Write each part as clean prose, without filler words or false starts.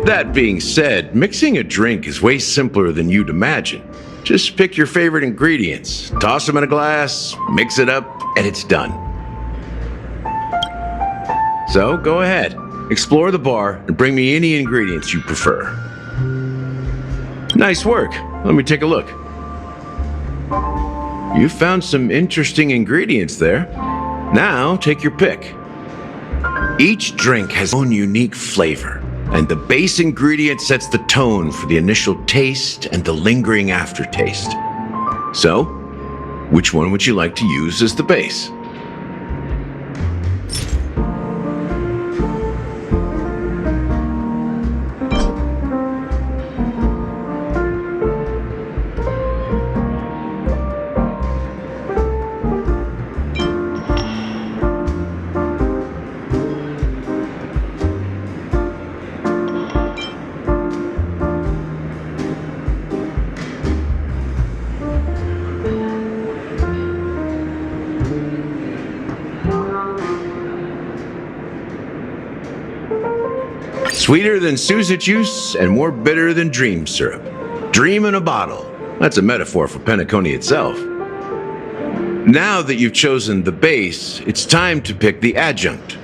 That being said, mixing a drink is way simpler than you'd imagine. Just pick your favorite ingredients, toss them in a glass, mix it up, and it's done. So go ahead, explore the bar and bring me any ingredients you prefer. Nice work. Let me take a look. You found some interesting ingredients there. Now take your pick. Each drink has its own unique flavor, and the base ingredient sets the tone for the initial taste and the lingering aftertaste. So, which one would you like to use as the base? Sweeter than Susa juice and more bitter than dream syrup. Dream in a bottle. That's a metaphor for Penacony itself. Now that you've chosen the base, it's time to pick the adjunct.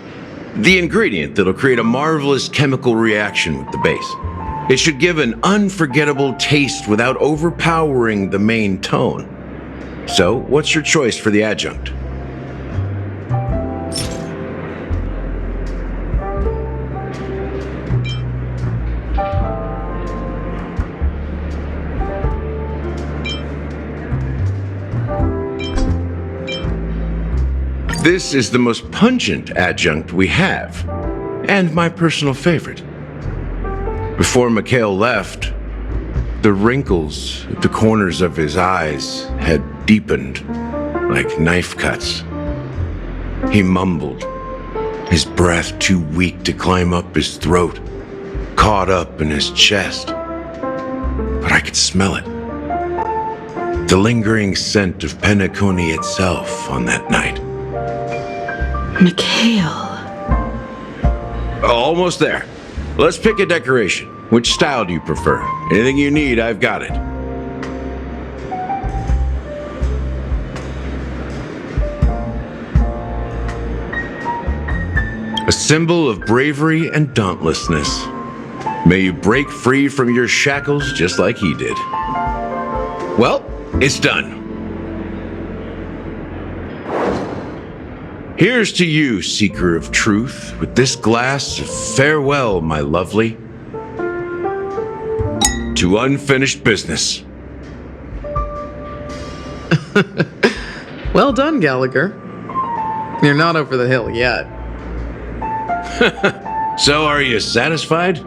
The ingredient that'll create a marvelous chemical reaction with the base. It should give an unforgettable taste without overpowering the main tone. So, what's your choice for the adjunct? This is the most pungent adjunct we have, and my personal favorite. Before Mikhail left, the wrinkles at the corners of his eyes had deepened like knife cuts. He mumbled, his breath too weak to climb up his throat, caught up in his chest. But I could smell it. The lingering scent of Penacony itself on that night. Mikhail. Almost there. Let's pick a decoration. Which style do you prefer? Anything you need, I've got it. A symbol of bravery and dauntlessness. May you break free from your shackles just like he did. Well, it's done. Here's to you, seeker of truth, with this glass of farewell, my lovely, to unfinished business. Well done, Gallagher. You're not over the hill yet. So are you satisfied?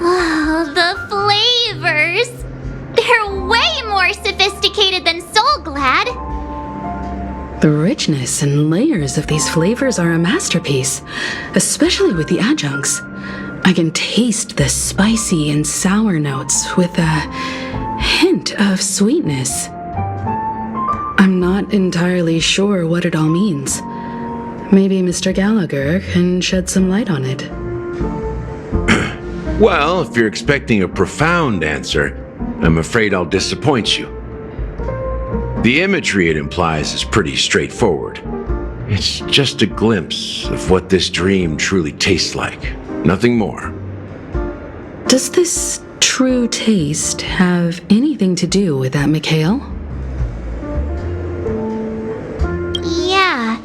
Oh, the flavors! They're way more sophisticated than Soul Glad. The richness and layers of these flavors are a masterpiece, especially with the adjuncts. I can taste the spicy and sour notes with a hint of sweetness. I'm not entirely sure what it all means. Maybe Mr. Gallagher can shed some light on it. Well, if you're expecting a profound answer, I'm afraid I'll disappoint you. The imagery it implies is pretty straightforward. It's just a glimpse of what this dream truly tastes like. Nothing more. Does this true taste have anything to do with that, Mikhail? Yeah,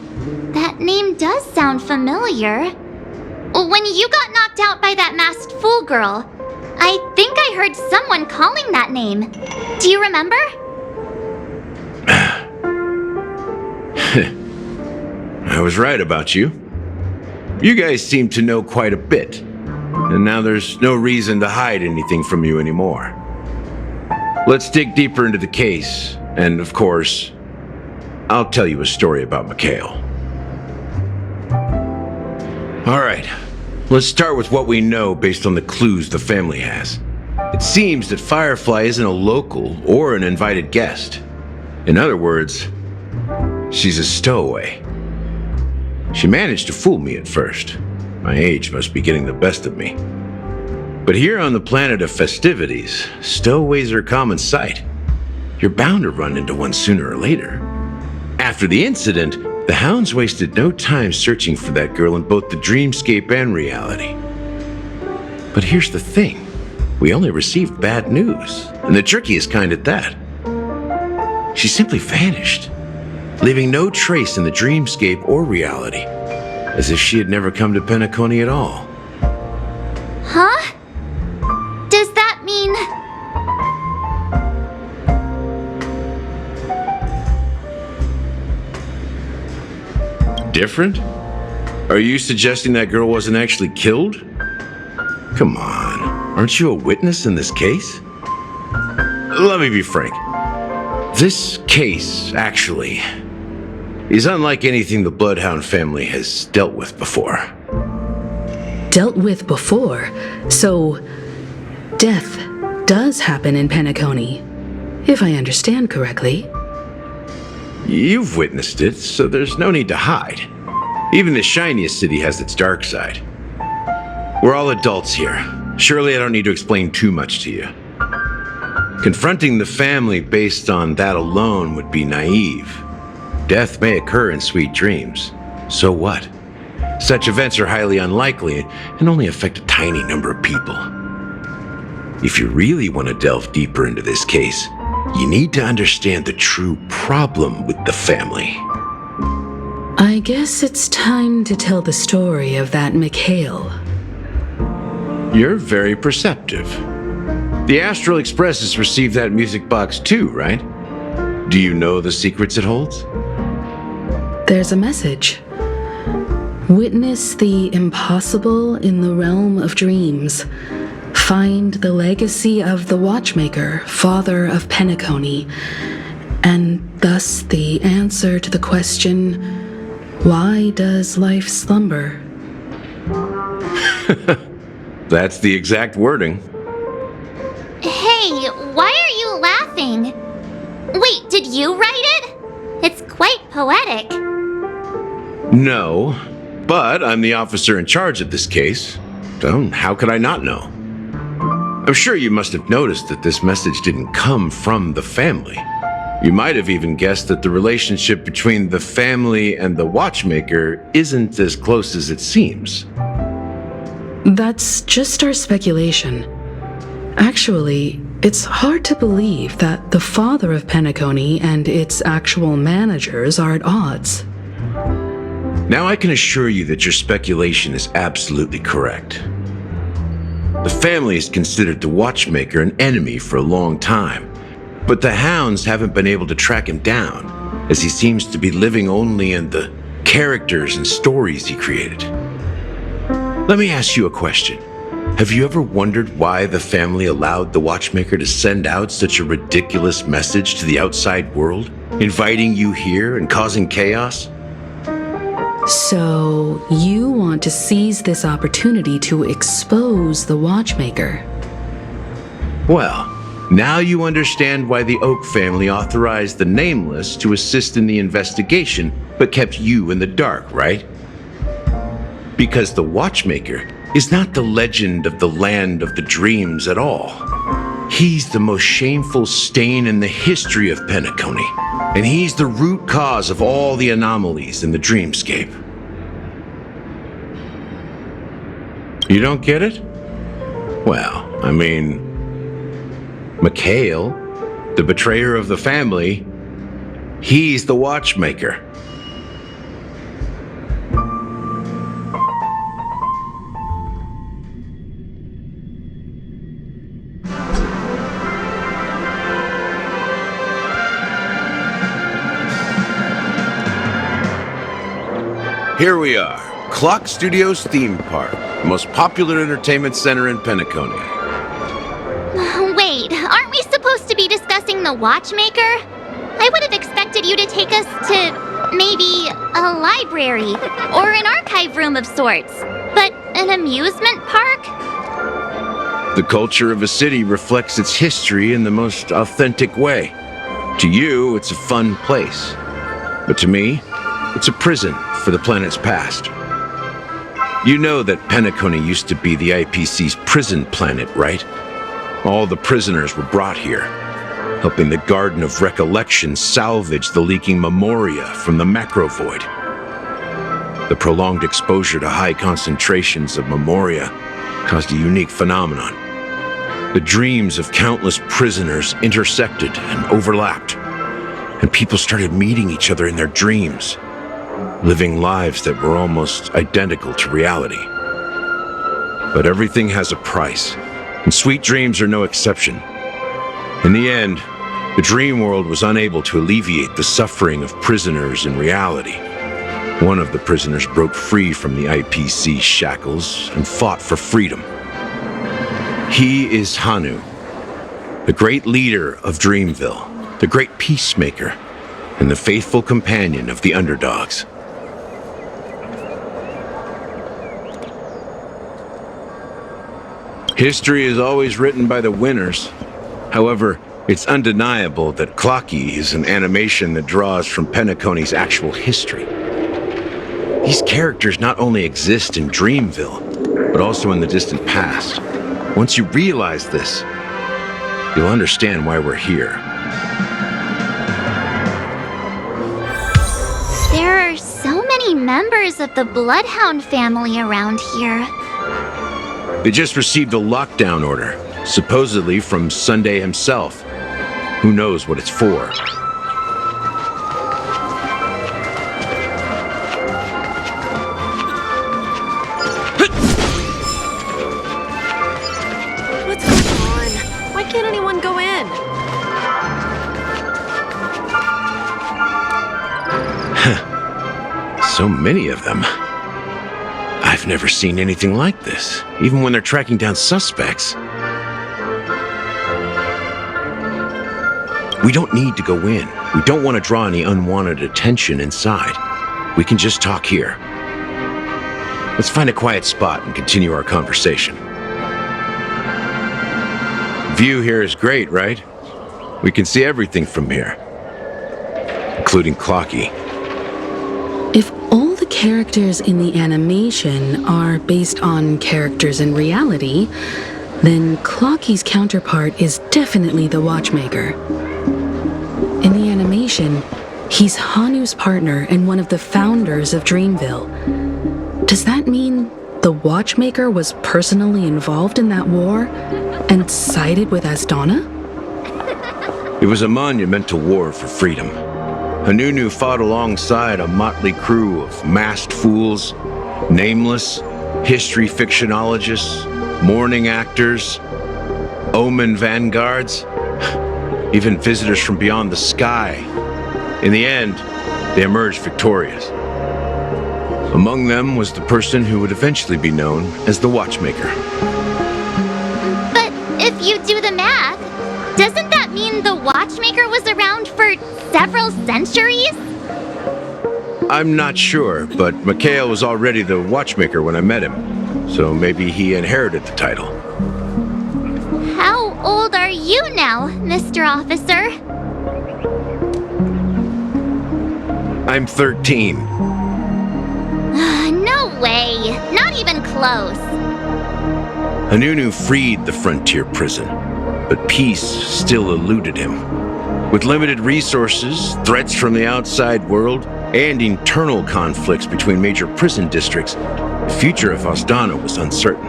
that name does sound familiar. When you got knocked out by that masked fool girl, I think I heard someone calling that name. Do you remember? I was right about you. You guys seem to know quite a bit, and now there's no reason to hide anything from you anymore. Let's dig deeper into the case, and of course, I'll tell you a story about Mikhail. All right, let's start with what we know based on the clues the family has. It seems that Firefly isn't a local or an invited guest. In other words, she's a stowaway. She managed to fool me at first. My age must be getting the best of me. But here on the planet of festivities, stowaways are a common sight. You're bound to run into one sooner or later. After the incident, the hounds wasted no time searching for that girl in both the dreamscape and reality. But here's the thing. We only received bad news, and the trickiest kind at that. She simply vanished, leaving no trace in the dreamscape or reality, as if she had never come to Penacony at all. Huh? Does that mean... Different? Are you suggesting that girl wasn't actually killed? Come on, aren't you a witness in this case? Let me be frank. This case, actually, is unlike anything the Bloodhound family has dealt with before. Dealt with before? So, death does happen in Penacony, if I understand correctly. You've witnessed it, so there's no need to hide. Even the shiniest city has its dark side. We're all adults here. Surely I don't need to explain too much to you. Confronting the family based on that alone would be naive. Death may occur in sweet dreams. So what? Such events are highly unlikely and only affect a tiny number of people. If you really want to delve deeper into this case, you need to understand the true problem with the family. I guess it's time to tell the story of that Mikhail. You're very perceptive. The Astral Express has received that music box too, right? Do you know the secrets it holds? There's a message. Witness the impossible in the realm of dreams. Find the legacy of the Watchmaker, father of Penacony, and thus the answer to the question, why does life slumber? That's the exact wording. Hey, why are you laughing? Wait, did you write it? It's quite poetic. No, but I'm the officer in charge of this case, so how could I not know? I'm sure you must have noticed that this message didn't come from the family. You might have even guessed that the relationship between the family and the Watchmaker isn't as close as it seems. That's just our speculation. Actually, it's hard to believe that the father of Penacony and its actual managers are at odds. Now I can assure you that your speculation is absolutely correct. The family has considered the Watchmaker an enemy for a long time, but the hounds haven't been able to track him down, as he seems to be living only in the characters and stories he created. Let me ask you a question. Have you ever wondered why the family allowed the Watchmaker to send out such a ridiculous message to the outside world, inviting you here and causing chaos? So, you want to seize this opportunity to expose the Watchmaker? Well, now you understand why the Oak family authorized the Nameless to assist in the investigation, but kept you in the dark, right? Because the Watchmaker is not the legend of the land of the dreams at all. He's the most shameful stain in the history of Penacony, and he's the root cause of all the anomalies in the dreamscape. You don't get it? Well, I mean, Mikhail, the betrayer of the family, he's the Watchmaker. Here we are, Clock Studios Theme Park, the most popular entertainment center in Penacony. Wait, aren't we supposed to be discussing the Watchmaker? I would have expected you to take us to maybe a library or an archive room of sorts. But an amusement park? The culture of a city reflects its history in the most authentic way. To you, it's a fun place. But to me, it's a prison for the planet's past. You know that Penacony used to be the IPC's prison planet, right? All the prisoners were brought here, helping the Garden of Recollection salvage the leaking memoria from the macrovoid. The prolonged exposure to high concentrations of memoria caused a unique phenomenon. The dreams of countless prisoners intersected and overlapped, and people started meeting each other in their dreams, living lives that were almost identical to reality. But everything has a price, and sweet dreams are no exception. In the end, the dream world was unable to alleviate the suffering of prisoners in reality. One of the prisoners broke free from the IPC shackles and fought for freedom. He is Hanu, the great leader of Dreamville, the great peacemaker, and the faithful companion of the underdogs. History is always written by the winners. However, it's undeniable that Clocky is an animation that draws from Penacony's actual history. These characters not only exist in Dreamville, but also in the distant past. Once you realize this, you'll understand why we're here. There are so many members of the Bloodhound family around here. They just received a lockdown order, supposedly from Sunday himself. Who knows what it's for? What's going on? Why can't anyone go in? So many of them. I've never seen anything like this, even when they're tracking down suspects. We don't need to go in. We don't want to draw any unwanted attention inside. We can just talk here. Let's find a quiet spot and continue our conversation. View here is great, right? We can see everything from here, including Clocky. If all the characters in the animation are based on characters in reality, then Clocky's counterpart is definitely the Watchmaker. In the animation, he's Hanu's partner and one of the founders of Dreamville. Does that mean the Watchmaker was personally involved in that war and sided with Asdana? It was a monumental war for freedom. Hanunu fought alongside a motley crew of masked fools, nameless, history fictionologists, mourning actors, omen vanguards, even visitors from beyond the sky. In the end, they emerged victorious. Among them was the person who would eventually be known as the Watchmaker. But if you do the math, doesn't that mean the Watchmaker was around for several centuries? I'm not sure, but Mikhail was already the Watchmaker when I met him, so maybe he inherited the title. How old are you now, Mr. Officer? I'm 13. No way. Not even close. Hanunu freed the frontier prison, but peace still eluded him. With limited resources, threats from the outside world, and internal conflicts between major prison districts, the future of Asdana was uncertain.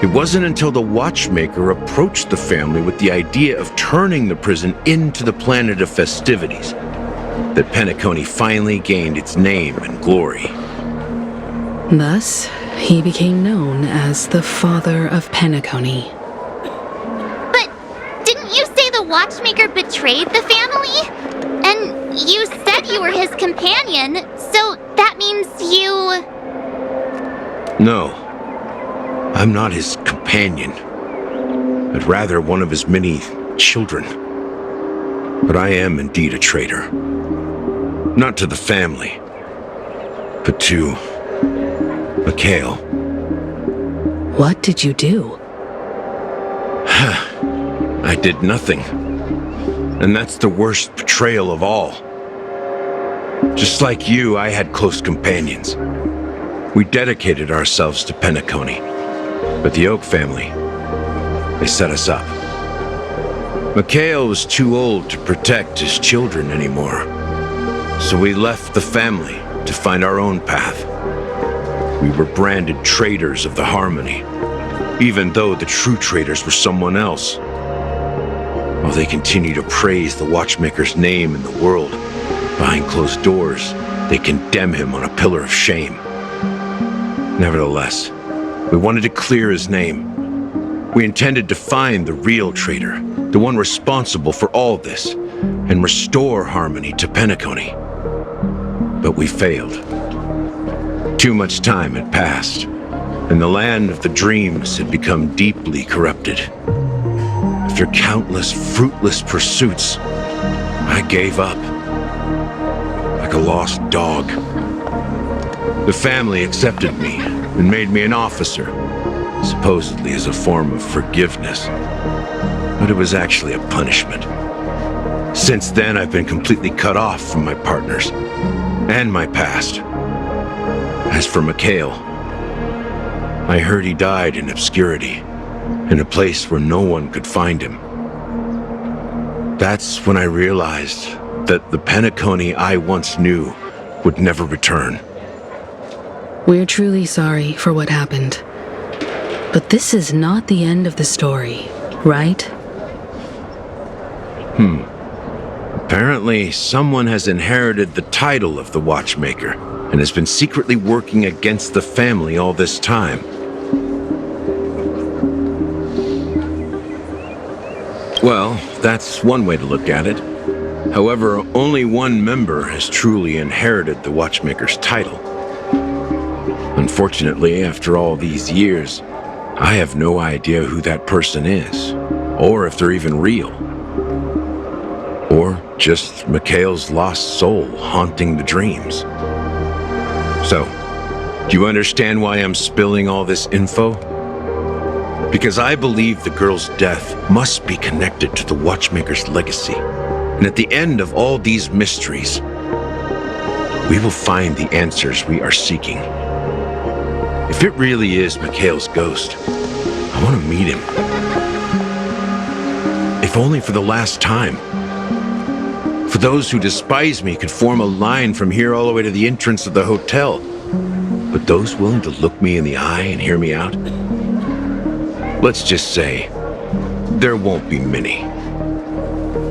It wasn't until the Watchmaker approached the family with the idea of turning the prison into the planet of festivities that Penacony finally gained its name and glory. Thus, he became known as the Father of Penacony. But didn't you say the Watchmaker betrayed the family? And you said you were his companion, so that means you... No, I'm not his companion, but rather one of his many children. But I am indeed a traitor. Not to the family, but to Mikhail. What did you do? I did nothing. And that's the worst betrayal of all. Just like you, I had close companions. We dedicated ourselves to Penacony, but the Oak family, they set us up. Mikhail was too old to protect his children anymore, so we left the family to find our own path. We were branded traitors of the Harmony, even though the true traitors were someone else. While they continue to praise the Watchmaker's name in the world, behind closed doors, they condemn him on a pillar of shame. Nevertheless, we wanted to clear his name. We intended to find the real traitor, the one responsible for all this, and restore harmony to Penacony. But we failed. Too much time had passed, and the land of the dreams had become deeply corrupted. After countless fruitless pursuits, I gave up. Like a lost dog. The family accepted me and made me an officer, supposedly as a form of forgiveness. But it was actually a punishment. Since then, I've been completely cut off from my partners and my past. As for Mikhail, I heard he died in obscurity, in a place where no one could find him. That's when I realized that the Penacony I once knew would never return. We're truly sorry for what happened. But this is not the end of the story, right? Apparently, someone has inherited the title of the Watchmaker and has been secretly working against the family all this time. Well, that's one way to look at it. However, only one member has truly inherited the Watchmaker's title. Unfortunately, after all these years, I have no idea who that person is, or if they're even real. Or just Mikhail's lost soul haunting the dreams. So, do you understand why I'm spilling all this info? Because I believe the girl's death must be connected to the Watchmaker's legacy. And at the end of all these mysteries, we will find the answers we are seeking. If it really is Mikhail's ghost, I want to meet him. If only for the last time. For those who despise me could form a line from here all the way to the entrance of the hotel. But those willing to look me in the eye and hear me out? Let's just say, there won't be many.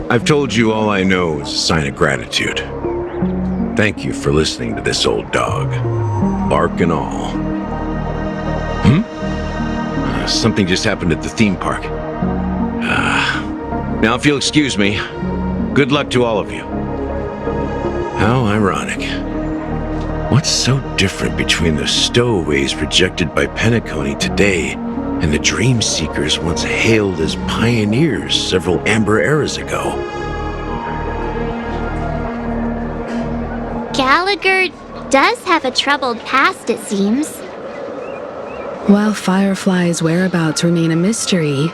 I've told you all I know is a sign of gratitude. Thank you for listening to this old dog, bark and all. Something just happened at the theme park. Now if you'll excuse me, good luck to all of you. How ironic. What's so different between the stowaways rejected by Penacony today and the dream seekers once hailed as pioneers several amber eras ago? Gallagher does have a troubled past, it seems. While Firefly's whereabouts remain a mystery,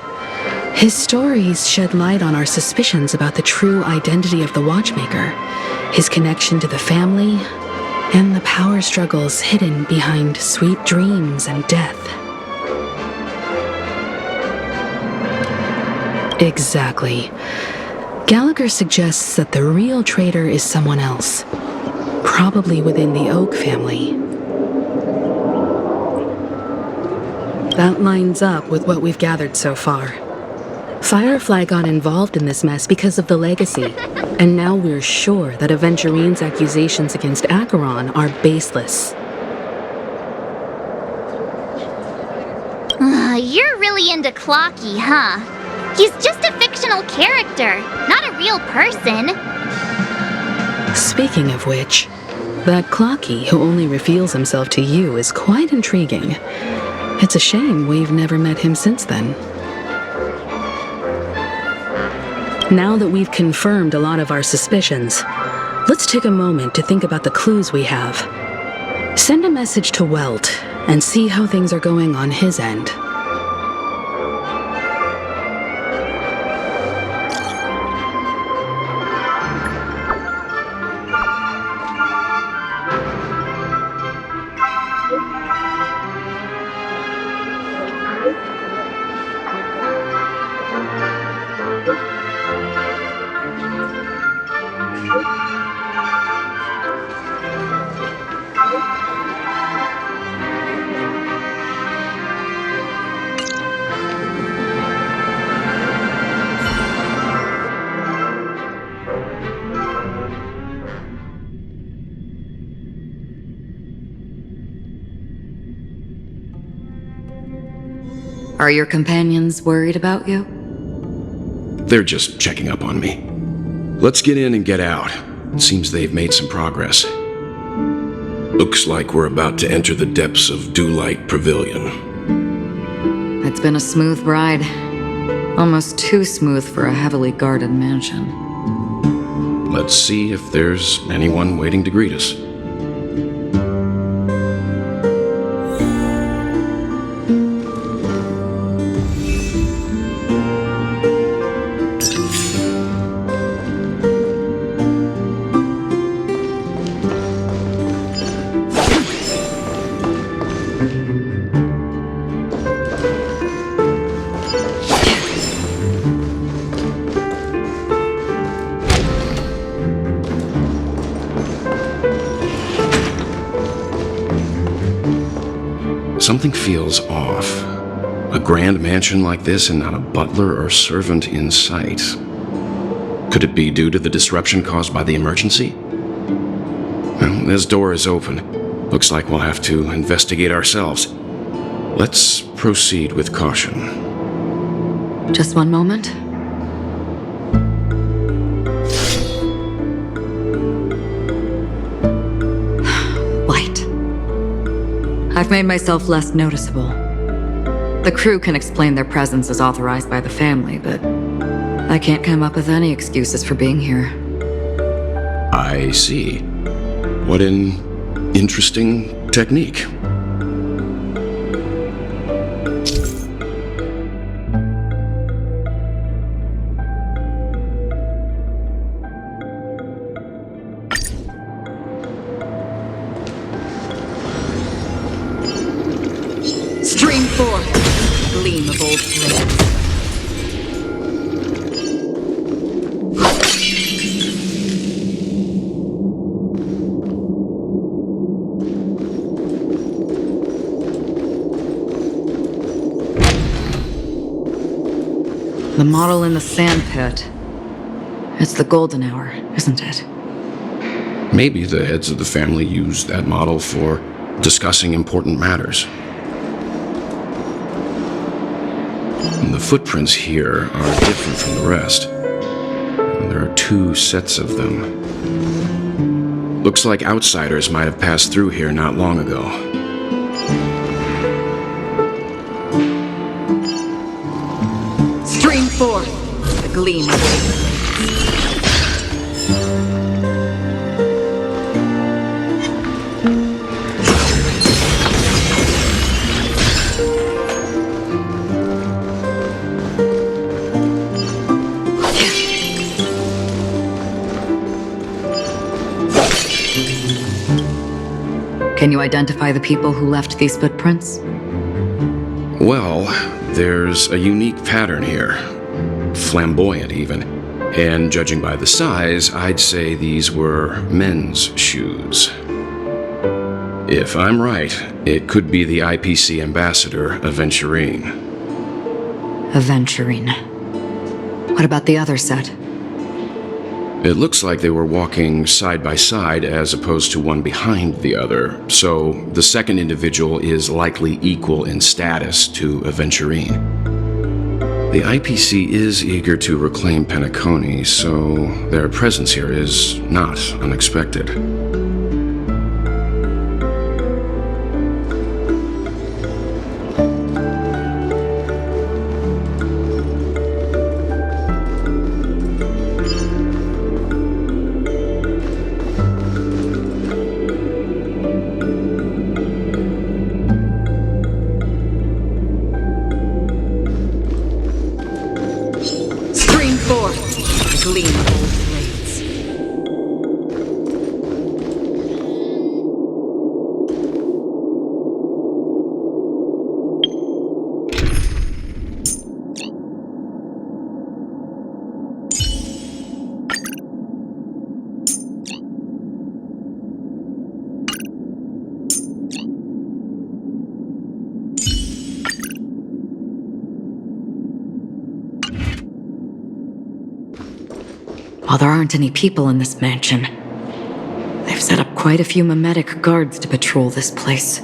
his stories shed light on our suspicions about the true identity of the Watchmaker, his connection to the family, and the power struggles hidden behind sweet dreams and death. Exactly. Gallagher suggests that the real traitor is someone else, probably within the Oak family. That lines up with what we've gathered so far. Firefly got involved in this mess because of the legacy, and now we're sure that Aventurine's accusations against Acheron are baseless. You're really into Clocky, huh? He's just a fictional character, not a real person. Speaking of which, that Clocky who only reveals himself to you is quite intriguing. It's a shame we've never met him since then. Now that we've confirmed a lot of our suspicions, let's take a moment to think about the clues we have. Send a message to Welt and see how things are going on his end. Are your companions worried about you? They're just checking up on me. Let's get in and get out. It seems they've made some progress. Looks like we're about to enter the depths of Dewlight Pavilion. It's been a smooth ride. Almost too smooth for a heavily guarded mansion. Let's see if there's anyone waiting to greet us. Something feels off. A grand mansion like this and not a butler or servant in sight. Could it be due to the disruption caused by the emergency? Well, this door is open. Looks like we'll have to investigate ourselves. Let's proceed with caution. Just one moment. Light. I've made myself less noticeable. The crew can explain their presence as authorized by the family, but I can't come up with any excuses for being here. I see. What an interesting technique. Stream forth, gleam of old flames. The model in the sand pit. It's the golden hour, isn't it? Maybe the heads of the family used that model for discussing important matters. And the footprints here are different from the rest. And there are two sets of them. Looks like outsiders might have passed through here not long ago. Stream forth, the gleam of old flames. Can you identify the people who left these footprints? Well, there's a unique pattern here. Flamboyant, even. And judging by the size, I'd say these were men's shoes. If I'm right, it could be the IPC ambassador, Aventurine. Aventurine. What about the other set? It looks like they were walking side by side as opposed to one behind the other, so the second individual is likely equal in status to Aventurine. The IPC is eager to reclaim Penacony, so their presence here is not unexpected. Gleam of old blades. While there aren't any people in this mansion, they've set up quite a few mimetic guards to patrol this place.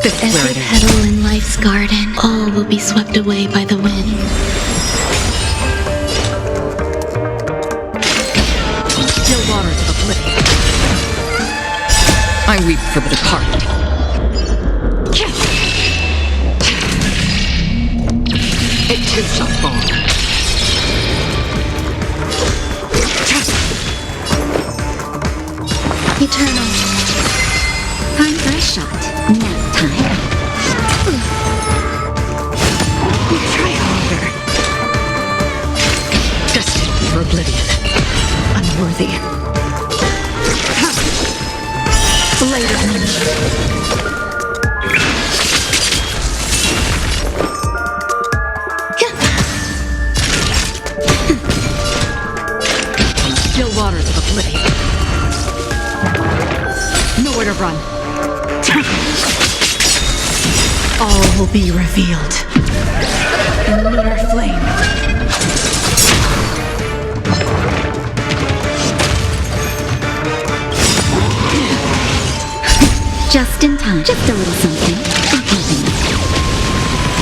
This is where Every it is. petal in life's garden, all will be swept away by the wind. Still waters of oblivion. I weep for the departed. It too shall fall. Eternal. Time for a shot. Nap time. Triumpher. Destined for oblivion. Unworthy. Later. Still waters of oblivion. Nowhere to run. All will be revealed in lunar flame. Just in time. Just a little something.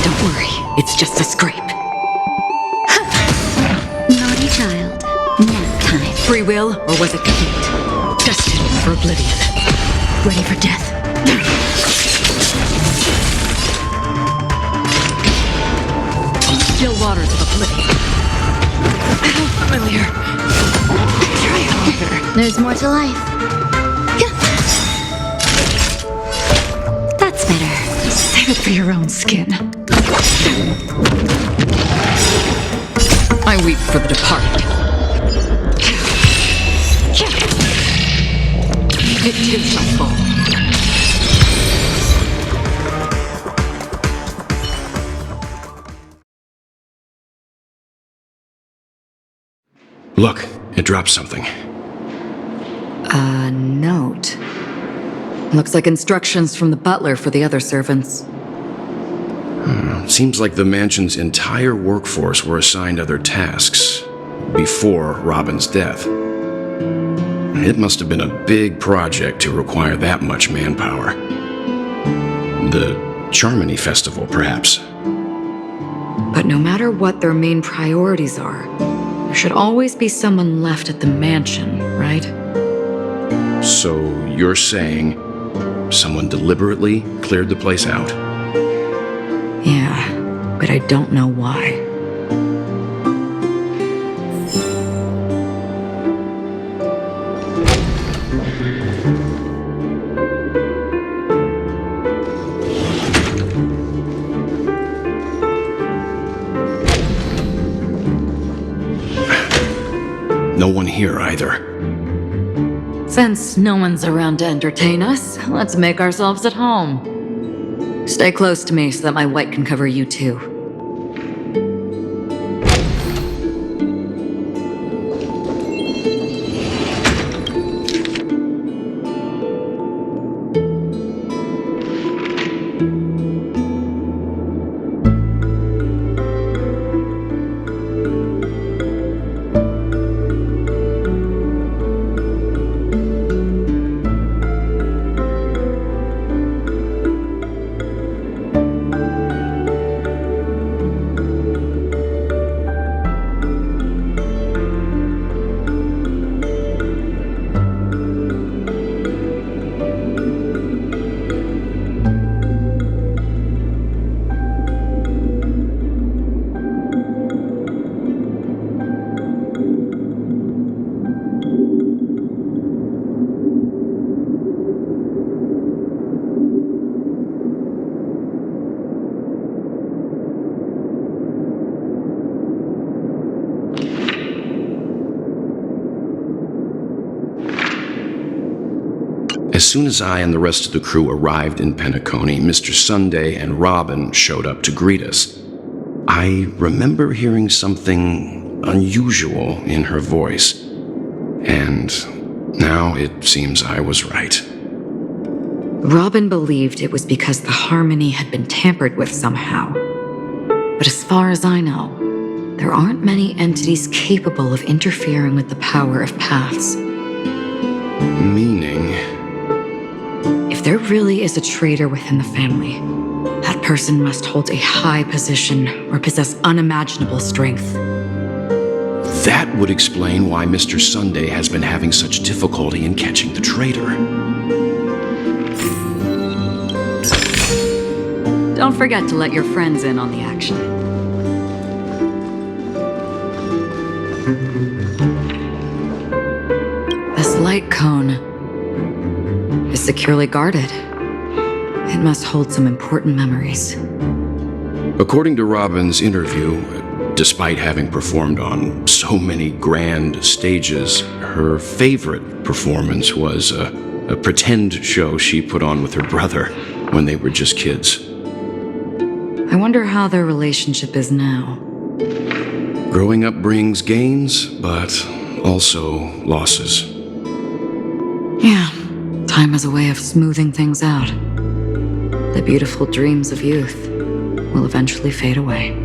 Don't worry, it's just a scrape. Naughty child. Nap time. Free will, or was it fate? Destined for oblivion. Ready for death. Still waters of oblivion. How familiar. Triumpher. There's more to life. That's better. Save it for your own skin. I weep for the departed. It too shall fall. Look, it dropped something. A note. Looks like instructions from the butler for the other servants. Seems like the mansion's entire workforce were assigned other tasks before Robin's death. It must have been a big project to require that much manpower. The Charmony Festival, perhaps. But no matter what their main priorities are, there should always be someone left at the mansion, right? So you're saying someone deliberately cleared the place out? Yeah, but I don't know why. No one here either. Since no one's around to entertain us, let's make ourselves at home. Stay close to me so that my white can cover you too. As soon as I and the rest of the crew arrived in Penacony, Mr. Sunday and Robin showed up to greet us. I remember hearing something unusual in her voice, and now it seems I was right. Robin believed it was because the harmony had been tampered with somehow. But as far as I know, there aren't many entities capable of interfering with the power of paths. Meaning? If they're really is a traitor within the family, that person must hold a high position or possess unimaginable strength. That would explain why Mr. Sunday has been having such difficulty in catching the traitor. Don't forget to let your friends in on the action. This light cone is securely guarded. It must hold some important memories. According to Robin's interview, despite having performed on so many grand stages, her favorite performance was a pretend show she put on with her brother when they were just kids. I wonder how their relationship is now. Growing up brings gains, but also losses. Yeah, time is a way of smoothing things out. The beautiful dreams of youth will eventually fade away.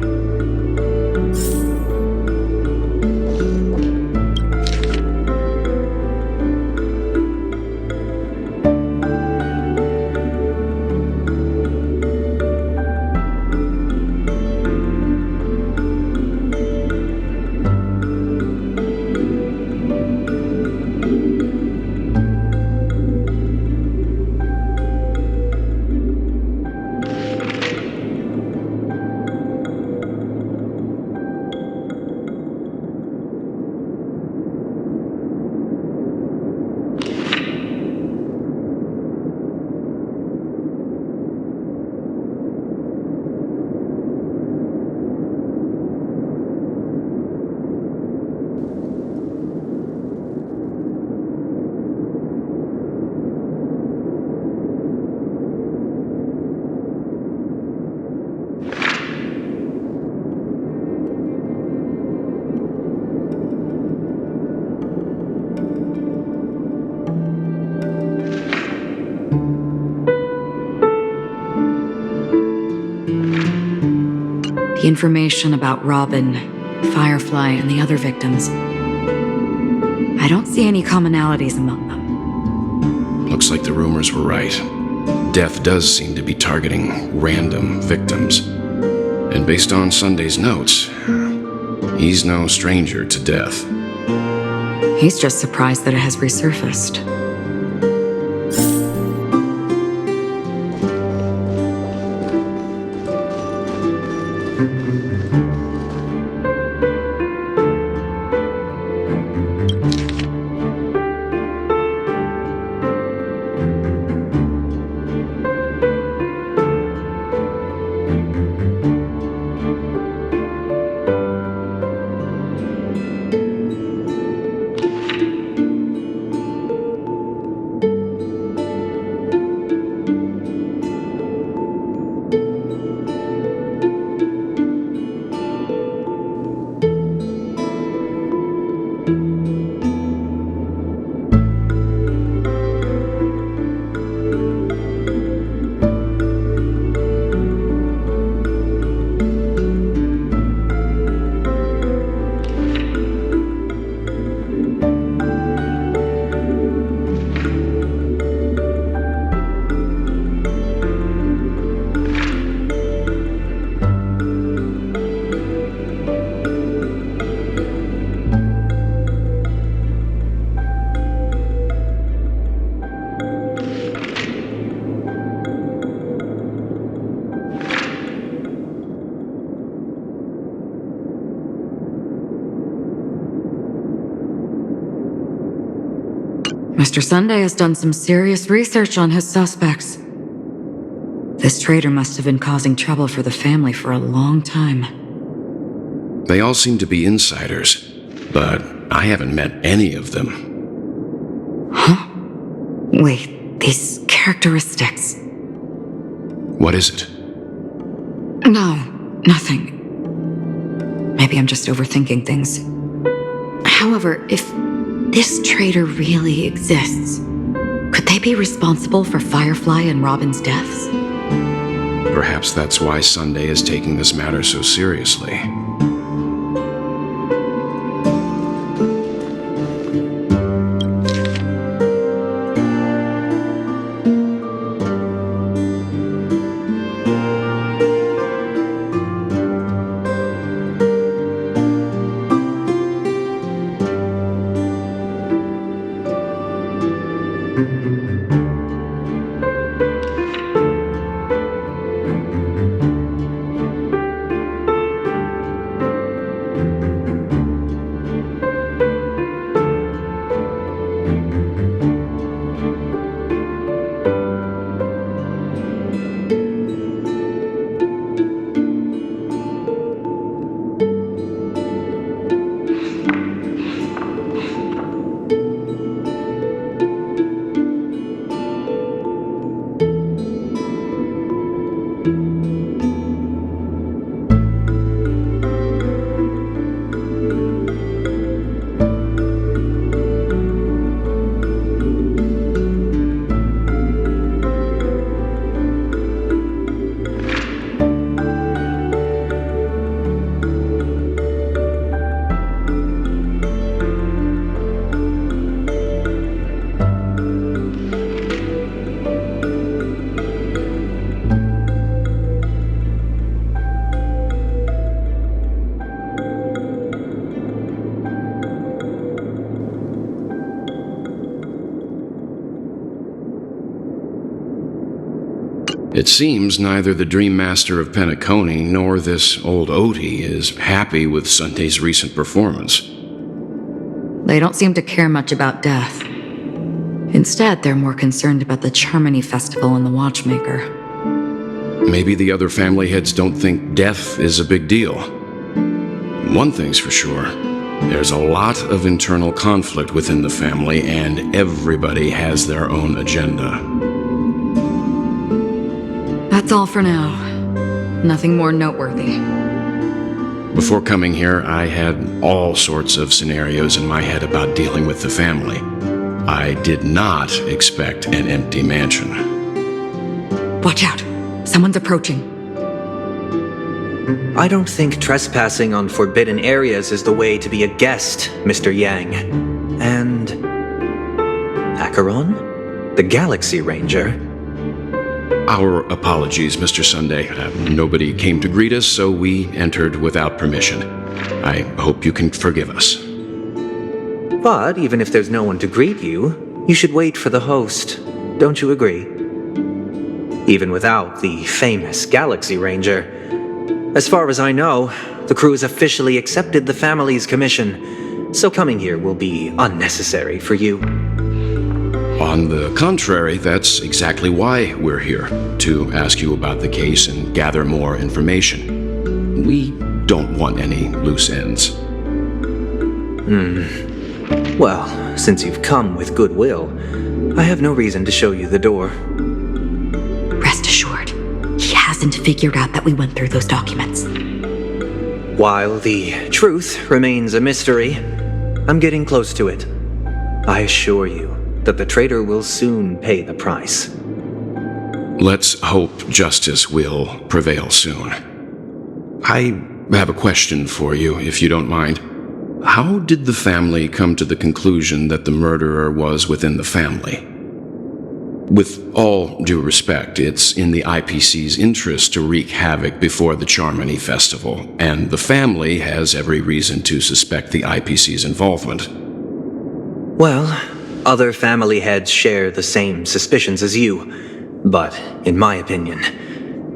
The information about Robin, Firefly, and the other victims. I don't see any commonalities among them. Looks like the rumors were right. Death does seem to be targeting random victims. And based on Sunday's notes, he's no stranger to death. He's just surprised that it has resurfaced. Mr. Sunday has done some serious research on his suspects. This traitor must have been causing trouble for the family for a long time. They all seem to be insiders, but I haven't met any of them. Huh? Wait, these characteristics. What is it? No, nothing. Maybe I'm just overthinking things. However, if this traitor really exists, could they be responsible for Firefly and Robin's deaths? Perhaps that's why Sunday is taking this matter so seriously. It seems neither the Dream Master of Penacony nor this old Odie is happy with Sunday's recent performance. They don't seem to care much about death. Instead, they're more concerned about the Charmony Festival and the Watchmaker. Maybe the other family heads don't think death is a big deal. One thing's for sure. There's a lot of internal conflict within the family, and everybody has their own agenda. That's all for now. Nothing more noteworthy. Before coming here, I had all sorts of scenarios in my head about dealing with the family. I did not expect an empty mansion. Watch out. Someone's approaching. I don't think trespassing on forbidden areas is the way to be a guest, Mr. Yang. And... Acheron? The Galaxy Ranger? Our apologies, Mr. Sunday. Nobody came to greet us, so we entered without permission. I hope you can forgive us. But even if there's no one to greet you, you should wait for the host. Don't you agree? Even without the famous Galaxy Ranger. As far as I know, the crew has officially accepted the family's commission, so coming here will be unnecessary for you. On the contrary, that's exactly why we're here, to ask you about the case and gather more information. We don't want any loose ends. Well, since you've come with goodwill, I have no reason to show you the door. Rest assured, he hasn't figured out that we went through those documents. While the truth remains a mystery, I'm getting close to it. I assure you that the traitor will soon pay the price. Let's hope justice will prevail soon. I have a question for you, if you don't mind. How did the family come to the conclusion that the murderer was within the family? With all due respect, it's in the IPC's interest to wreak havoc before the Charmony Festival, and the family has every reason to suspect the IPC's involvement. Well, other family heads share the same suspicions as you, but in my opinion,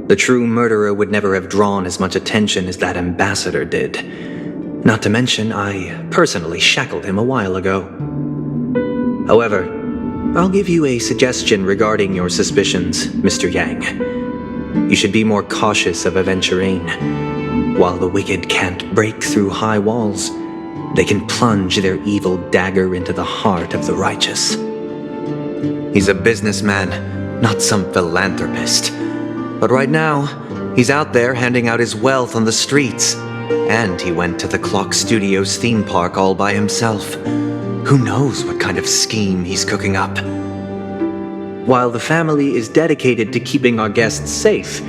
the true murderer would never have drawn as much attention as that ambassador did. Not to mention, I personally shackled him a while ago. However, I'll give you a suggestion regarding your suspicions, Mr. Yang. You should be more cautious of Aventurine. While the wicked can't break through high walls, they can plunge their evil dagger into the heart of the righteous. He's a businessman, not some philanthropist. But right now, he's out there handing out his wealth on the streets. And he went to the Clock Studios theme park all by himself. Who knows what kind of scheme he's cooking up? While the family is dedicated to keeping our guests safe,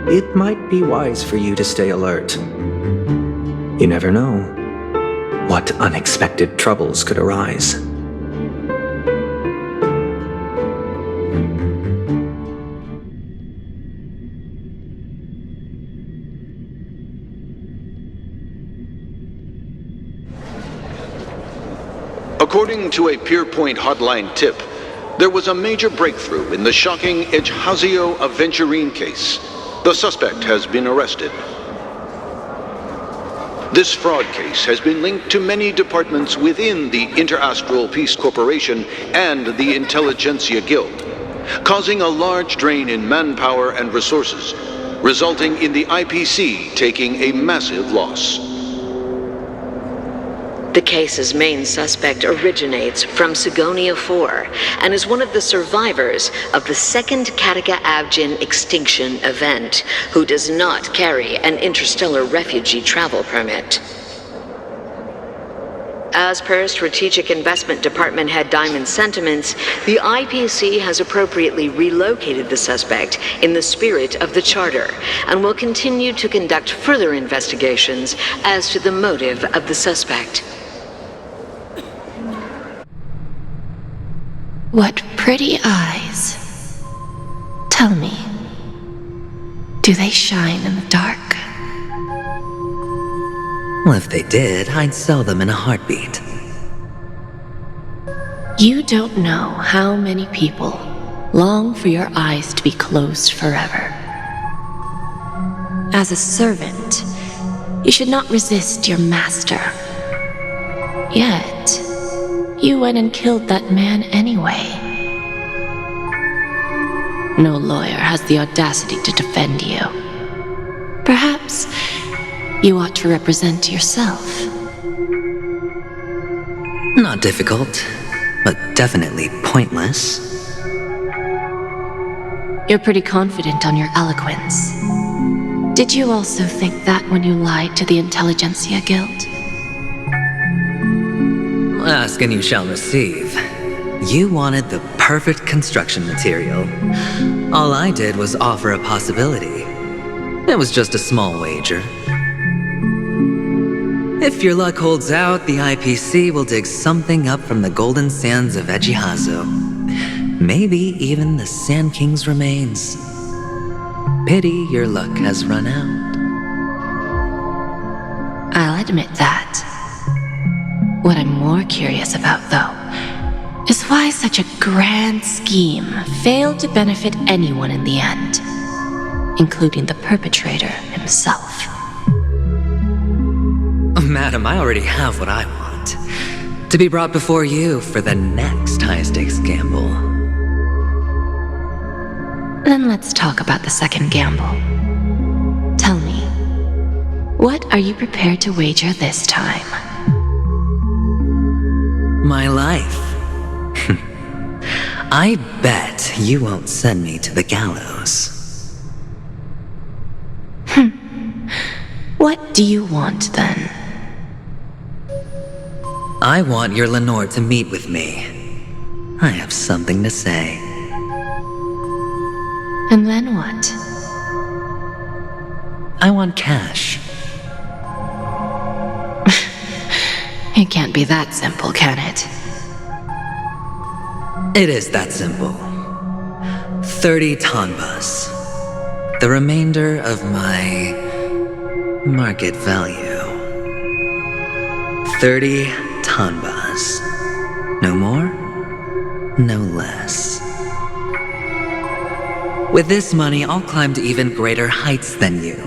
it might be wise for you to stay alert. You never know what unexpected troubles could arise. According to a Pierpoint hotline tip, there was a major breakthrough in the shocking Ejhazio Aventurine case. The suspect has been arrested. This fraud case has been linked to many departments within the Interastral Peace Corporation and the Intelligentsia Guild, causing a large drain in manpower and resources, resulting in the IPC taking a massive loss. The case's main suspect originates from Sigonia 4 and is one of the survivors of the second Kataka Abjin extinction event, who does not carry an interstellar refugee travel permit. As per Strategic Investment Department Head Diamond's sentiments, the IPC has appropriately relocated the suspect in the spirit of the Charter and will continue to conduct further investigations as to the motive of the suspect. What pretty eyes. Tell me, do they shine in the dark? Well, if they did, I'd sell them in a heartbeat. You don't know how many people long for your eyes to be closed forever. As a servant, you should not resist your master. Yet, you went and killed that man anyway. No lawyer has the audacity to defend you. Perhaps you ought to represent yourself. Not difficult, but definitely pointless. You're pretty confident on your eloquence. Did you also think that when you lied to the Intelligentsia Guild? Ask and you shall receive. You wanted the perfect construction material. All I did was offer a possibility. It was just a small wager. If your luck holds out, the IPC will dig something up from the golden sands of Ejihazo. Maybe even the Sand King's remains. Pity your luck has run out. I'll admit that. What I'm more curious about, though, is why such a grand scheme failed to benefit anyone in the end, including the perpetrator himself. Madam, I already have what I want. To be brought before you for the next high-stakes gamble. Then let's talk about the second gamble. Tell me, what are you prepared to wager this time? My life. I bet you won't send me to the gallows. What do you want, then? I want your Lenore to meet with me. I have something to say. And then what? I want cash. It can't be that simple, can it? It is that simple. 30 tanbas. The remainder of my market value. 30 tanbas. No more, no less. With this money, I'll climb to even greater heights than you.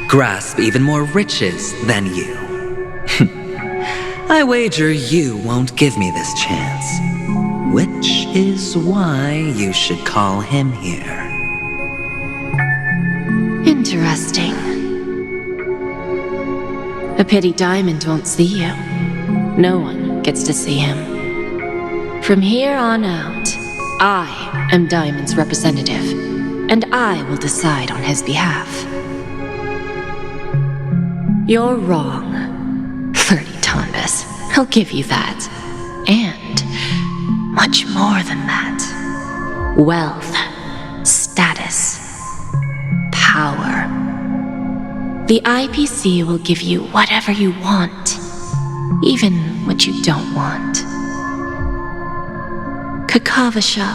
Grasp even more riches than you. I wager you won't give me this chance. Which is why you should call him here. Interesting. A pity Diamond won't see you. No one gets to see him. From here on out, I am Diamond's representative, and I will decide on his behalf. You're wrong. 30 tanbas. I'll give you that. And much more than that. Wealth, status, power. The IPC will give you whatever you want, even what you don't want. Kakavasha.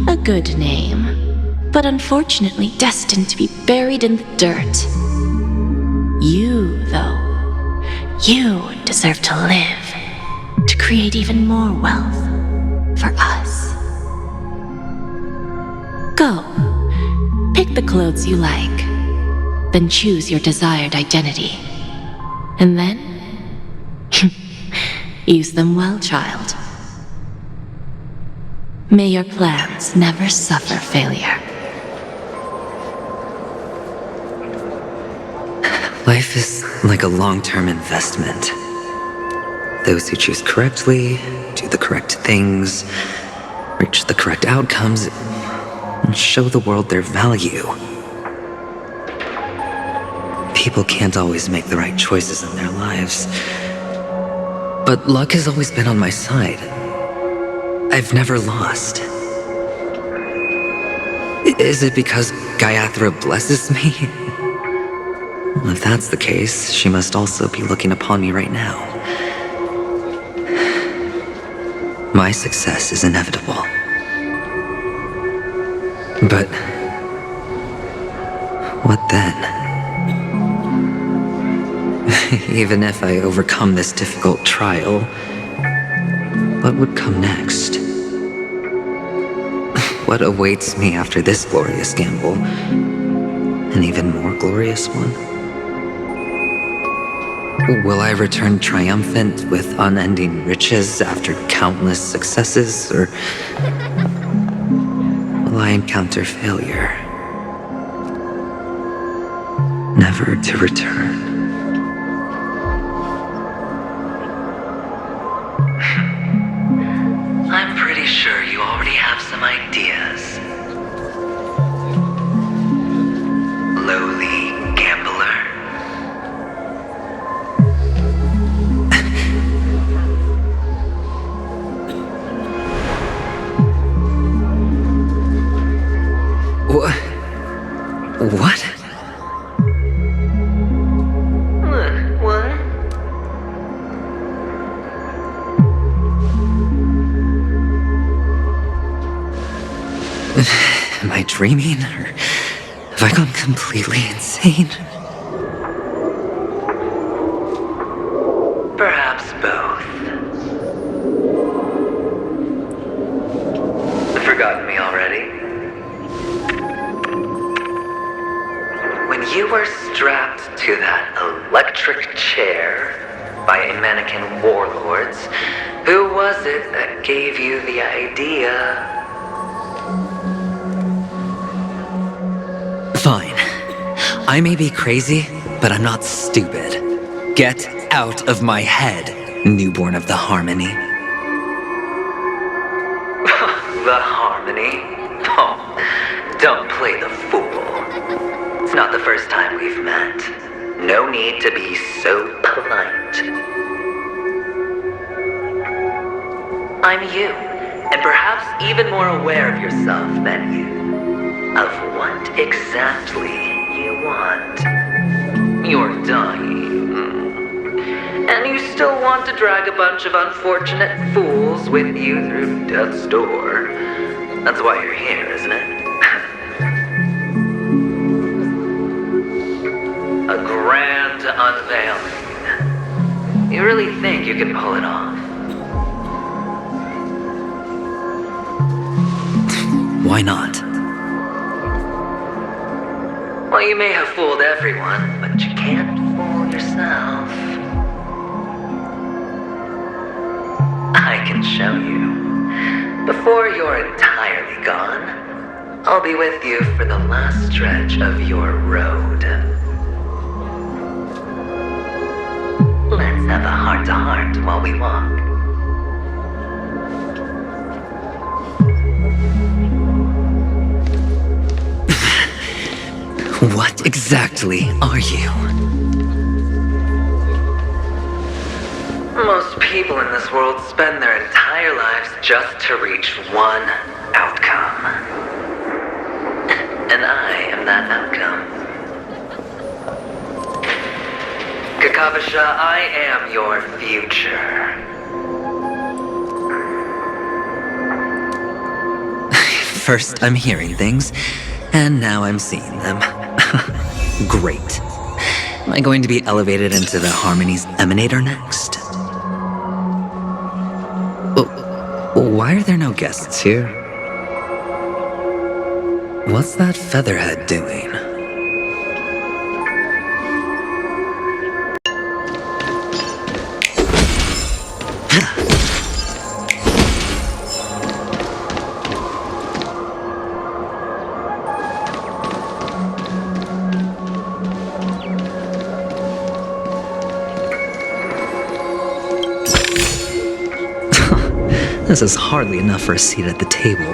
A good name, but unfortunately destined to be buried in the dirt. You, though, you deserve to live, to create even more wealth for us. Go, pick the clothes you like. then choose your desired identity. And then, use them well, child. May your plans never suffer failure. Life is like a long-term investment. Those who choose correctly, do the correct things, reach the correct outcomes, and show the world their value. People can't always make the right choices in their lives. But luck has always been on my side. I've never lost. Is it because Gayatri blesses me? Well, if that's the case, she must also be looking upon me right now. My success is inevitable. But what then? Even if I overcome this difficult trial, what would come next? What awaits me after this glorious gamble? An even more glorious one? Will I return triumphant with unending riches after countless successes, or will I encounter failure, never to return? I'm pretty sure you already have some ideas. Lowly gambler. What? What? Am I dreaming, or have I gone completely insane? Perhaps both. Forgotten me already? When you were strapped to that electric chair by a mannequin warlords, who was it that gave you the idea? Fine. I may be crazy, but I'm not stupid. Get out of my head, newborn of the Harmony. The Harmony? Oh, don't play the fool. It's not the first time we've met. No need to be so polite. I'm you, and perhaps even more aware of yourself than you. Of what exactly you want. You're dying. And you still want to drag a bunch of unfortunate fools with you through death's door. That's why you're here, isn't it? A grand unveiling. You really think you can pull it off? Why not? Well, you may have fooled everyone, but you can't fool yourself. I can show you. Before you're entirely gone, I'll be with you for the last stretch of your road. Let's have a heart-to-heart while we walk. What exactly are you? Most people in this world spend their entire lives just to reach one outcome. And I am that outcome. Kakavasha, I am your future. First, I'm hearing things, and now I'm seeing them. Great. Am I going to be elevated into the Harmony's Emanator next? Why are there no guests here? What's that featherhead doing? This is hardly enough for a seat at the table.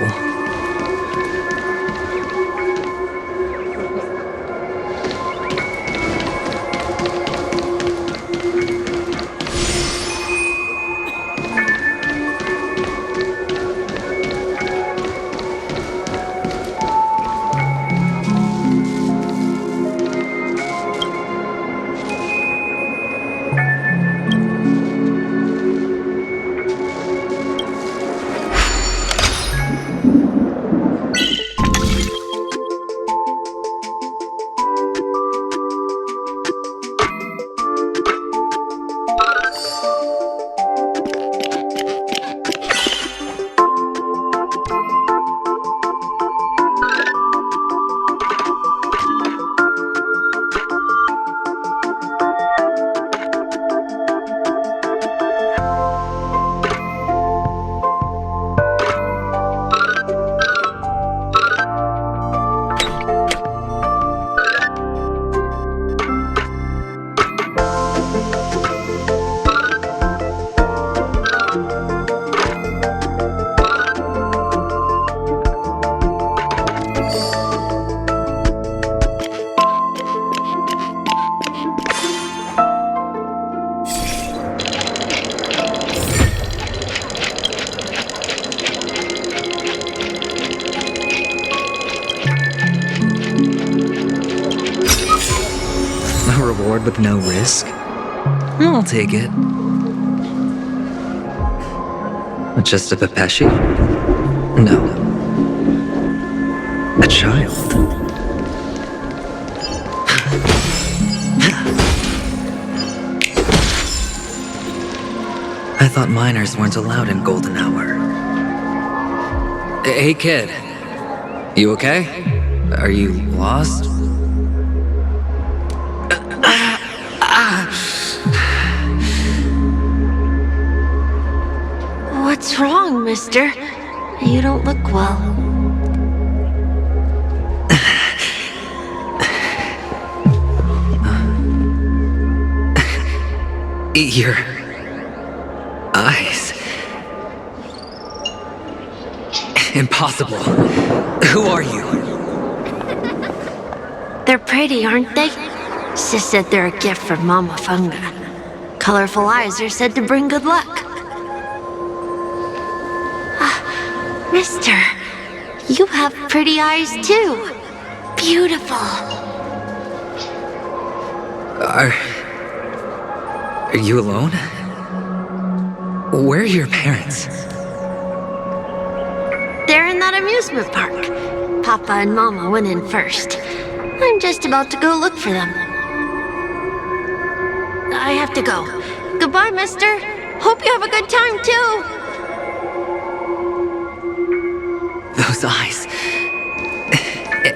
A reward with no risk? I'll take it. Just a Pepeshi? No. A child. I thought minors weren't allowed in Golden Hour. Hey kid, you okay? Are you lost? What's wrong, mister? You don't look well. Your eyes. Impossible. Who are you? They're pretty, aren't they? Sis said they're a gift from Mama Funga. Colorful eyes are said to bring good luck. Mister, you have pretty eyes too. Beautiful. Are you alone? Where are your parents? They're in that amusement park. Papa and Mama went in first. I'm just about to go look for them. I have to go. Goodbye, mister. Hope you have a good time too. Those eyes.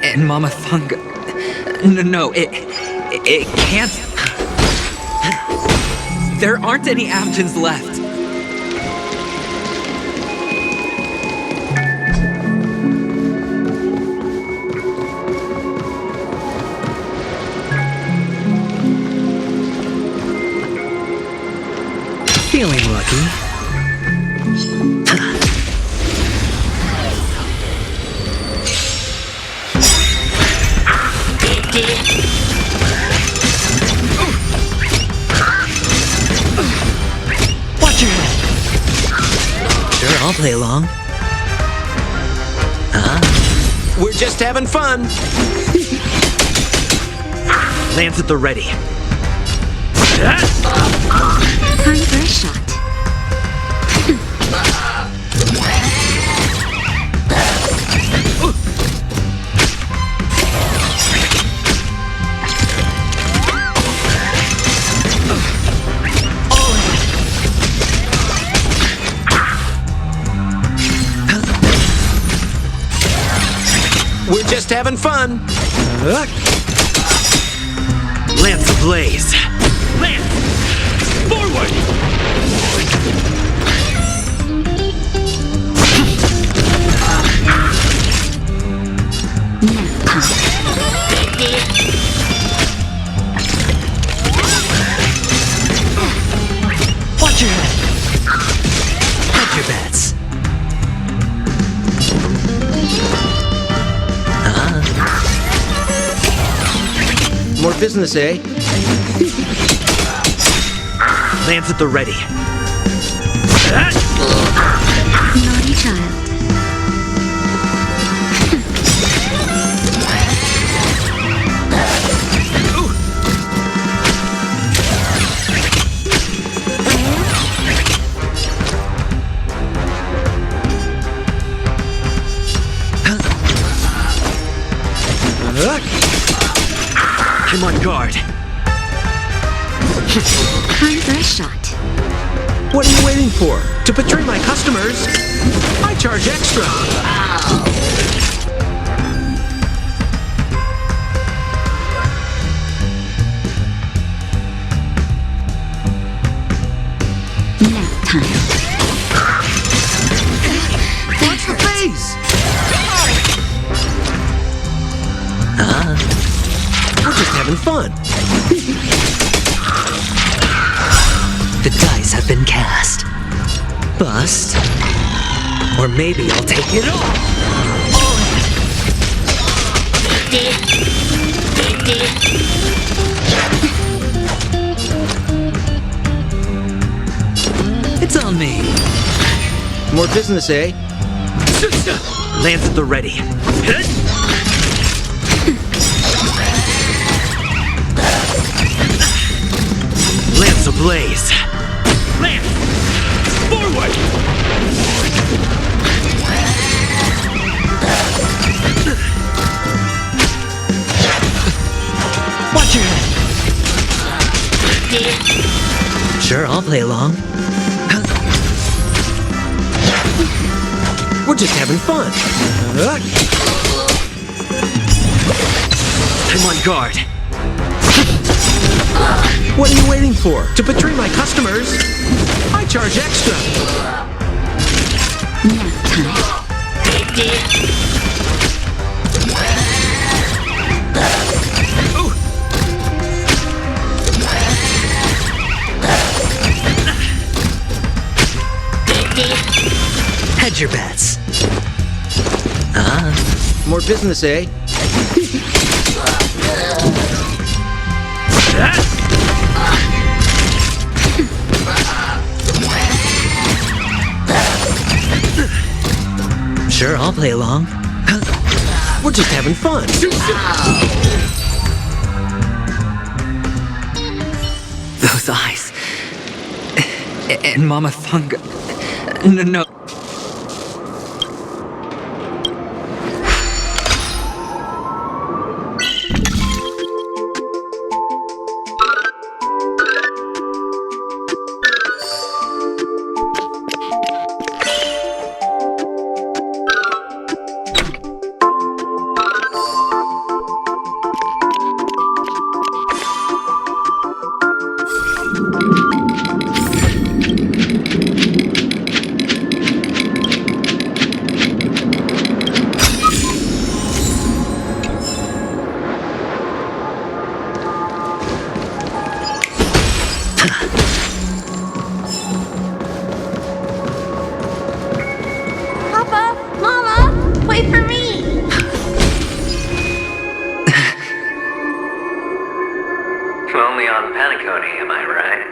And Mama Funga. No, it can't. There aren't any Abjins left. Feeling lucky. Watch your head. Sure, I'll play along. We're just having fun. Lance at the ready. Time for a shot. We're just having fun. Lance ablaze. Lance, forward! Watch your head. Hedge your bets. business, eh? Lance at the ready. Naughty child. I'm on guard. Time for a shot. What are you waiting for? To betray my customers? I charge extra. Nap time. Watch the face! We're just having fun. The dice have been cast. Bust. Or maybe I'll take it all. It's on me. More business, eh? Lance at the ready. Lance ablaze. Lance! Forward! Watch your head. Sure, I'll play along. We're just having fun. I'm on guard. What are you waiting for? To betray my customers? I charge extra. Nap time. Hedge your bets. More business, eh? Sure, I'll play along. We're just having fun. Those eyes. And Mama Funga. No. Papa! Mama! Wait for me! Only on Penacony, am I right?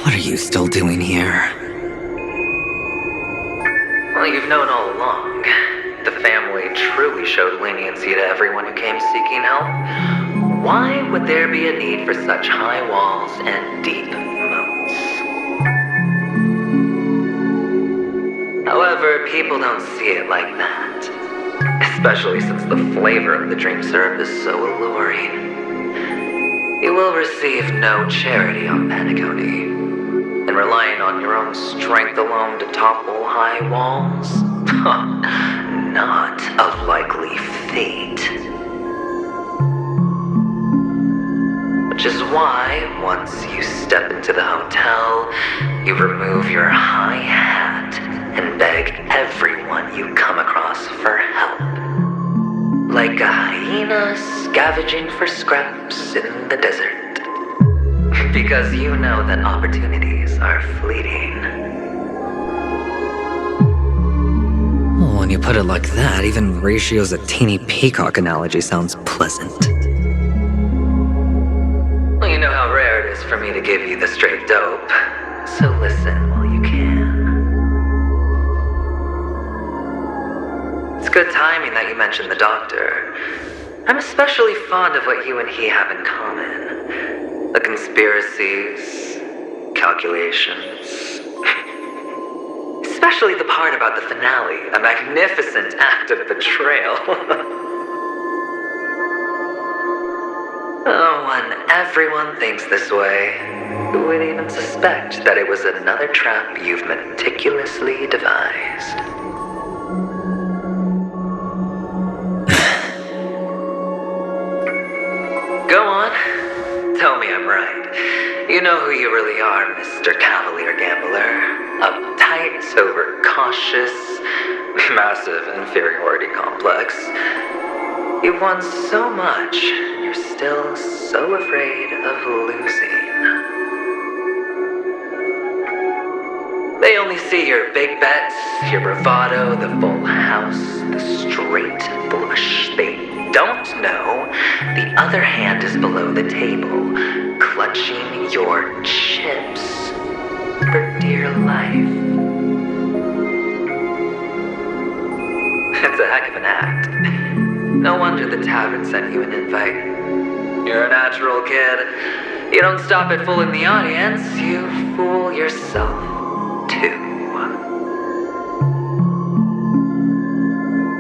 What are you still doing here? Well, you've known all along. The family truly showed leniency to everyone who came seeking help. Why would there be a need for such high walls and deep moats? However, people don't see it like that. Especially since the flavor of the dream syrup is so alluring. You will receive no charity on Penacony. And relying on your own strength alone to topple high walls? Not a likely fate. Which is why, once you step into the hotel, you remove your high hat and beg everyone you come across for help. Like a hyena scavenging for scraps in the desert. Because you know that opportunities are fleeting. When when you put it like that, even Ratio's a teeny peacock analogy sounds pleasant. Well, you know how rare it is for me to give you the straight dope, so listen while you can. It's good timing that you mentioned the doctor. I'm especially fond of what you and he have in common. The conspiracies, calculations. Especially the part about the finale, a magnificent act of betrayal. Oh, when everyone thinks this way, who would even suspect that it was another trap you've meticulously devised? Go on. Tell me I'm right. You know who you really are, Mr. Cavalier Gambler. Uptight, overcautious, massive inferiority complex. You've won so much, and you're still so afraid of losing. They only see your big bets, your bravado, the full house, the straight blush. They don't know the other hand is below the table, clutching your chips for dear life. It's a heck of an act. No wonder the tavern sent you an invite. You're a natural kid. You don't stop at fooling the audience, you fool yourself too.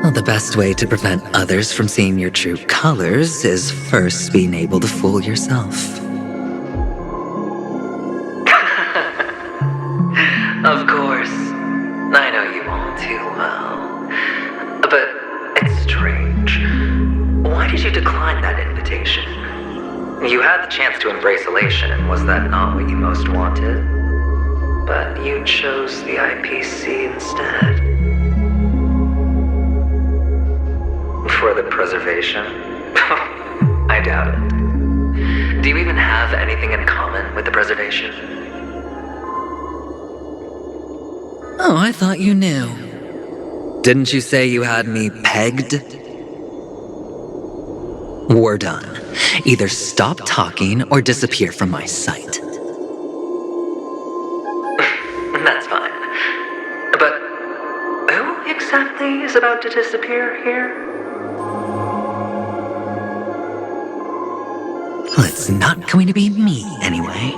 Well, the best way to prevent others from seeing your true colors is first being able to fool yourself. Of course. I know you all too well. But it's strange. Why did you decline that invitation? You had the chance to embrace elation, and was that not what you most wanted? But you chose the IPC instead. For the preservation? I doubt it. Do you even have anything in common with the preservation? Oh, I thought you knew. Didn't you say you had me pegged? We're done. Either stop talking or disappear from my sight. That's fine. But who exactly is about to disappear here? Well, it's not going to be me, anyway.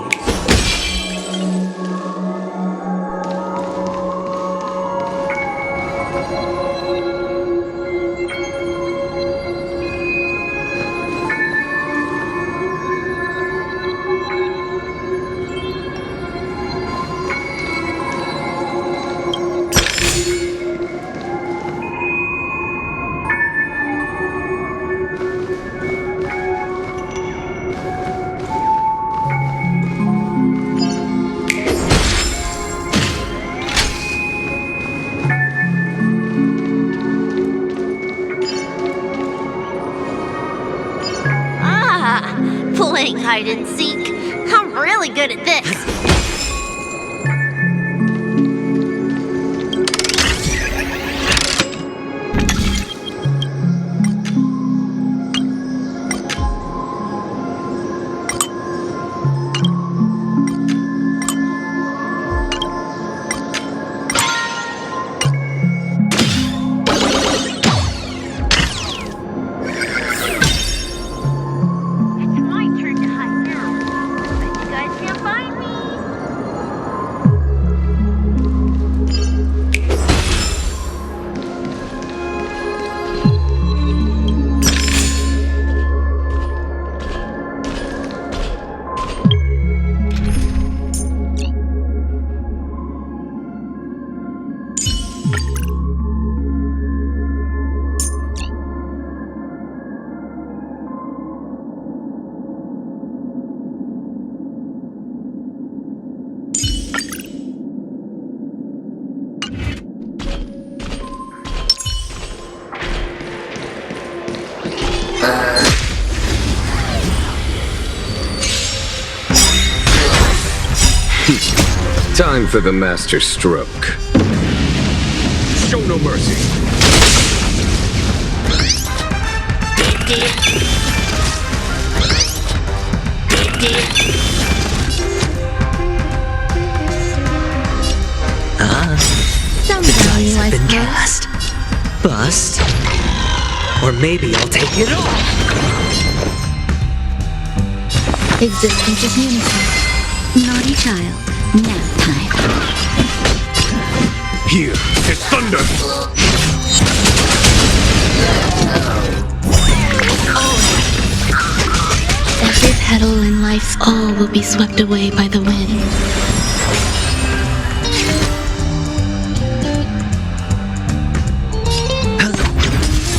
Playing hide and seek. I'm really good at this. Time for the master stroke. Show no mercy. Somebody Dice have like been her. cast. Bust. Or maybe I'll take it all. Existence is unity. Naughty child. Nap time. Here is thunder! Every petal in life's all will be swept away by the wind.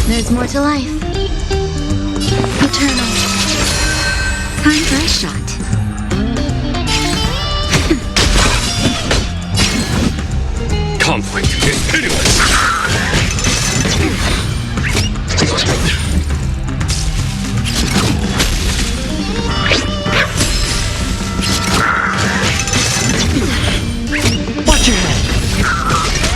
There's more to life. Eternal. Time for a shot. Conflict is pitiless! Watch your head.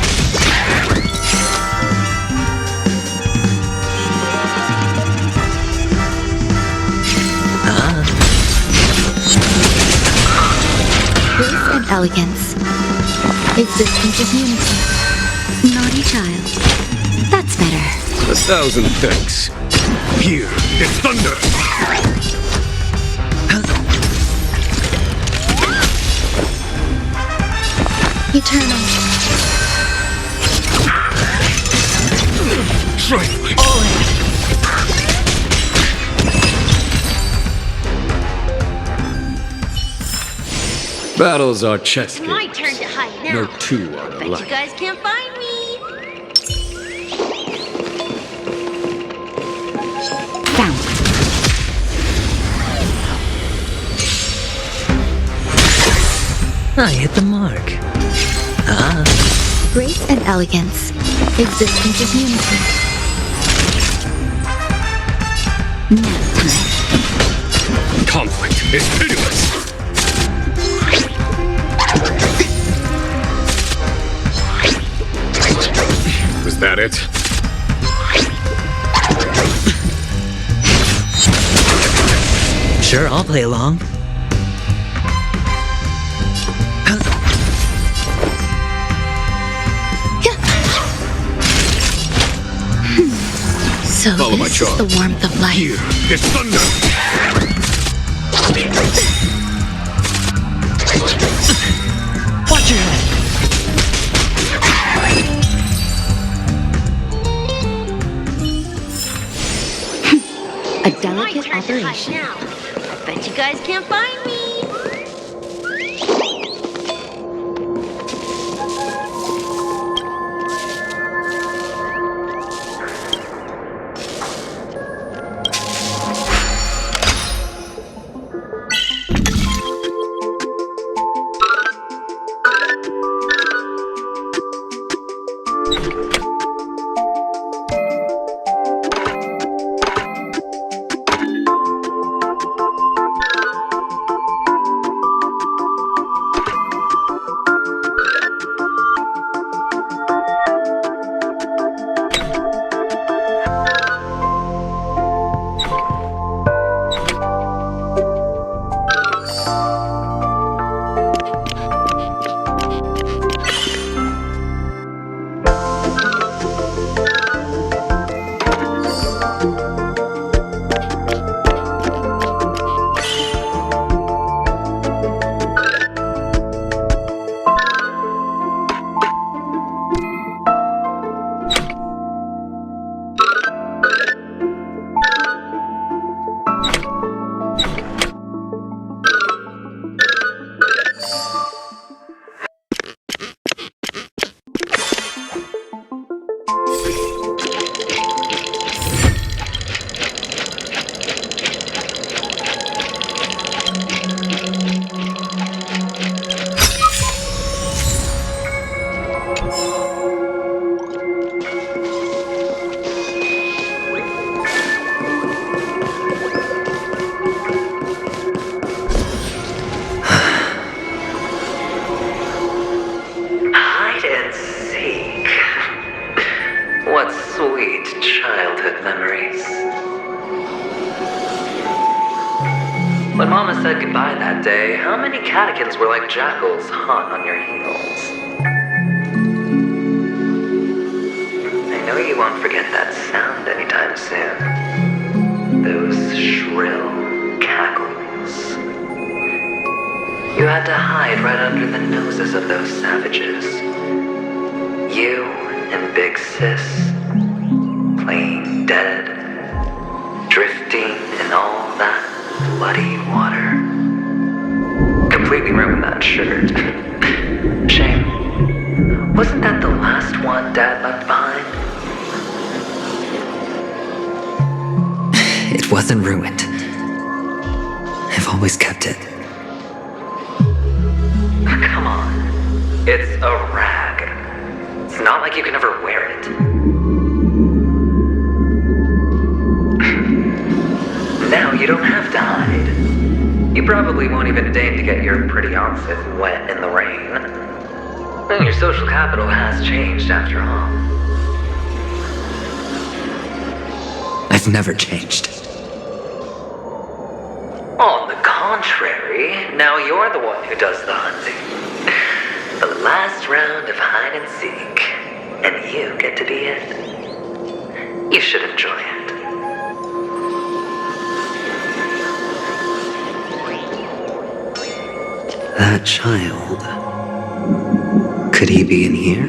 Grace and elegance. Existence is unity. Naughty child. That's better. 1,000 thanks. Here is thunder! Eternal. Trifling! Battles are chess games. My turn to hide now. No two are Bet you alike. guys can't find me. Found. I hit the mark. Grace and elegance. Existence is unity. Nap time. Conflict is pitiless! Was that it? Sure, I'll play along. So Follow my this is charm. the warmth of life. Here is thunder! Watch your head. A delicate operation. I bet you guys can't find me. When Mama said goodbye that day, how many catechins were like jackals hot on your heels? I know you won't forget that sound anytime soon. Those shrill cackles. You had to hide right under the noses of those savages. You and Big Sis, playing dead, drifting in all that bloody water. Completely ruined that shirt. Shame. Wasn't that the last one Dad left behind? It wasn't ruined. I've always kept it. Come on. It's a rag. It's not like you can ever wear it. Now you don't have to hide. You probably won't even deign to get your pretty outfit wet in the rain. And your social capital has changed after all. I've never changed. On the contrary, now you're the one who does the hunting. The last round of hide and seek, and you get to be it. You should enjoy it. That child. Could he be in here?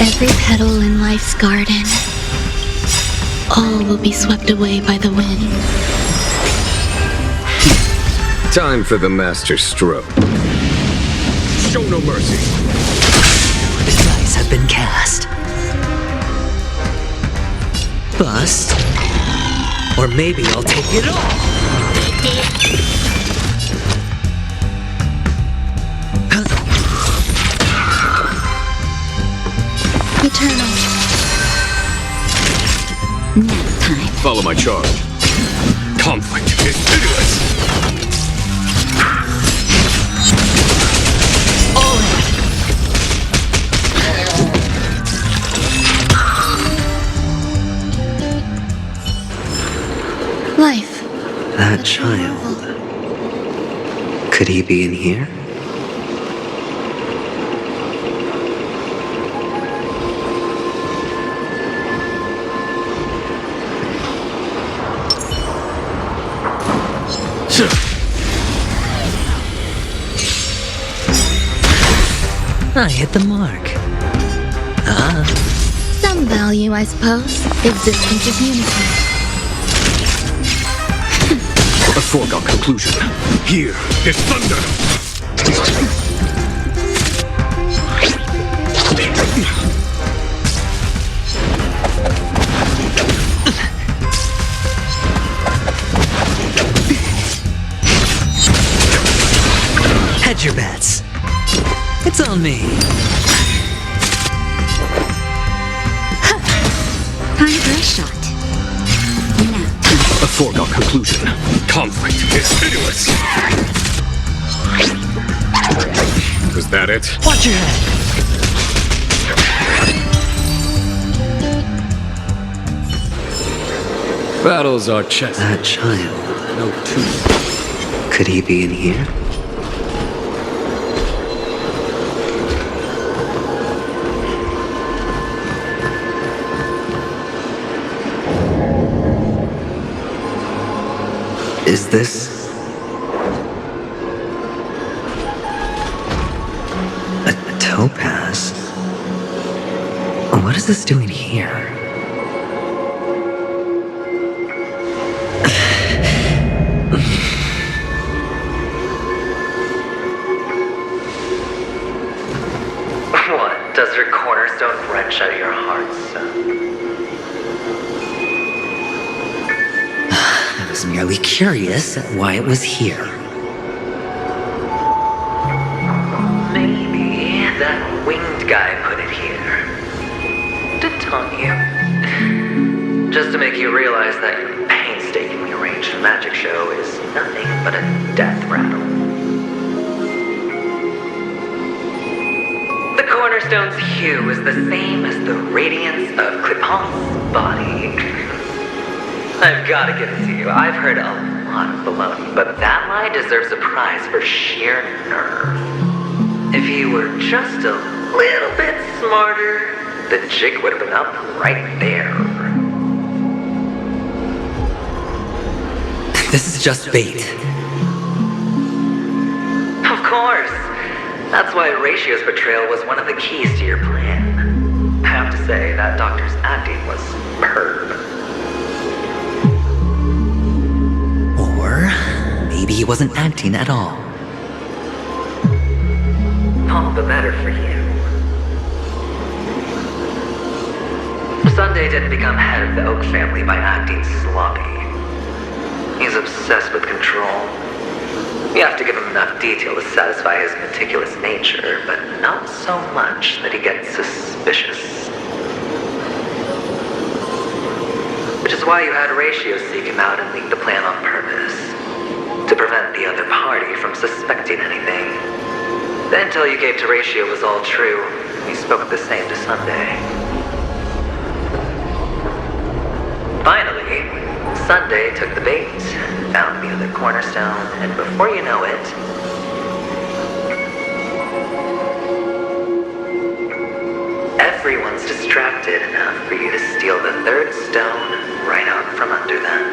Every petal in life's garden, all will be swept away by the wind. Time for the master stroke. Show no mercy. The dice have been cast. Bust. Or maybe I'll take it all. Eternal. Nap time. Follow my charge. Conflict is pitiless. Life. That child. Could he be in here? I hit the mark. Some value, I suppose. Existence is unity. A foregone conclusion. Here is thunder. Hedge your bets. It's on me. Time for a shot. Now. A foregone conclusion. Conflict is pitiless. Was that it? Watch your head. Battles are chess. That child. No two. Could he be in here? Is this topaz. What is this doing here? What? Does your cornerstone wrench out of your heart, son? I was merely curious at why it was here. Maybe that winged guy put it here to taunt you. Just to make you realize that your painstakingly arranged magic show is nothing but a death rattle. The cornerstone's hue is the same as the radiance of Clipant's body. I've gotta give it to you. I've heard a lot of baloney, but that lie deserves a prize for sheer nerve. If you were just a little bit smarter, the jig would have been up right there. This is just bait. Of course. That's why Ratio's betrayal was one of the keys to your plan. I have to say, that doctor's acting was superb. Or maybe he wasn't acting at all. All the better for you. Sunday didn't become head of the Oak family by acting sloppy. He's obsessed with control. You have to give him enough detail to satisfy his meticulous nature, but not so much that he gets suspicious. Which is why you had Ratio seek him out and leak the plan on purpose, to prevent the other party from suspecting anything. The intel you gave to Ratio was all true. You spoke the same to Sunday. Finally, Sunday took the bait, found the other cornerstone, and before you know it, everyone's distracted enough for you to steal the third stone right out from under them.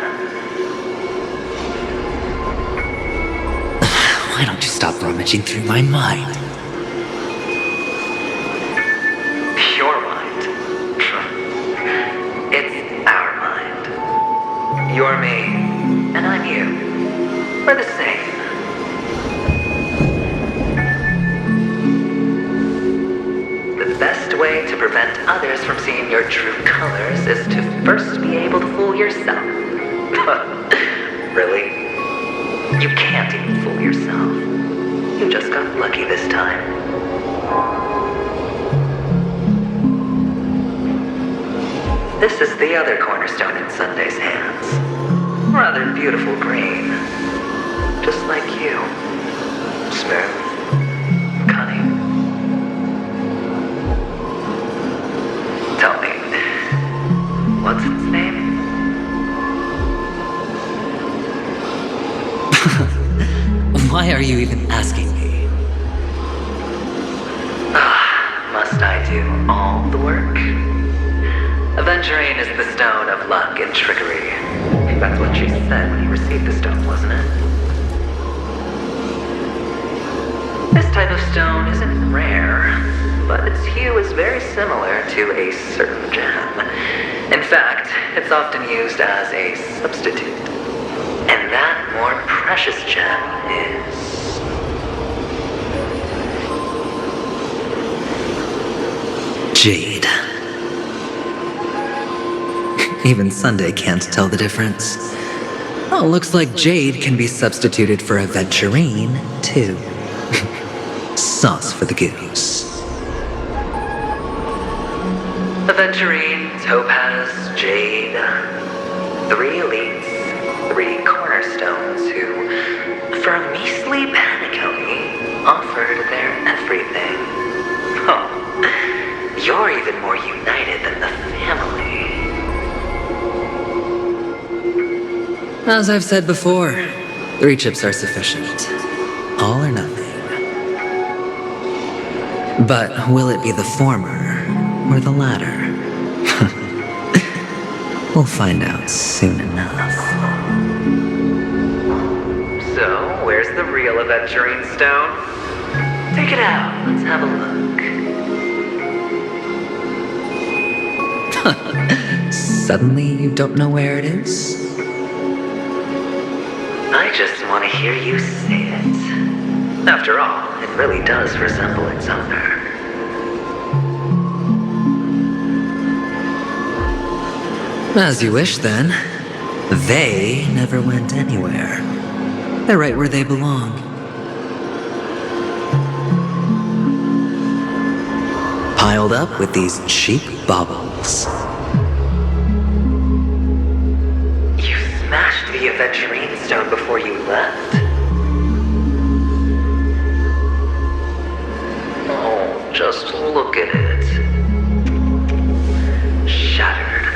Why don't you stop rummaging through my mind? Your mind. It's our mind. You're me, and I'm you. We're the same. The best way to prevent others from seeing your true colors is to first be able to fool yourself. Really? You can't even fool yourself. You just got lucky this time. This is the other cornerstone in Sunday's hands. Rather beautiful green. Just like you. Smooth. Cunning. Tell me, what's its name? Why are you even asking me? Must I do all the work? Aventurine is the stone of luck and trickery. That's what she said when you received the stone, wasn't it? This type of stone isn't rare, but its hue is very similar to a certain gem. In fact, it's often used as a substitute. And that more precious gem is... Jade. Even Sunday can't tell the difference. Oh, looks like Jade can be substituted for Aventurine, too. Sauce for the goose. Aventurine, Topaz, Jade. 3 elites, 3 cornerstones who, for a measly Penacony, offered their everything. Oh, you're even more united than the family. As I've said before, 3 chips are sufficient. All or nothing. But will it be the former or the latter? We'll find out soon enough. So, where's the real Aventurine stone? Take it out. Let's have a look. Suddenly you don't know where it is? I just want to hear you say it. After all, it really does resemble its owner. As you wish, then. They never went anywhere. They're right where they belong. Piled up with these cheap baubles. You smashed the Aventurine Stone before you left? Oh, just look at it. Shattered.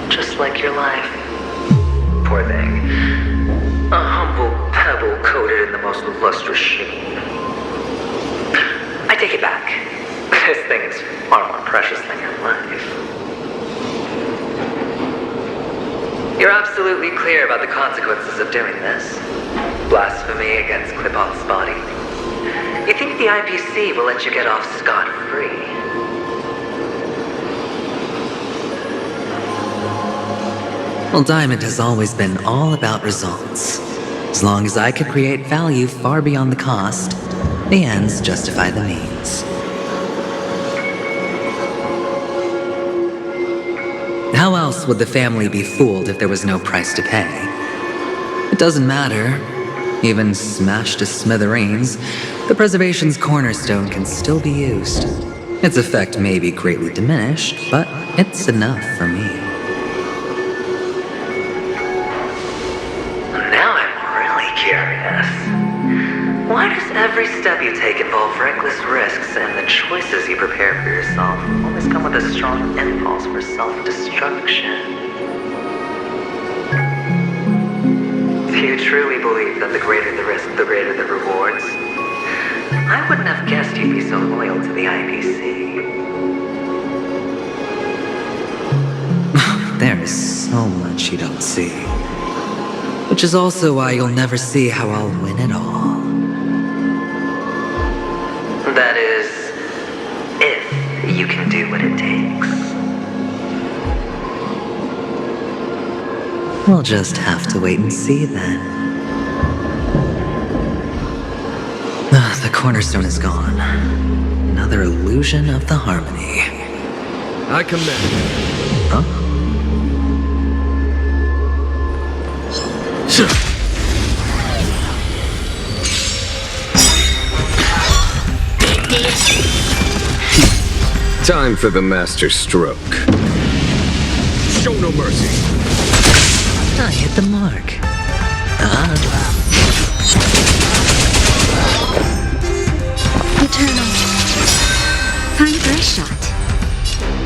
Just like your life. Poor thing. A humble pebble coated in the most lustrous sheen. I take it back. This thing is far more precious than your life. You're absolutely clear about the consequences of doing this. Blasphemy against Clip-Off's body. You think the IPC will let you get off scot-free? Well, Diamond has always been all about results. As long as I could create value far beyond the cost, the ends justify the means. How else would the family be fooled if there was no price to pay? It doesn't matter. Even smashed to smithereens, the preservation's cornerstone can still be used. Its effect may be greatly diminished, but it's enough for me. Now I'm really curious. Why does every step you take involve reckless risks, and the choices you prepare for yourself always come with a strong impulse for self-destruction? Do you truly believe that the greater the risk, the greater the rewards? I wouldn't have guessed you'd be so loyal to the IPC. There is so much you don't see. Which is also why you'll never see how I'll win it all. That is, if you can do what it takes. We'll just have to wait and see then. The cornerstone is gone. Another illusion of the harmony. I command. Huh? Time for the master stroke. Show no mercy. I hit the mark. Eternal. Time for a shot.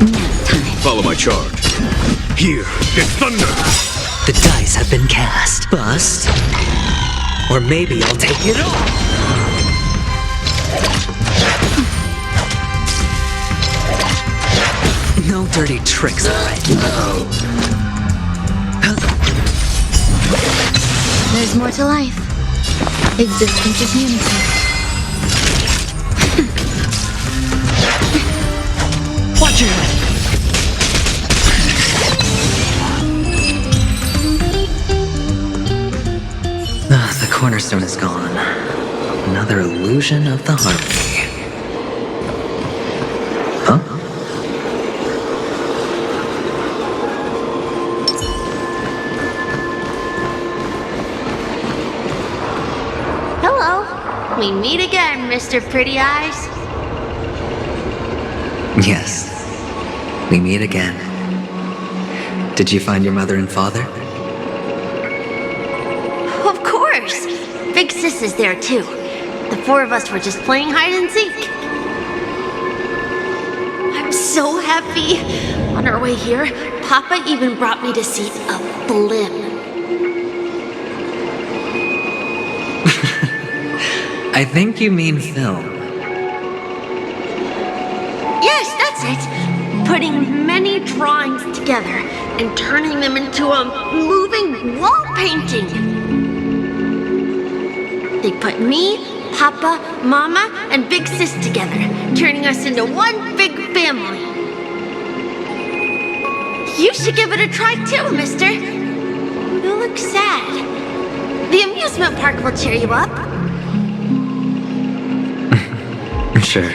Now time. Follow my charge. Here, it's thunder. The dice have been cast. Bust. Or maybe I'll take it all. No dirty tricks, alright? There's more to life. Existence is unity. Watch your head. The cornerstone is gone. Another illusion of the harmony. Huh? Hello. We meet again, Mr. Pretty Eyes. Yes. We meet again. Did you find your mother and father? Of course. Big Sis is there too. The four of us were just playing hide and seek. I'm so happy. On our way here, Papa even brought me to see a blimp. I think you mean film. Yes, that's it. Putting many drawings together and turning them into a moving wall painting. They put me, Papa, Mama, and Big Sis together, turning us into one big family. You should give it a try too, mister. You look sad. The amusement park will cheer you up. Sure.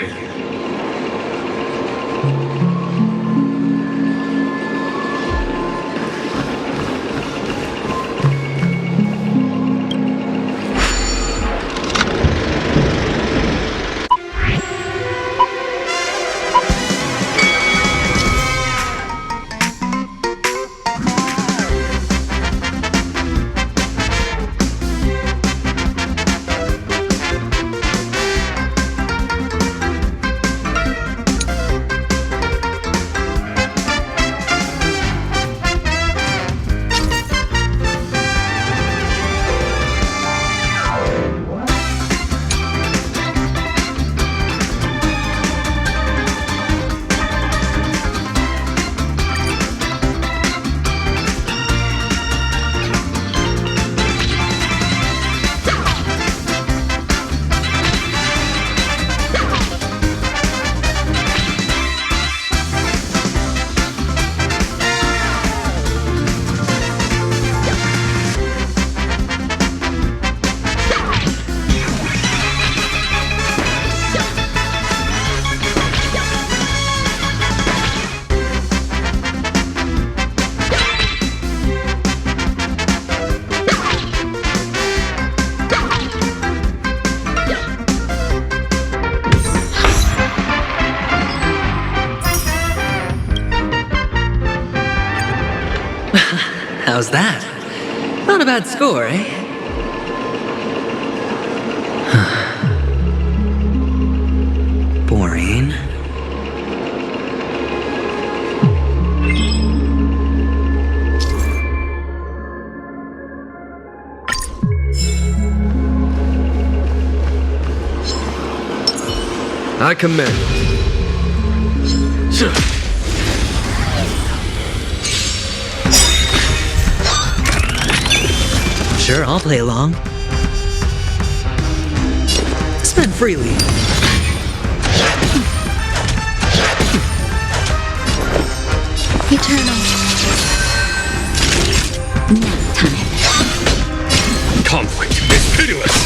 How's that? Not a bad score, eh? Boring. I commend it. Sure, I'll play along. Spend freely. Eternal. Nap time. Conflict is pitiless.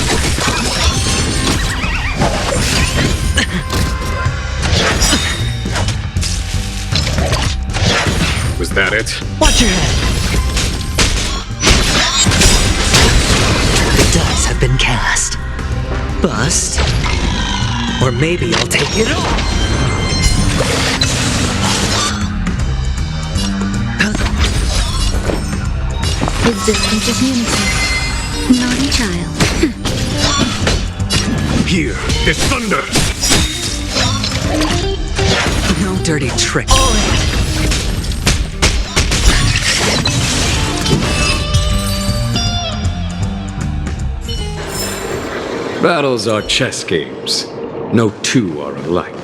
Was that it? Watch your head. The dice have been cast. Bust. Or maybe I'll take it all. Existence is unity. Naughty child. Here is thunder. No dirty trick. Battles are chess games. No two are alike.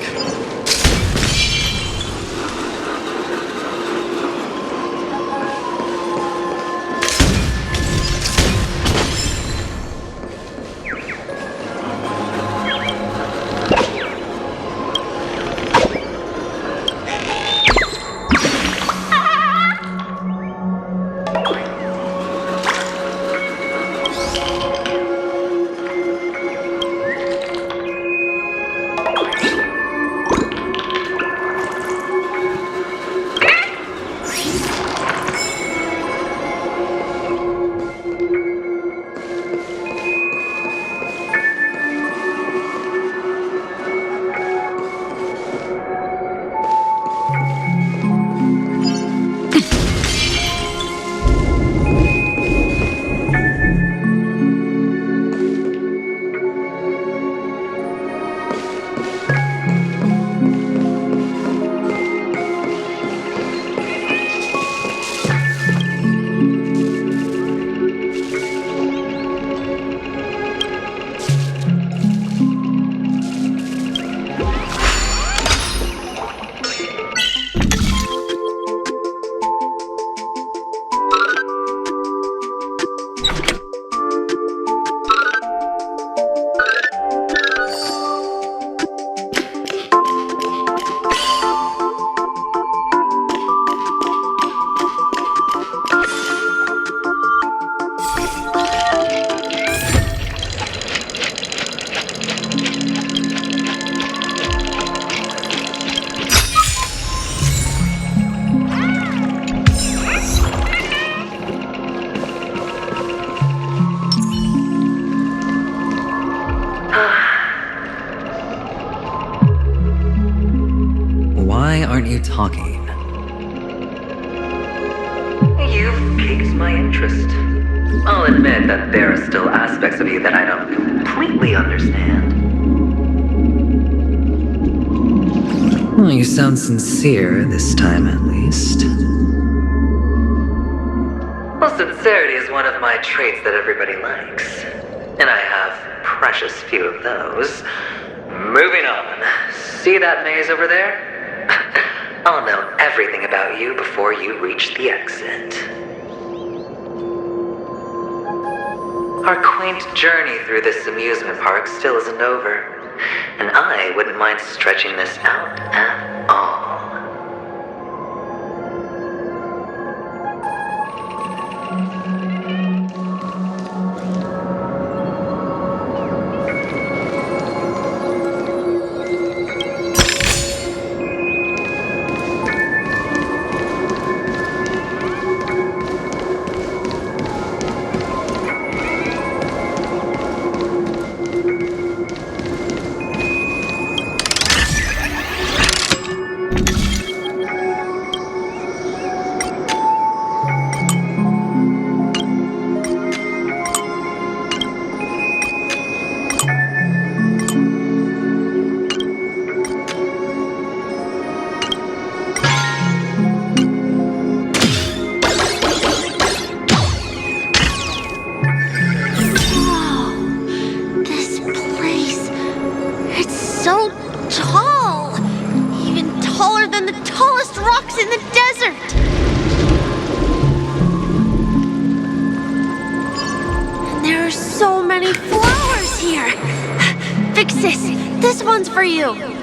aren't you talking? You've piqued my interest. I'll admit that there are still aspects of you that I don't completely understand. Well, you sound sincere this time, at least. Well, sincerity is one of my traits that everybody likes. And I have precious few of those. Moving on. See that maze over there? I'll know everything about you before you reach the exit. Our quaint journey through this amusement park still isn't over, and I wouldn't mind stretching this out at all. in the desert! And there are so many flowers here! Vixis, this one's for you!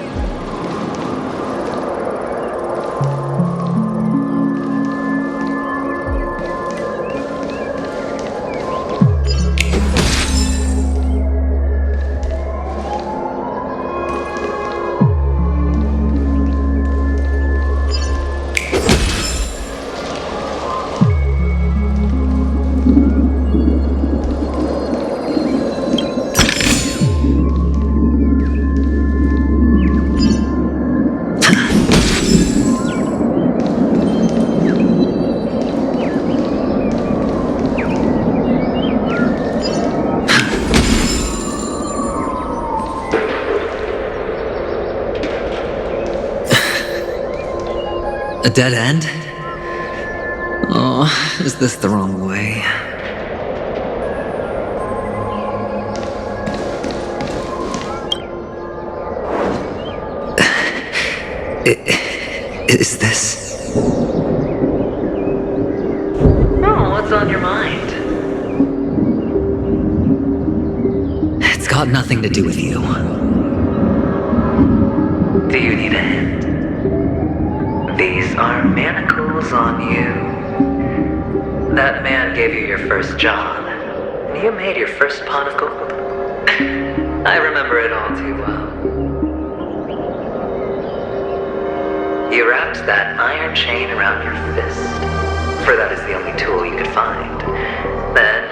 A dead end? Oh, is this the wrong way? Is this... Oh, what's on your mind? It's got nothing to do with you. Do you need a hint? These are manacles on you. That man gave you your first job, and you made your first pot of gold. I remember it all too well. You wrapped that iron chain around your fist, for that is the only tool you could find. Then,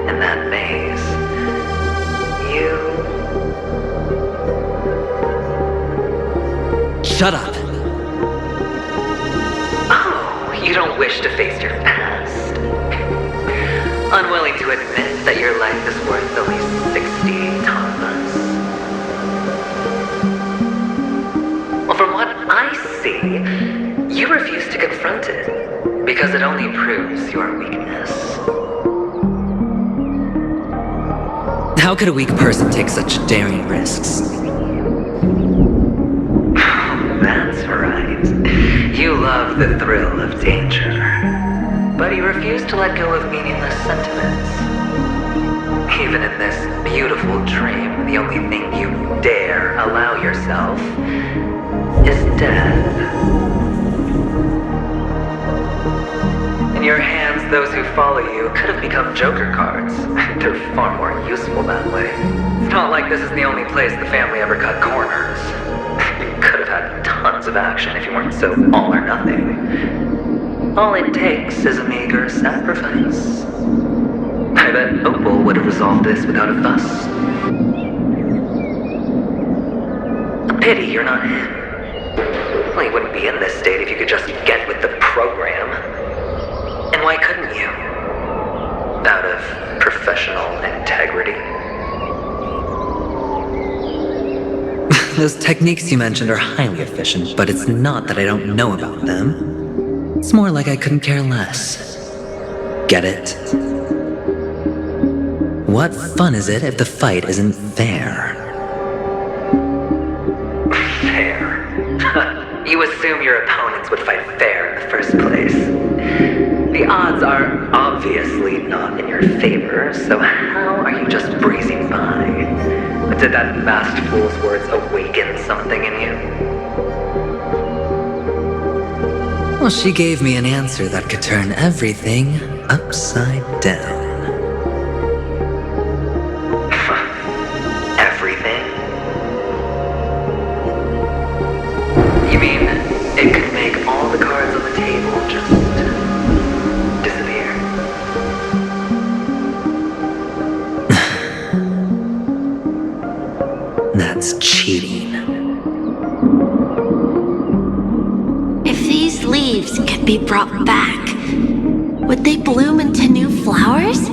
in that maze, you... Shut up! You don't wish to face your past. Unwilling to admit that your life is worth at least 60 tamas. Well, from what I see, you refuse to confront it, because it only proves your weakness. How could a weak person take such daring risks? That's right. You love the thrill of danger, but you refuse to let go of meaningless sentiments. Even in this beautiful dream, the only thing you dare allow yourself is death. In your hands, those who follow you could have become joker cards. They're far more useful that way. It's not like this is the only place the family ever cut corners. Could have had tons of action if you weren't so all or nothing. All it takes is a meager sacrifice. I bet Opal would have resolved this without a fuss. A pity you're not him. definitely wouldn't be in this state if you could just get with the program. And why couldn't you? Out of professional integrity? Those techniques you mentioned are highly efficient, but it's not that I don't know about them. It's more like I couldn't care less. Get it? What fun is it if the fight isn't fair? Fair? You assume your opponents would fight fair in the first place. The odds are obviously not in your favor, so how are you just breezing by? Did that masked fool's words awaken something in you? Well, she gave me an answer that could turn everything upside down. Everything? You mean it could make all the cards on the table just disappear? That's cheating. If these leaves could be brought back, would they bloom into new flowers?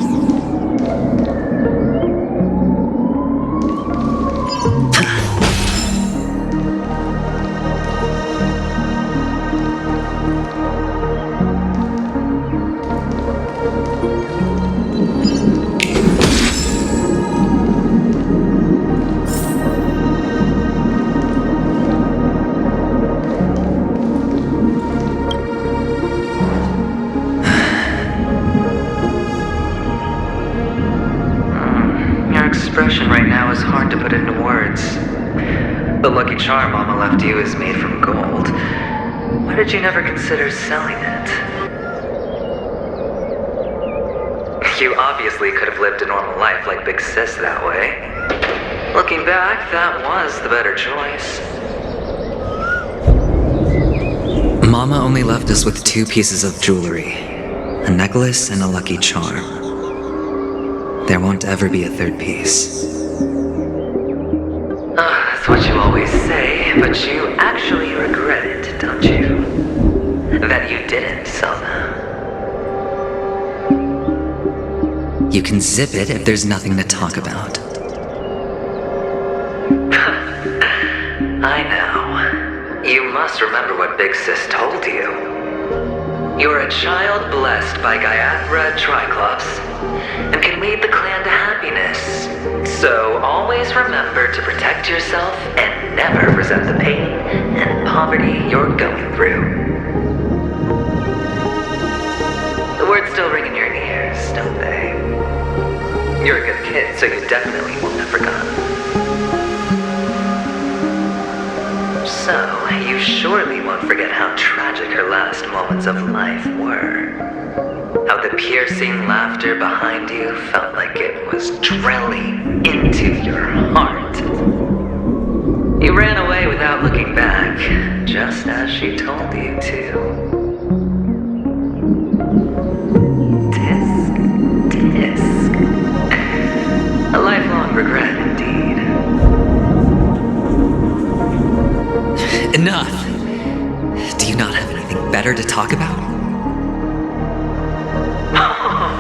Expression right now is hard to put into words. The lucky charm Mama left you is made from gold. Why did you never consider selling it? You obviously could have lived a normal life like Big Sis that way. Looking back, that was the better choice. Mama only left us with 2 pieces of jewelry. A necklace and a lucky charm. There won't ever be a 3rd piece. That's what you always say, but you actually regret it, don't you? That you didn't sell them. You can zip it if there's nothing to talk about. I know. You must remember what Big Sis told you. You're a child blessed by Gaiathra Triclops, and can lead the clan to happiness. So always remember to protect yourself and never resent the pain and poverty you're going through. The words still ring in your ears, don't they? You're a good kid, so you definitely won't have forgotten. So, you surely won't forget how tragic her last moments of life were. How the piercing laughter behind you felt like it was drilling into your heart. You ran away without looking back, just as she told you to. Tisk, tisk. A lifelong regret indeed. Enough! Do you not have anything better to talk about?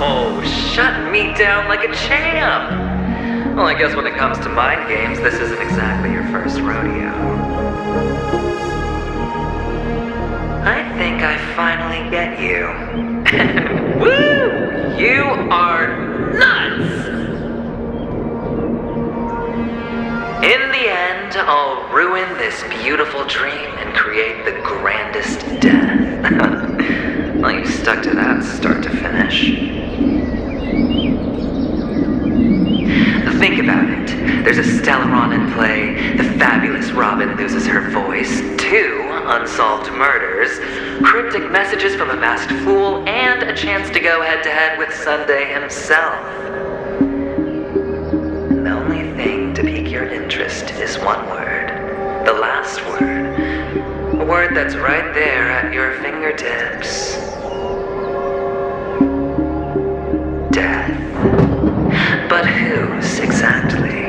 Oh, shut me down like a champ! Well, I guess when it comes to mind games, this isn't exactly your first rodeo. I think I finally get you. And woo! You are nuts! In the end, I'll ruin this beautiful dream and create the grandest death. Well, you stuck to that start to finish. Think about it. There's a Stellaron in play, the fabulous Robin loses her voice, 2 unsolved murders, cryptic messages from a masked fool, and a chance to go head-to-head with Sunday himself. The only thing to pique your interest is one word. The last word. A word that's right there at your fingertips. Death. But whose exactly?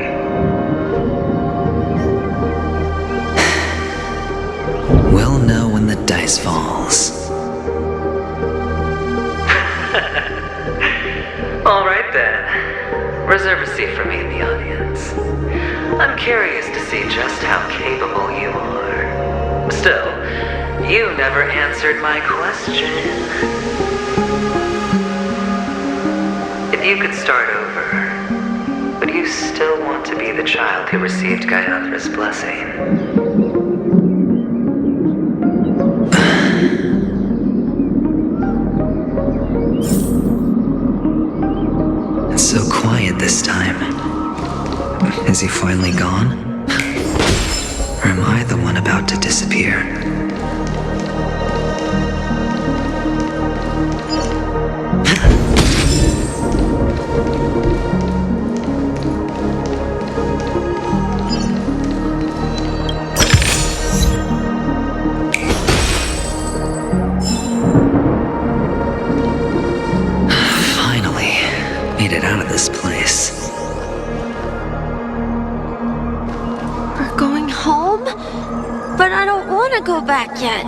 We'll know paradise falls. Alright then. Reserve a seat for me in the audience. I'm curious to see just how capable you are. Still, you never answered my question. If you could start over, would you still want to be the child who received Gayathra's blessing? It's so quiet this time. Is he finally gone? Or am I the one about to disappear? Made it out of this place. We're going home? But I don't want to go back yet.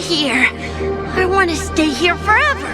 Here. I want to stay here forever.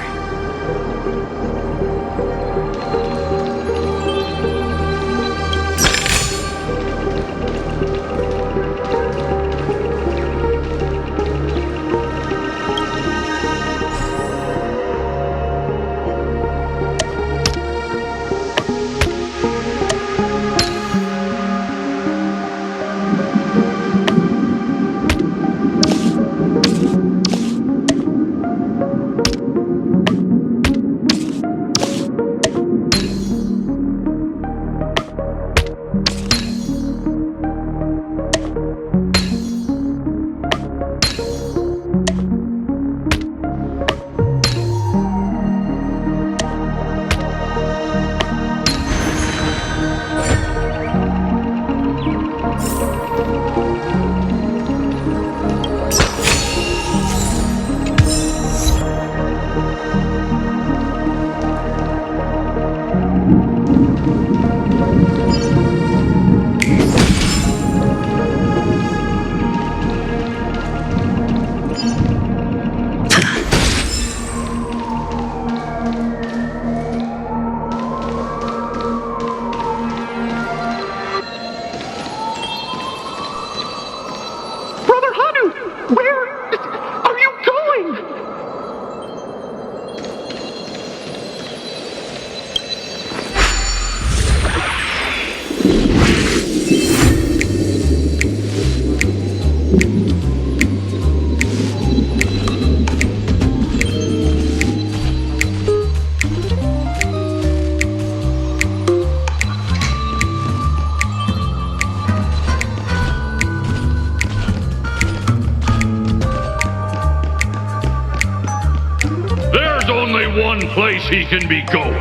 One place he can be going,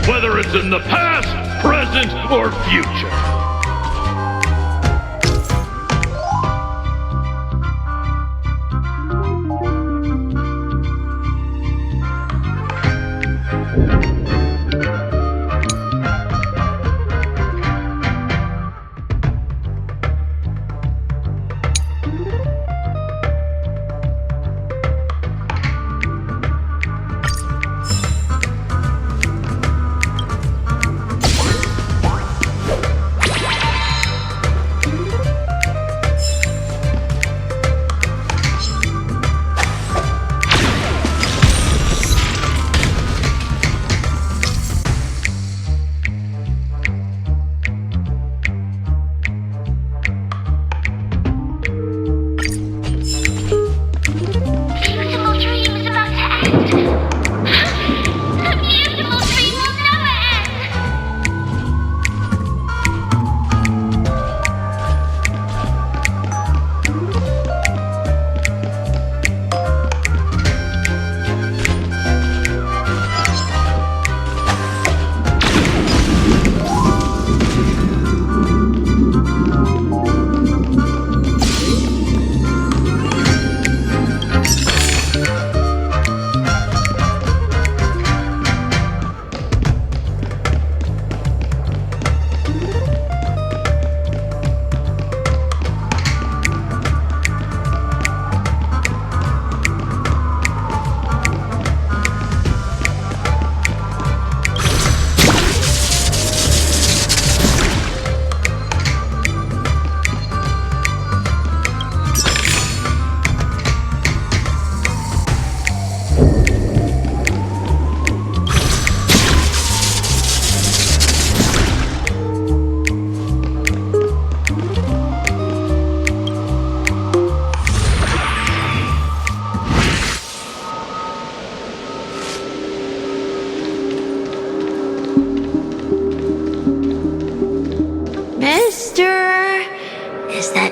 whether it's in the past, present, or future.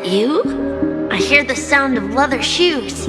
you? I hear the sound of leather shoes.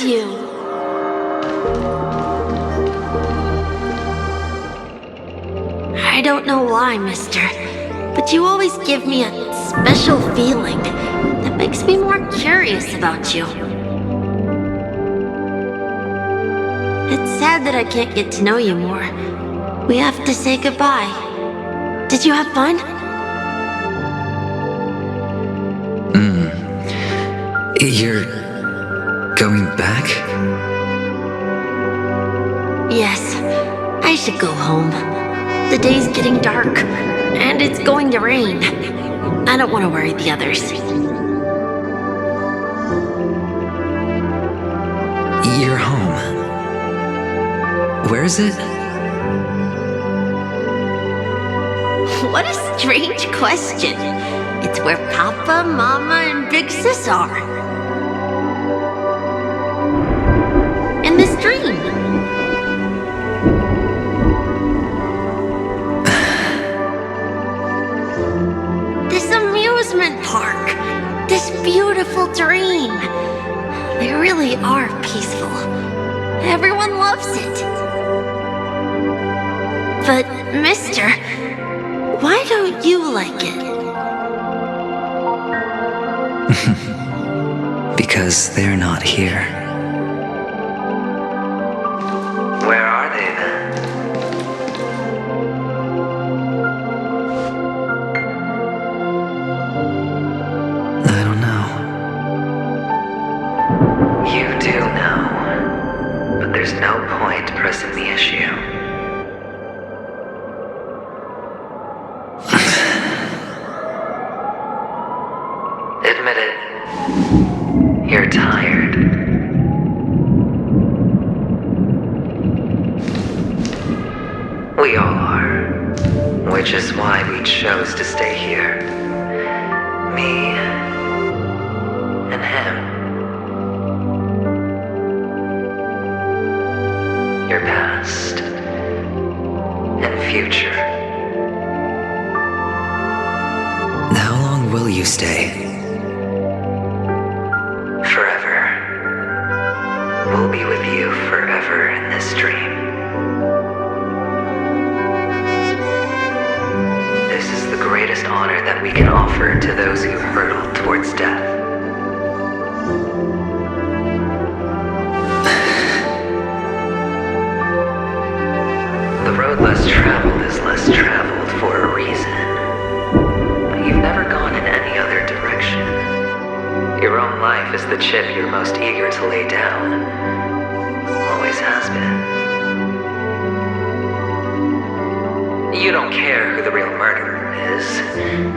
You. I don't know why, mister, but you always give me a special feeling that makes me more curious about you. It's sad that I can't get to know you more. We have to say goodbye. Did you have fun? You're going back? Yes, I should go home. The day's getting dark, and it's going to rain. I don't want to worry the others. You're home. Where is it? What a strange question. It's where Papa, Mama, and Big Sis are. In this dream. This amusement park. This beautiful dream. They really are peaceful. Everyone loves it. But, mister, why don't you like it? Because they're not here. Where are they then? I don't know. You do know. But there's no point pressing the issue. Admit it. You're tired. We all are. Which is why we chose to stay here. Me and him. Your past and future. How long will you stay? Forever. We'll be with you forever in this dream. This is the greatest honor that we can offer to those who hurtle towards death. The road less traveled is less traveled for a reason. You've never gone in any other direction. Your own life is the chip you're most eager to lay down. Always has been. You don't care who the real murderer is,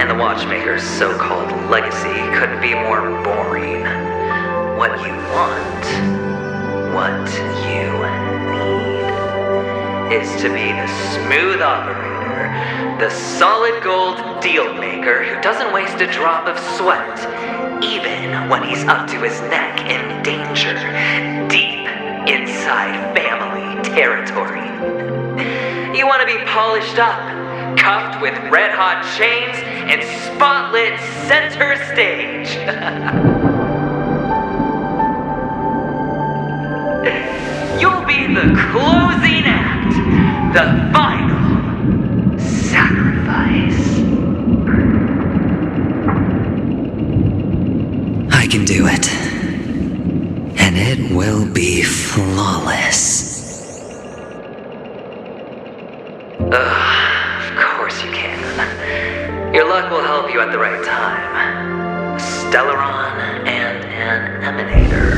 and the Watchmaker's so-called legacy couldn't be more boring. What you want, what you need, is to be the smooth operator, the solid gold deal maker who doesn't waste a drop of sweat, even when he's up to his neck in danger, deep inside family territory. You want to be polished up, cuffed with red-hot chains, and spotlit center stage. You'll be the closing act, the final sacrifice. I can do it. And it will be flawless. Of course you can. Your luck will help you at the right time. A Stellaron and an Emanator.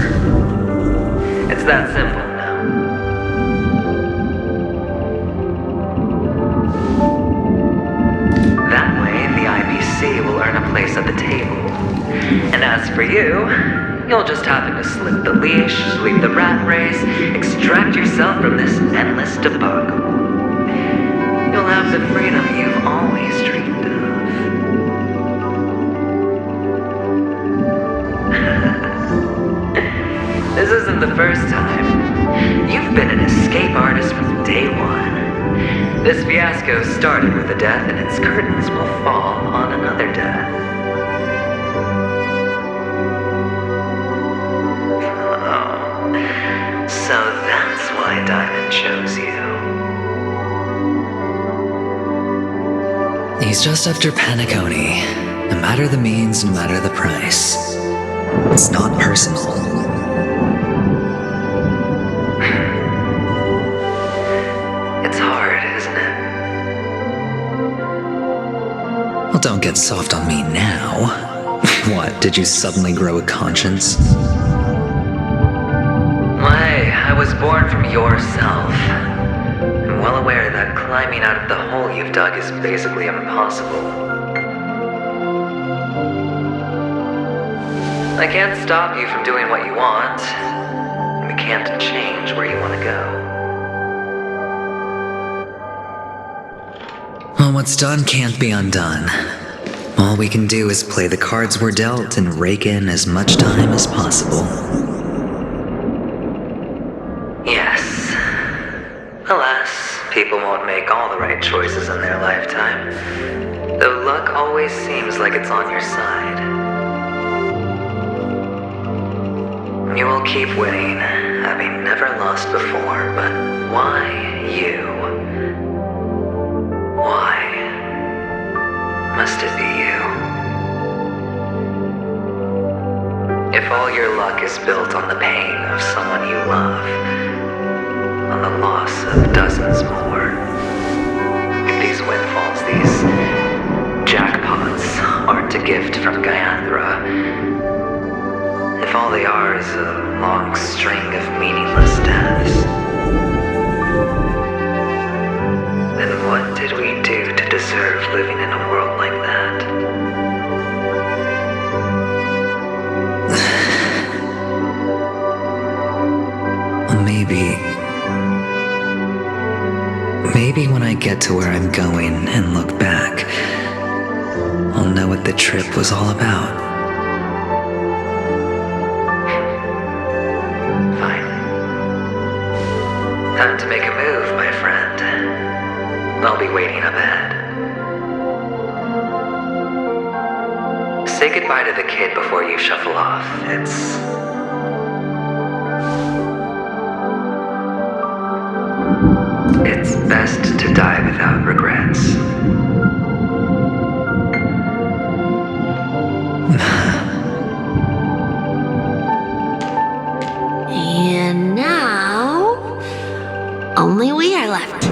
It's that simple now. That way, the IPC will earn a place at the table. And as for you, you'll just happen to slip the leash, sweep the rat race, extract yourself from this endless debacle. You'll have the freedom you've always dreamed of. This isn't the first time. You've been an escape artist from day one. This fiasco started with a death, and its curtains will fall on another death. Oh, so that's why Diamond chose you. He's just after Penacony. No matter the means, no matter the price. It's not personal. It's hard, isn't it? Well, don't get soft on me now. What, did you suddenly grow a conscience? Hey, I was born from yourself. I'm well aware that climbing out of the hole you've dug is basically impossible. I can't stop you from doing what you want. We can't change where you want to go. Well, what's done can't be undone. All we can do is play the cards we're dealt and rake in as much time as possible. Yes. Alas, people won't make all the right choices in their lifetime, though luck always seems like it's on your side. You will keep winning, having never lost before, but why you? Why must it be you? If all your luck is built on the pain of someone you love, on the loss of dozens more, if these windfalls, these jackpots, aren't a gift from Gaiathra, if all they are is a long string of meaningless deaths, then what did we do to deserve living in a world like that? Maybe when I get to where I'm going and look back, I'll know what the trip was all about. Fine. Time to make a move, my friend. I'll be waiting up ahead. Say goodbye to the kid before you shuffle off. It's best to die without regrets. And now, only we are left.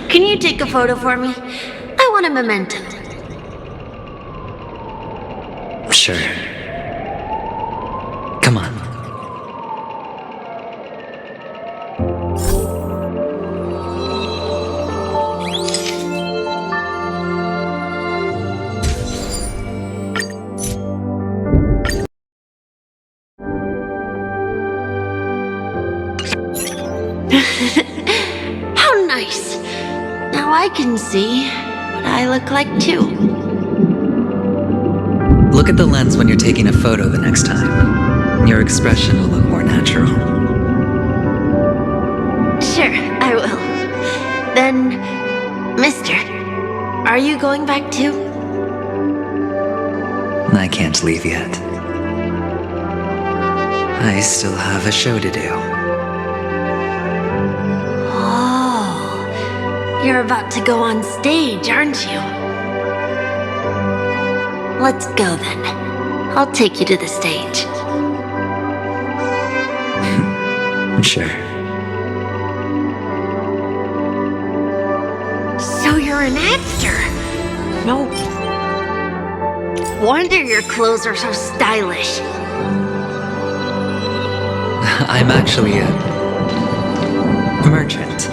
Can you take a photo for me? I want a memento. Sure. Come on. How nice. Now I can see what I look like too. Look at the lens when you're taking a photo the next time. Your expression will look more natural. Sure, I will. Then, mister, are you going back too? I can't leave yet. I still have a show to do. Oh, you're about to go on stage, aren't you? Let's go then. I'll take you to the stage. Sure. So you're an actor? No wonder your clothes are so stylish. I'm actually a merchant,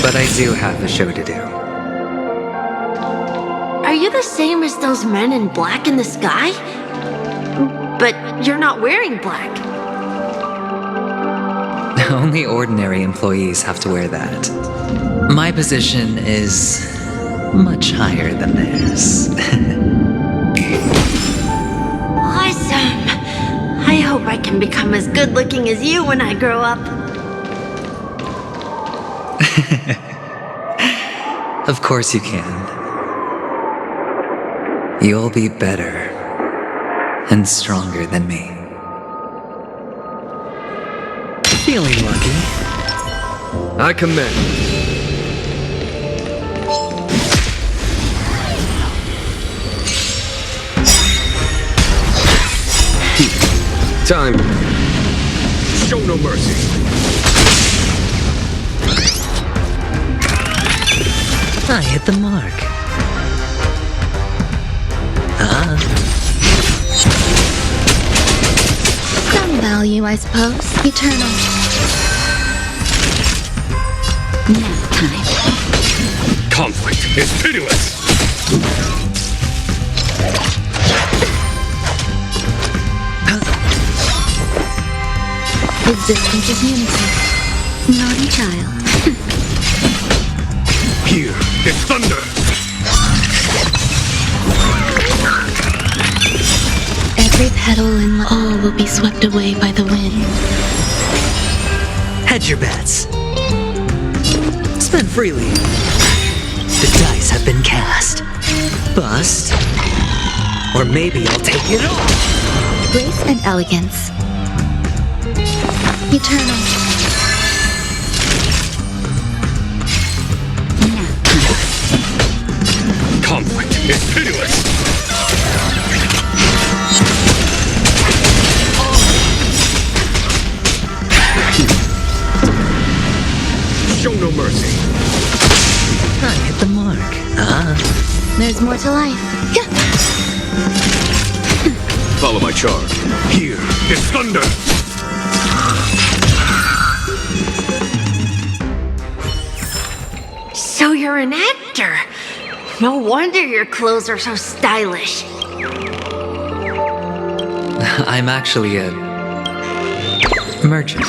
but I do have a show to do. Are you the same as those men in black in the sky? But you're not wearing black. Only ordinary employees have to wear that. My position is much higher than theirs. Awesome! I hope I can become as good looking as you when I grow up. Of course you can. You'll be better and stronger than me. Feeling lucky. I commend. Time. Show no mercy. I hit the mark. Some value, I suppose. Eternal. Nap time. Conflict is pitiless. Existence is unity. Naughty child. Here is thunder. Every petal and all will be swept away by the wind. Hedge your bets. Spend freely. The dice have been cast. Bust. Or maybe I'll take it all. Grace and elegance. Eternal. Conflict is pitiless. Show no mercy. I hit the mark. There's more to life. Yeah. Follow my charge. Here is thunder. So you're an actor. No wonder your clothes are so stylish. I'm actually a merchant.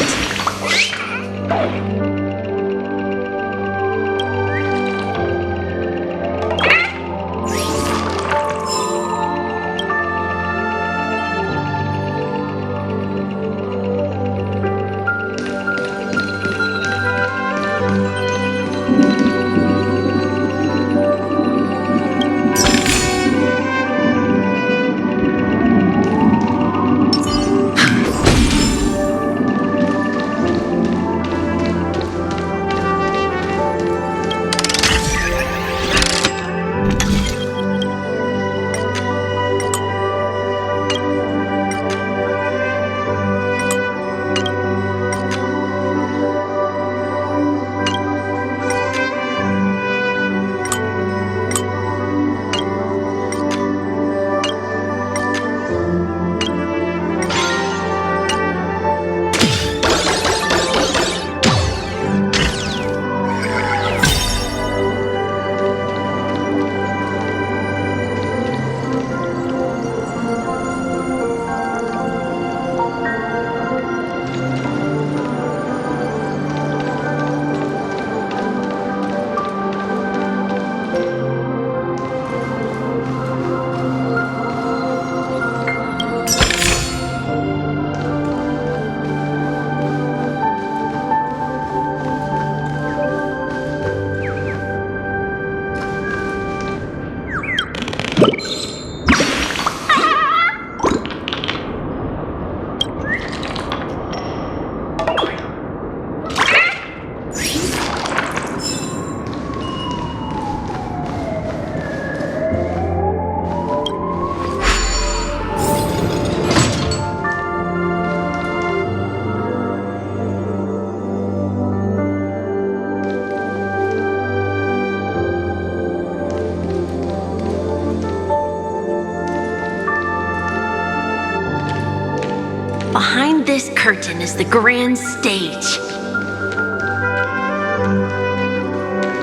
Behind this curtain is the grand stage.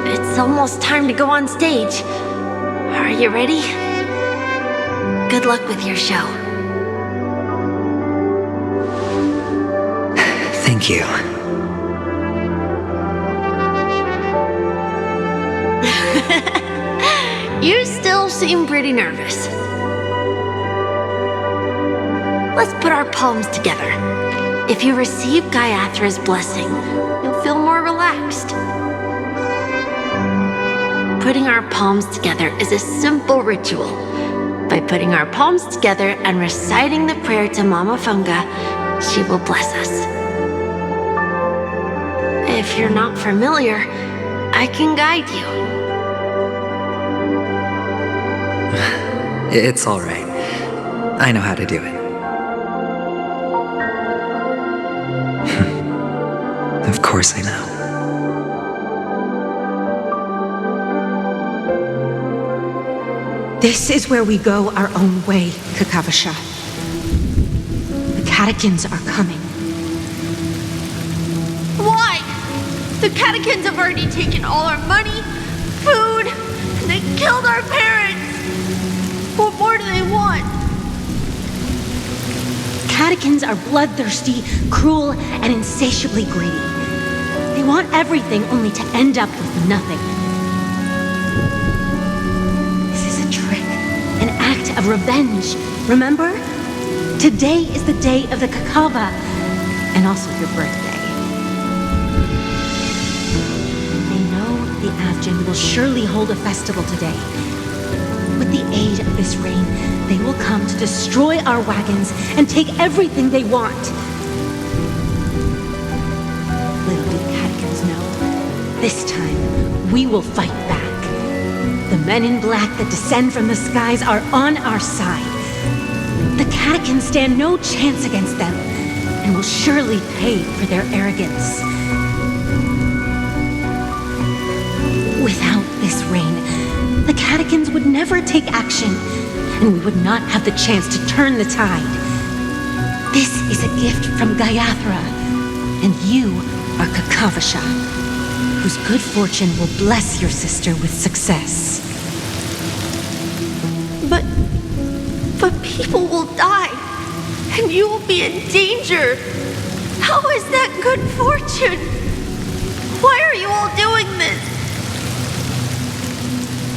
It's almost time to go on stage. Are you ready? Good luck with your show. Thank you. You still seem pretty nervous. Let's put our palms together. If you receive Gayathra's blessing, you'll feel more relaxed. Putting our palms together is a simple ritual. By putting our palms together and reciting the prayer to Mama Funga, she will bless us. If you're not familiar, I can guide you. It's all right. I know how to do it. Of course I know. This is where we go our own way, Kakavasha. The catechins are coming. Why? The catechins have already taken all our money, food, and they killed our parents. What more do they want? Catechins are bloodthirsty, cruel, and insatiably greedy. They want everything only to end up with nothing. This is a trick, an act of revenge. Remember? Today is the day of the Kakava, and also your birthday. They know the Avgin will surely hold a festival today. With the aid of this rain, they will come to destroy our wagons and take everything they want. Little do the catechins know, this time we will fight back. The men in black that descend from the skies are on our side. The catechins stand no chance against them and will surely pay for their arrogance. Without this rain, the catechins would never take action, and we would not have the chance to turn the tide. This is a gift from Gayathra, and you are Kakavasha, whose good fortune will bless your sister with success. But people will die. and you will be in danger. How is that good fortune? Why are you all doing this?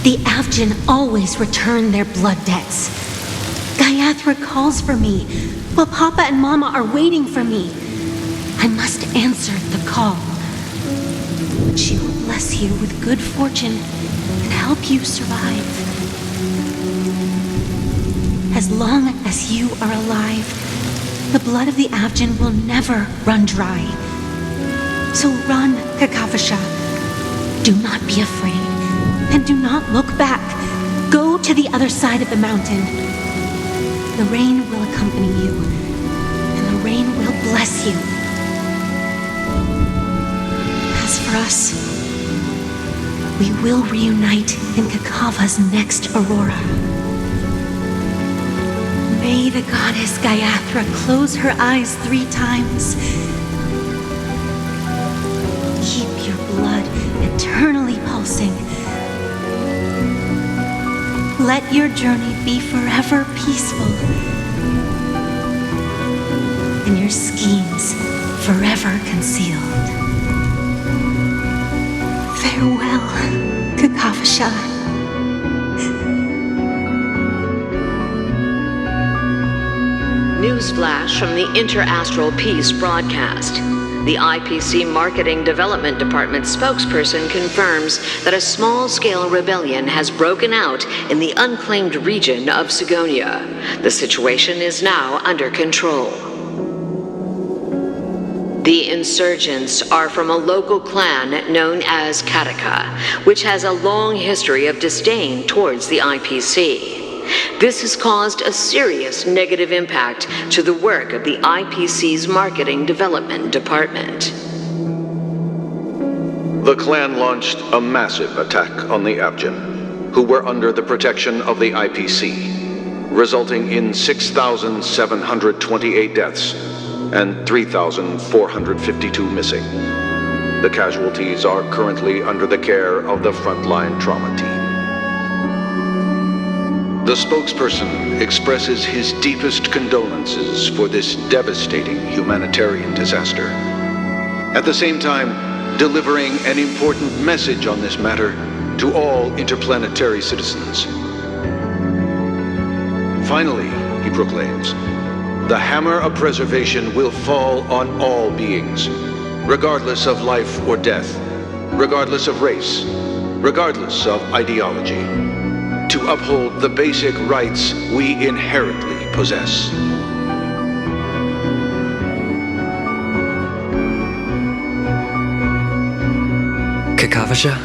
The Avgin always return their blood debts. Gaiathra calls for me, while Papa and Mama are waiting for me. I must answer the call. She will bless you with good fortune and help you survive. As long as you are alive, the blood of the Avgin will never run dry. So run, Kakavasha. Do not be afraid, and do not look back. Go to the other side of the mountain. The rain will accompany you, and the rain will bless you. As for us, we will reunite in Kakava's next aurora. May the goddess Gaiathra close her eyes 3 times. Keep your blood eternally pulsing. Let your journey be forever peaceful, and your schemes forever concealed. Farewell, Kakavasha. Newsflash from the Interastral Peace broadcast. The IPC Marketing Development Department spokesperson confirms that a small-scale rebellion has broken out in the unclaimed region of Sigonia. The situation is now under control. The insurgents are from a local clan known as Kataka, which has a long history of disdain towards the IPC. This has caused a serious negative impact to the work of the IPC's Marketing Development Department. The clan launched a massive attack on the Avgin, who were under the protection of the IPC, resulting in 6,728 deaths and 3,452 missing. The casualties are currently under the care of the frontline trauma team. The spokesperson expresses his deepest condolences for this devastating humanitarian disaster. At the same time, delivering an important message on this matter to all interplanetary citizens. Finally, he proclaims, the hammer of preservation will fall on all beings, regardless of life or death, regardless of race, regardless of ideology, to uphold the basic rights we inherently possess. Kakavasha?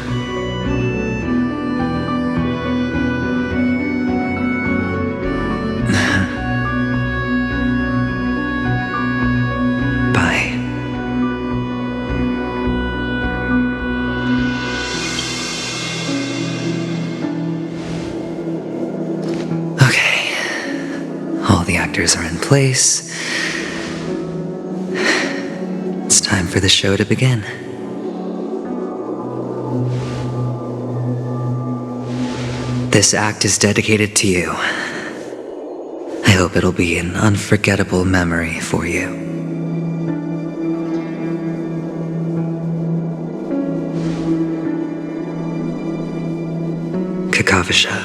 Bye. Okay. All the actors are in place. It's time for the show to begin. This act is dedicated to you. I hope it'll be an unforgettable memory for you. Kakavasha.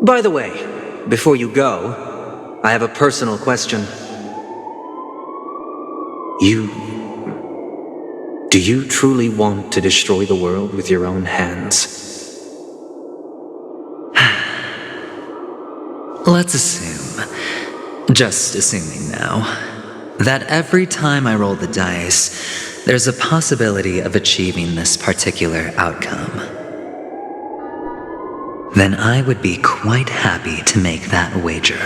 By the way, before you go, I have a personal question. Do you truly want to destroy the world with your own hands? Let's assume, just assuming now, that every time I roll the dice, there's a possibility of achieving this particular outcome. Then I would be quite happy to make that wager.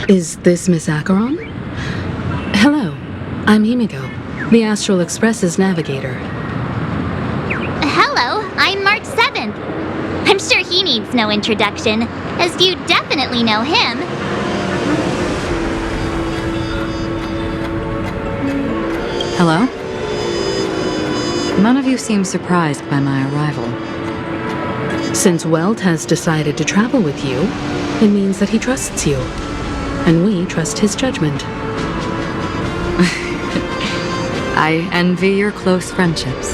Is this Miss Acheron? Hello, I'm Himiko, the Astral Express's navigator. Hello, I'm March 7th. I'm sure he needs no introduction. as you definitely know him. Hello? None of you seem surprised by my arrival. Since Welt has decided to travel with you, it means that he trusts you. And we trust his judgment. I envy your close friendships.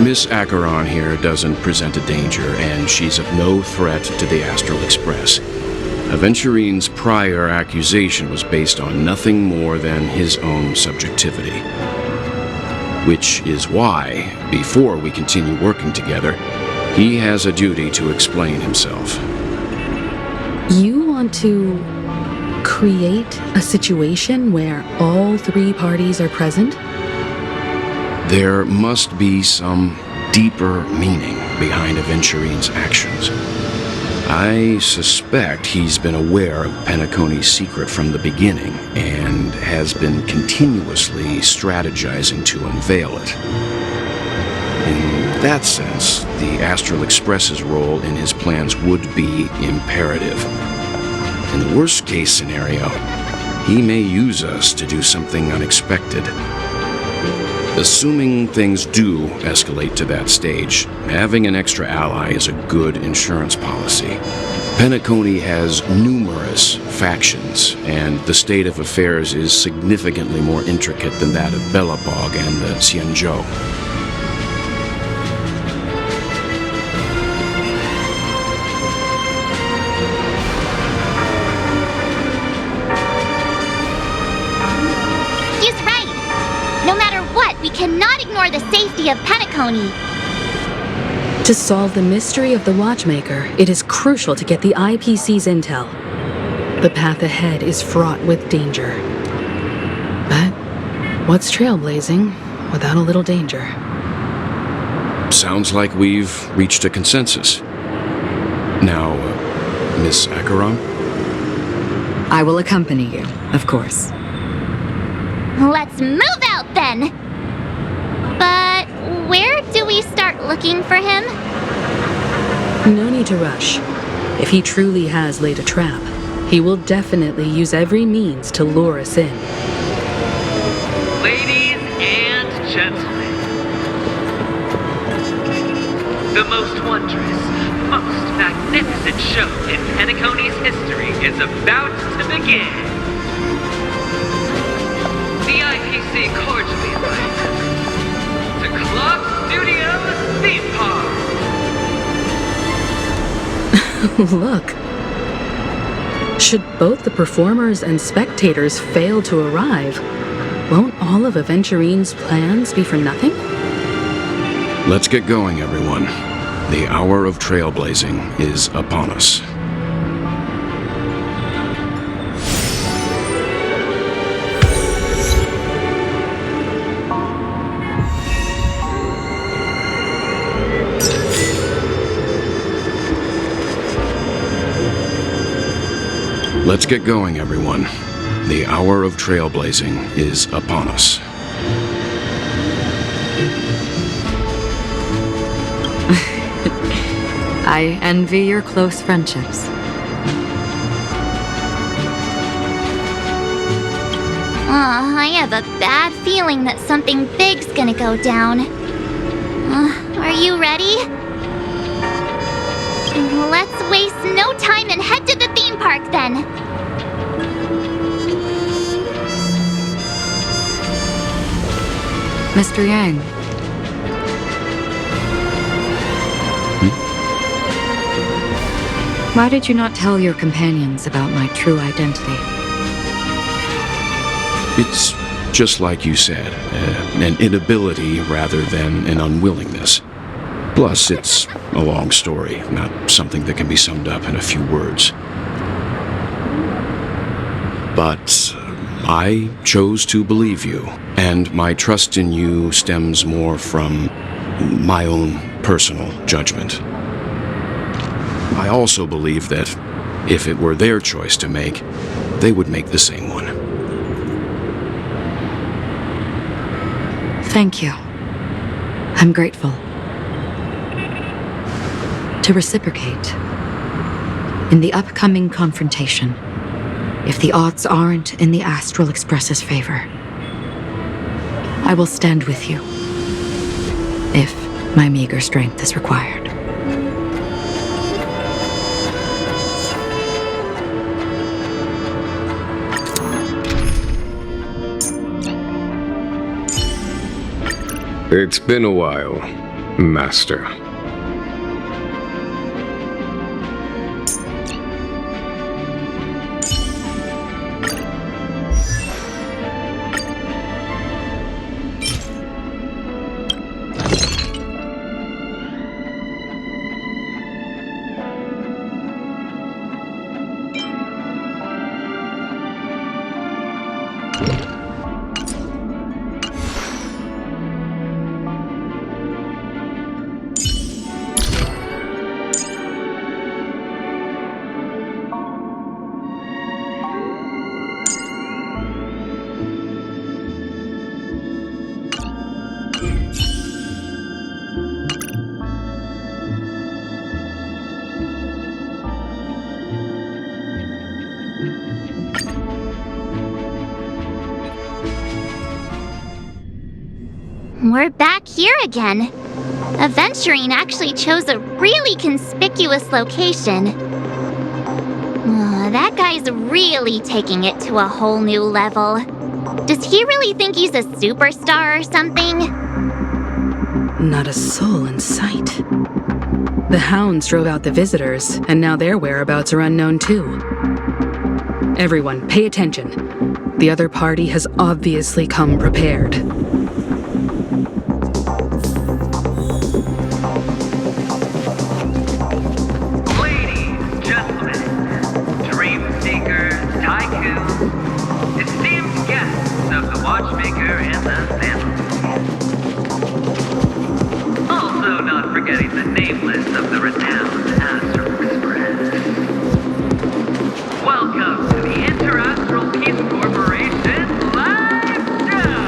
Miss Acheron here doesn't present a danger, and she's of no threat to the Astral Express. Aventurine's prior accusation was based on nothing more than his own subjectivity. Which is why, before we continue working together, he has a duty to explain himself. You want to create a situation where all three parties are present? There must be some deeper meaning behind Aventurine's actions. I suspect he's been aware of Penacony's secret from the beginning and has been continuously strategizing to unveil it. In that sense, the Astral Express's role in his plans would be imperative. In the worst-case scenario, he may use us to do something unexpected. Assuming things do escalate to that stage, having an extra ally is a good insurance policy. Penacony has numerous factions, and the state of affairs is significantly more intricate than that of Belobog and the Xianzhou. We cannot ignore the safety of Penacony. To solve the mystery of the Watchmaker, it is crucial to get the IPC's intel. The path ahead is fraught with danger. But what's trailblazing without a little danger? Sounds like we've reached a consensus. Now, Miss Acheron? I will accompany you, of course. Let's move out then! But where do we start looking for him? No need to rush. If he truly has laid a trap, he will definitely use every means to lure us in. Ladies and gentlemen, the most wondrous, most magnificent show in Penacony's history is about to begin. The IPC cordially invites to Club Studios Theme Park. Look. Should both the performers and spectators fail to arrive, won't all of Aventurine's plans be for nothing? Let's get going, everyone. The hour of trailblazing is upon us. Let's get going, everyone. The hour of trailblazing is upon us. I envy your close friendships. I have a bad feeling that something big's gonna go down. Are you ready? Let's waste no time and head to the theme park then. Mr. Yang. Why did you not tell your companions about my true identity? It's just like you said, an inability rather than an unwillingness. Plus, it's a long story, not something that can be summed up in a few words. But I chose to believe you, and my trust in you stems more from my own personal judgment. I also believe that if it were their choice to make, they would make the same one. Thank you. I'm grateful. To reciprocate, In the upcoming confrontation, if the odds aren't in the Astral Express's favor, I will stand with you, if my meager strength is required. It's been a while, Master. We're back here again. Aventurine actually chose a really conspicuous location. That guy's really taking it to a whole new level. Does he really think he's a superstar or something? Not a soul in sight. The hounds drove out the visitors, and now their whereabouts are unknown too. Everyone, pay attention. The other party has obviously come prepared. Watchmaker and the family. Also not forgetting the nameless of the renowned Astral Express. Welcome to the Interastral Peace Corporation live show!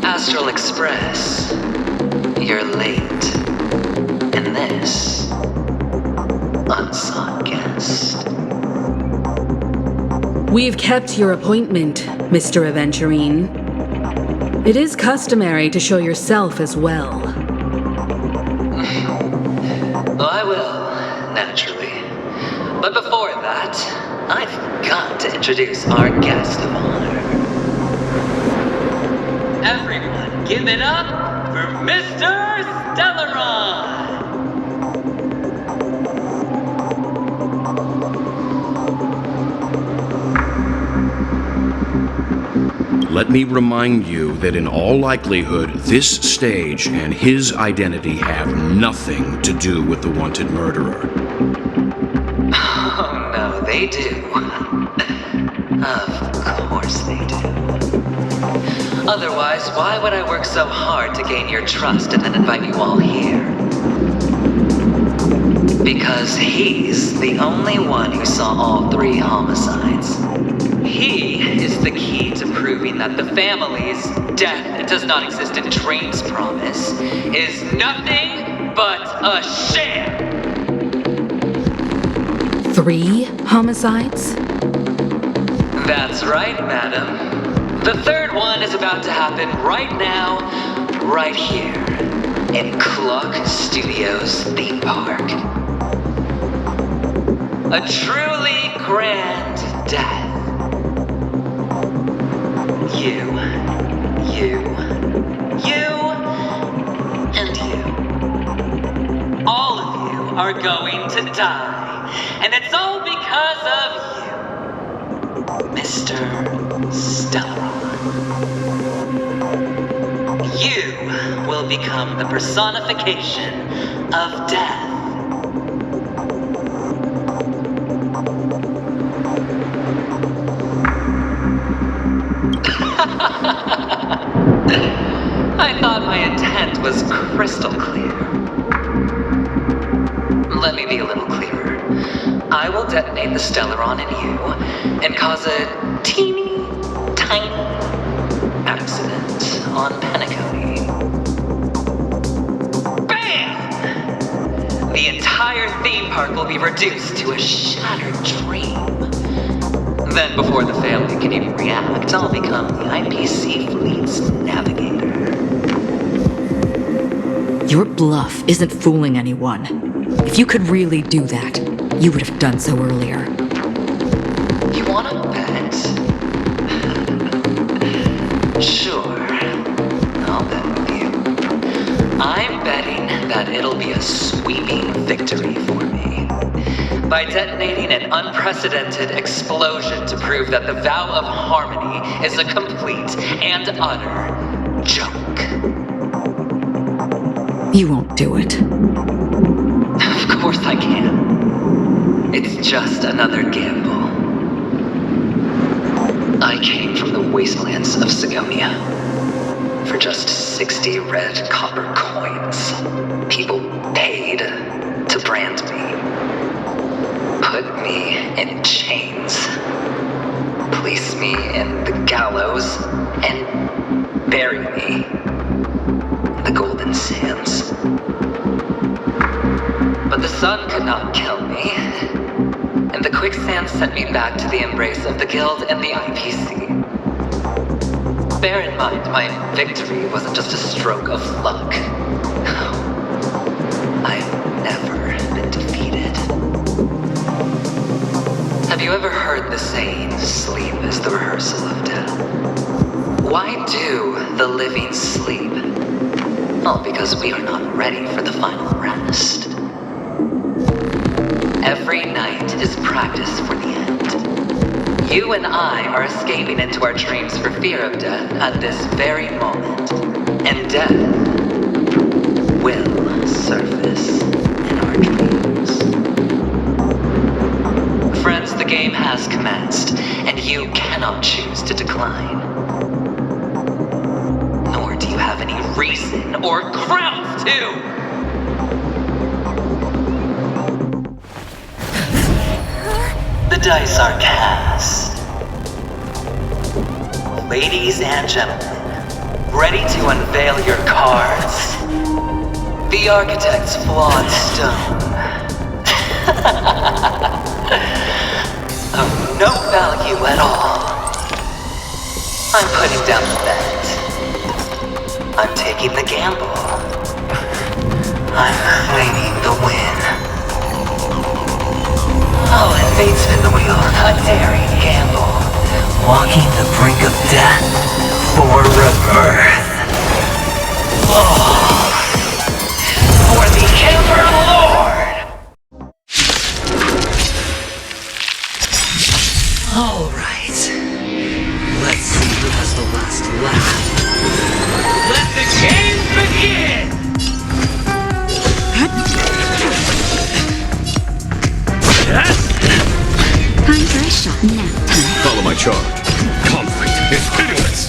Astral Express, you're late. And this unsought guest. We've kept your appointment, Mr. Aventurine. It is customary to show yourself as well. I will, naturally. But before that, I've got to introduce our guest of honor. Everyone, give it up for Mr. Stellaron! Let me remind you that in all likelihood, this stage and his identity have nothing to do with the wanted murderer. Oh, no, they do. Of course they do. Otherwise, why would I work so hard to gain your trust and then invite you all here? Because he's the only one who saw all 3 homicides. He is the key to proving that the family's death that does not exist in Train's promise is nothing but a sham! 3 homicides? That's right, madam. The 3rd one is about to happen right now, right here, in Clock Studios theme park. A truly grand death. You, and you. All of you are going to die. And it's all because of you, Mr. Stellaron. You will become the personification of death. I thought my intent was crystal clear. Let me be a little clearer. I will detonate the Stellaron in you and cause a teeny, tiny accident on Penacony. the entire theme park will be reduced to a shattered dream. Then, before the family can even react, I'll become the IPC fleet's navigator. Your bluff isn't fooling anyone. If you could really do that, you would have done so earlier. You wanna bet? Sure. I'll bet with you. I'm betting that it'll be a sweeping victory for me. By detonating an unprecedented explosion to prove that the vow of harmony is a complete and utter joke. You won't do it. Of course I can. It's just another gamble. I came from the wastelands of Segonia. For just 60 red copper coins, people paid to brand me. Put me in chains. Place me in the gallows and bury me in the golden sands. But the sun could not kill me, and the quicksand sent me back to the embrace of the Guild and the IPC. Bear in mind, my victory wasn't just a stroke of luck. I've never been defeated. Have you ever heard the saying, sleep is the rehearsal of death? Why do the living sleep? Well, because we are not ready for the final rest. Every night is practice for the end. You and I are escaping into our dreams for fear of death at this very moment. And death will surface in our dreams. Friends, the game has commenced, and you cannot choose to decline. Nor do you have any reason or grounds to! The dice are cast. Ladies and gentlemen, ready to unveil your cards? The architect's flawed stone. Of no value at all. I'm putting down the bet. I'm taking the gamble. I'm claiming the win. Oh, and fate spin the wheel, a daring gamble. Walking the brink of death for rebirth. Oh, for the Emperor Lord! Alright. Let's see who has the last laugh. Let the games begin! Time for a shot nap time. Follow my charge. Conflict is pitiless.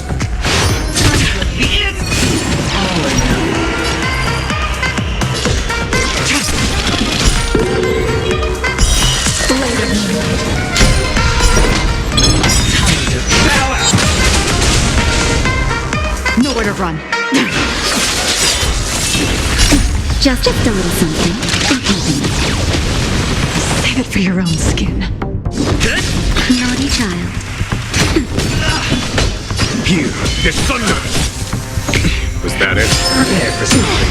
Nowhere to run. Just a little something. Save it for your own skin. Naughty child. Here, this thunder. Was that it? Prepare for something.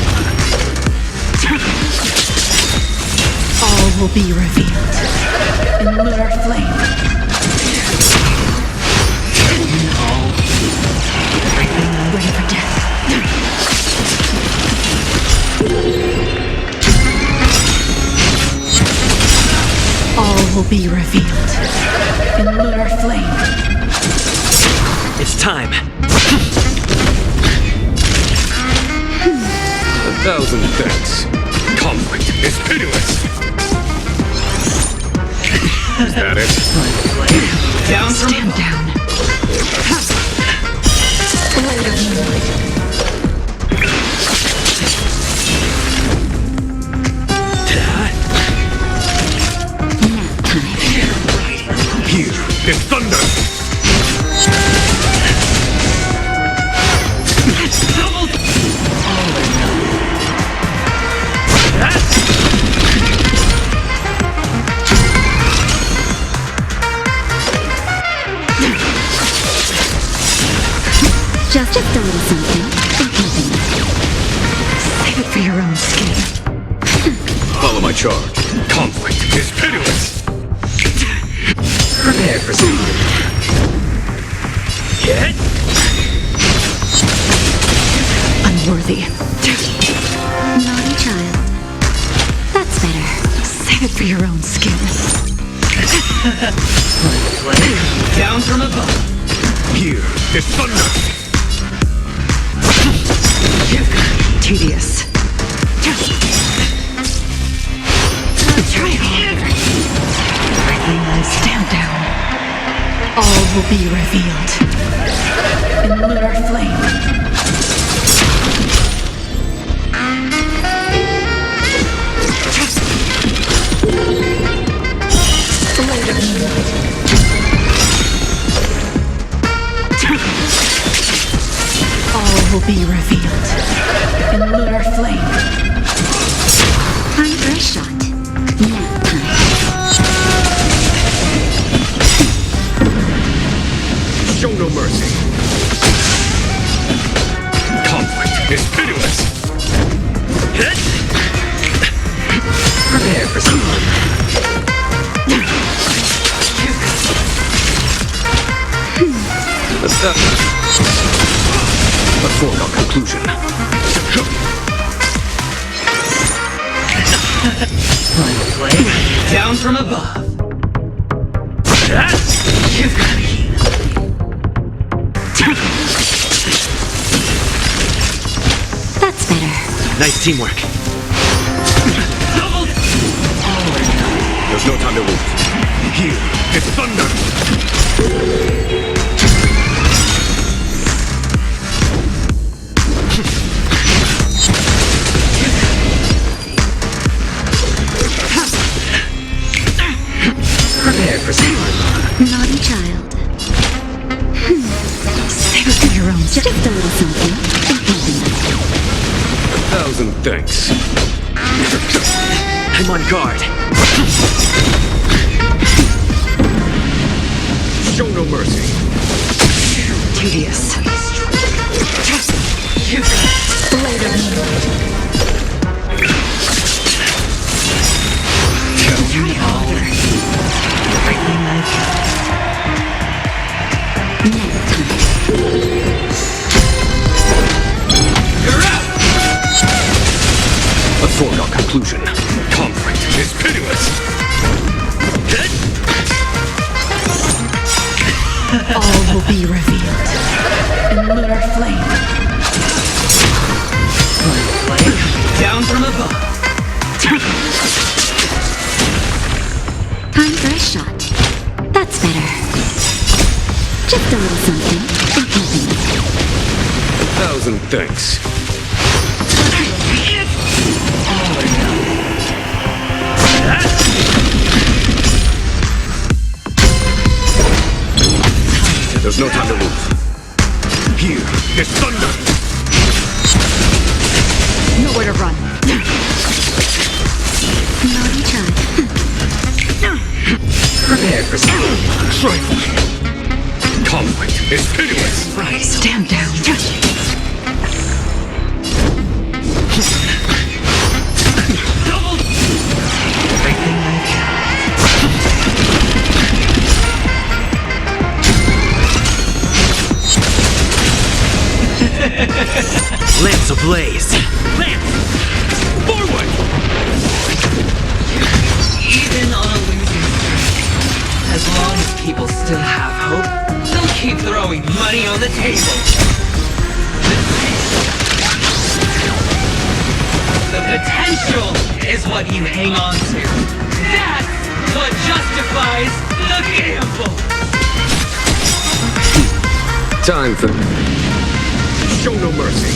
All will be revealed in lunar flame. Ready for death. All will be revealed in lunar flame. It's time. 1,000 thanks. Conflict is pitiless. Is that it? Down from Stand down. Blade of moonlight. Here is thunder. Just a little something. Save it for your own skin. Follow my charge. Conflict is pitiless. Prepare for some. Get. Unworthy. Naughty child. That's better. Save it for your own skin. Down from above. Here is thunder. Tedious. Try harder. Stand down. All will be revealed in lunar flame. All will be revealed in lunar flame. Time for a shot. Nap time. Show no mercy. Conflict is pitiless. Prepare for some. A foregone conclusion. Down from above. That's better. Nice teamwork. There's no time to lose. Here is thunder. Prepare for some. Naughty child. Save it for your own skin. Just a little something. 1,000 thanks. I'm on guard. Show no mercy. Tedious. Blade of moonlight. Try harder. Breaking my A foregone conclusion. Conflict is pitiless. All will be revealed in lunar flame. Down from above. Time for a shot. That's better. Just a little something. 1,000 thanks. There's no time to lose. Here is thunder. Nowhere to run. Naughty child. Prepare for some. Trifling. Conflict is pitiless. Stand down. Everything I can. Lance ablaze. Lance! Forward! Even on a losing streak, as long as people still have hope, they'll keep throwing money on the table. The potential is what you hang on to. That's what justifies the gamble. Time for... Show no mercy.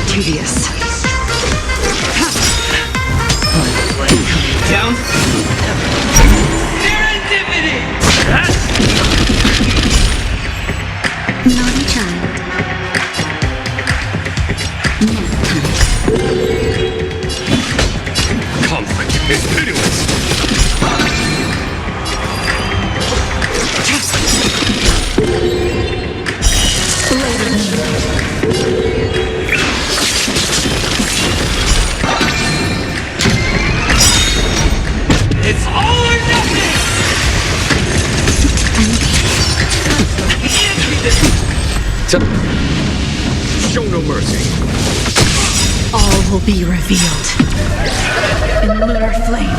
Tedious. Down. Serendipity! Naughty child. Nap time. Conflict is pitiless. Blade Show no mercy. All will be revealed in lunar flame.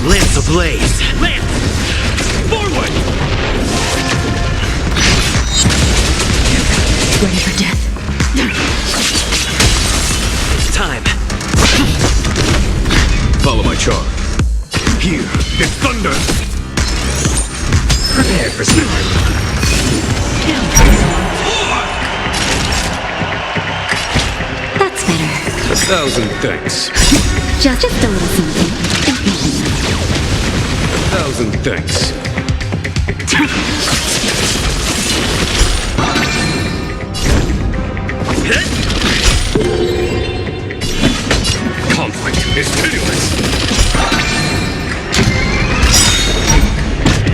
Lance ablaze. Lance! Forward! Ready for death. It's time. Follow my charge. Here is thunder! Prepare for some hard. That's better. 1,000 thanks. Just a little something. 1,000 thanks. Conflict is pitiless!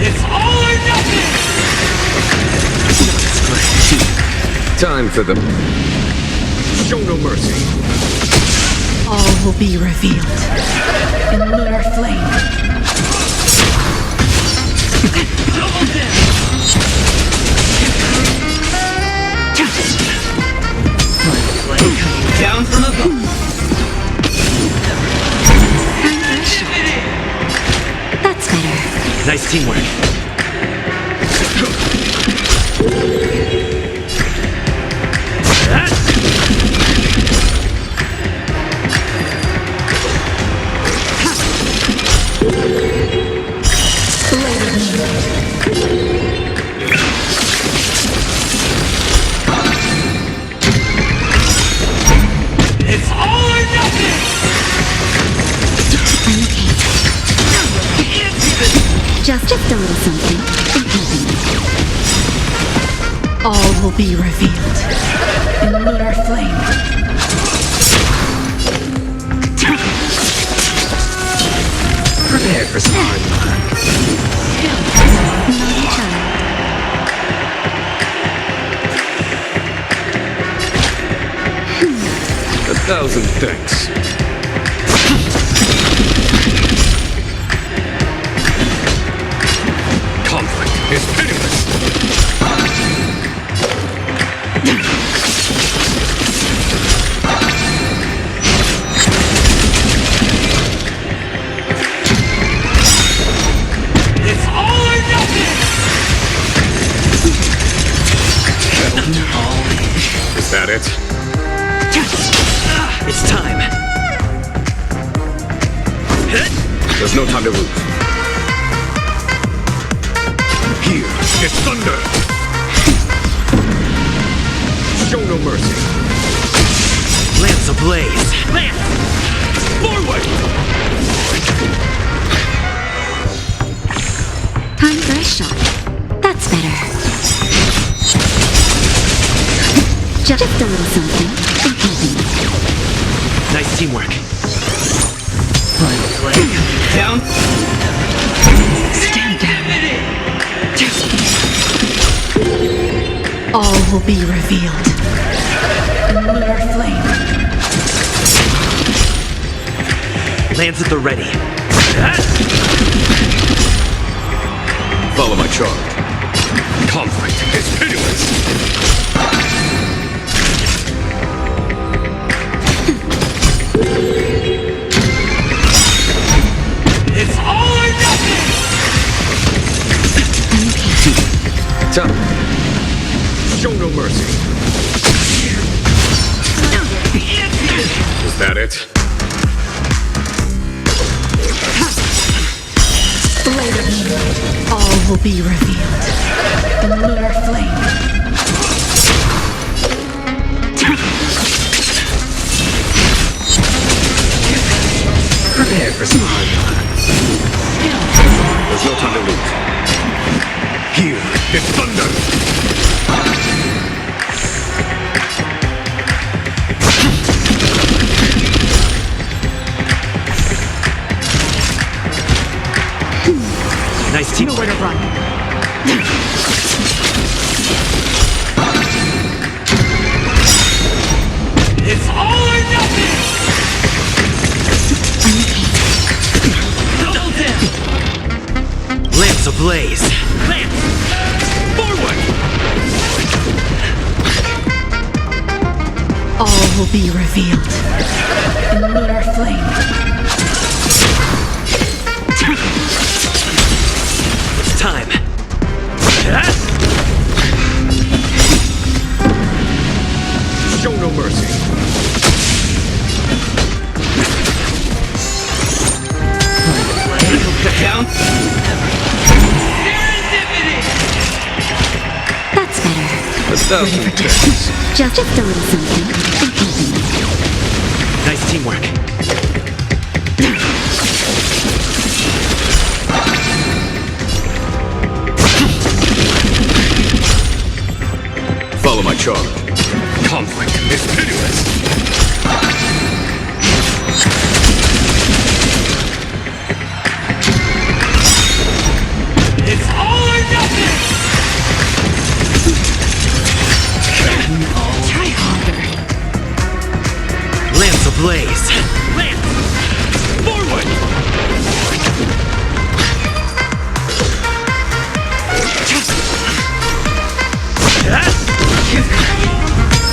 It's all or nothing! Time for the... Show no mercy. All will be revealed in lunar flame. Double down! Down from above. That's better. Nice teamwork. It's all or nothing! Just a little something. All will be revealed in lunar flame. Prepare for some hard luck. Not each other. 1,000 thanks. Conflict is pitiless! It's all or nothing! Is that it? It's time. There's no time to lose. Here is thunder! Show no mercy. Lance ablaze. Lance! Forward! Time for a shot. That's better. Just a little something. Nice teamwork. Down. Stand down. All will be revealed in lunar flame. Lance at the ready. Follow my charge. Conflict is pitiless! It's all or nothing! Time. Show no mercy. Is that it? Later, all will be revealed in lunar flame. Prepare for some hard luck. There's no time to lose. Here is thunder! Nice teamwork. Nowhere to run. It's all or nothing! Lance ablaze. Lance! Forward! All will be revealed in lunar flame. It's time. Show no mercy. Down. That's better. 1,000 ticks. Just a little something. Nice teamwork. Follow my charge. Conflict is pitiless. It's all or nothing! Try harder. Lance ablaze! Lance! Forward!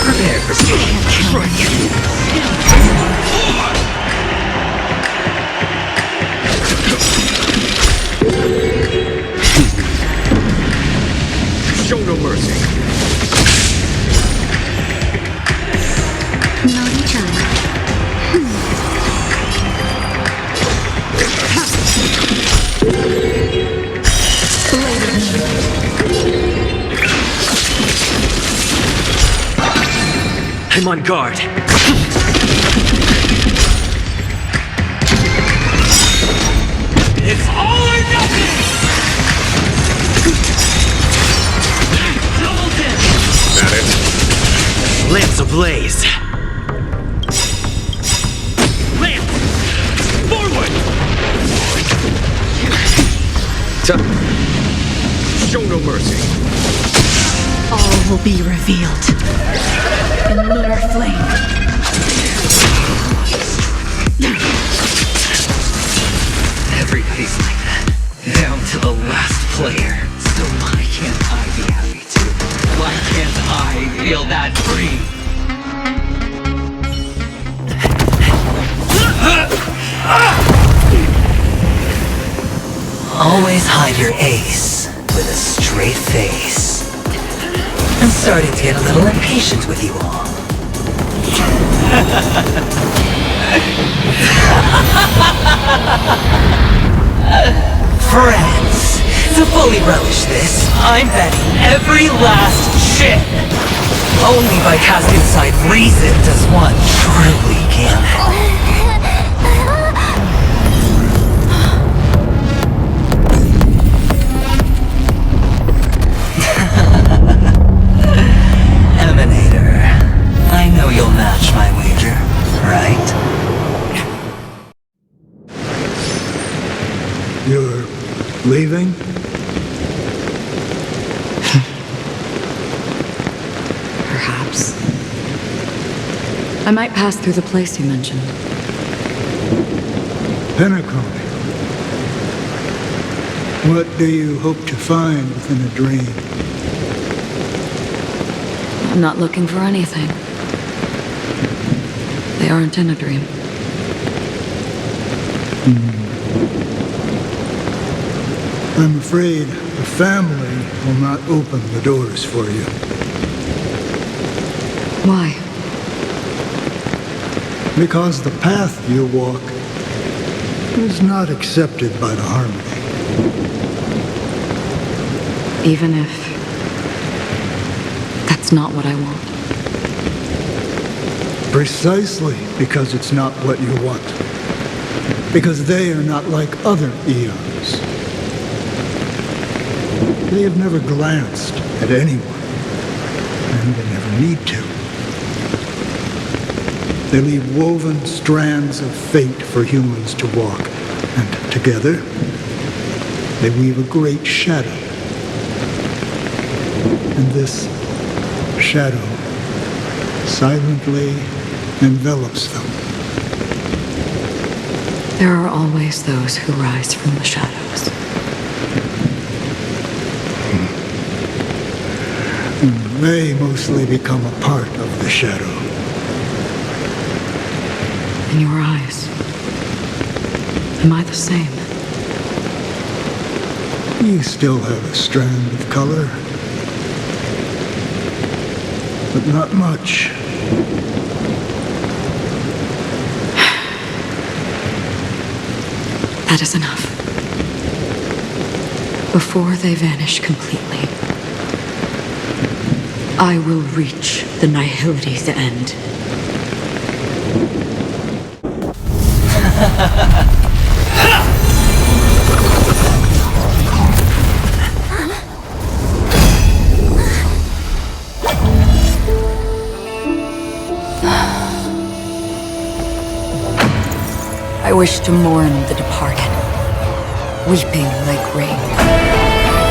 Prepare for strike. Show no mercy. Naughty child. I'm on guard. It's all or nothing! Double dip! That it? Lance ablaze! Lance! Forward! Show no mercy. All will be revealed in lunar flame. Everybody's like that, down to the last player. So why can't I be happy too? Why can't I feel that free? Always hide your ace with a straight face. I'm starting to get a little impatient with you all. Friends, to fully relish this, I'm betting every last chip. Only by casting aside reason does one truly gamble. Emanator, I know you'll match my wager, right? You're leaving? Perhaps. I might pass through the place you mentioned. Penacony. What do you hope to find within a dream? I'm not looking for anything. They aren't in a dream. I'm afraid the family will not open the doors for you. Why? Because the path you walk is not accepted by the Harmony. Even if that's not what I want. Precisely because it's not what you want. Because they are not like other eons. They have never glanced at anyone, and they never need to. They leave woven strands of fate for humans to walk, and together, they weave a great shadow. And this shadow silently envelops them. There are always those who rise from the shadows. they mostly become a part of the shadow. In your eyes, am I the same? You still have a strand of color, but not much. That is enough. Before they vanish completely, I will reach the Nihility's end. I wish to mourn the departed, weeping like rain,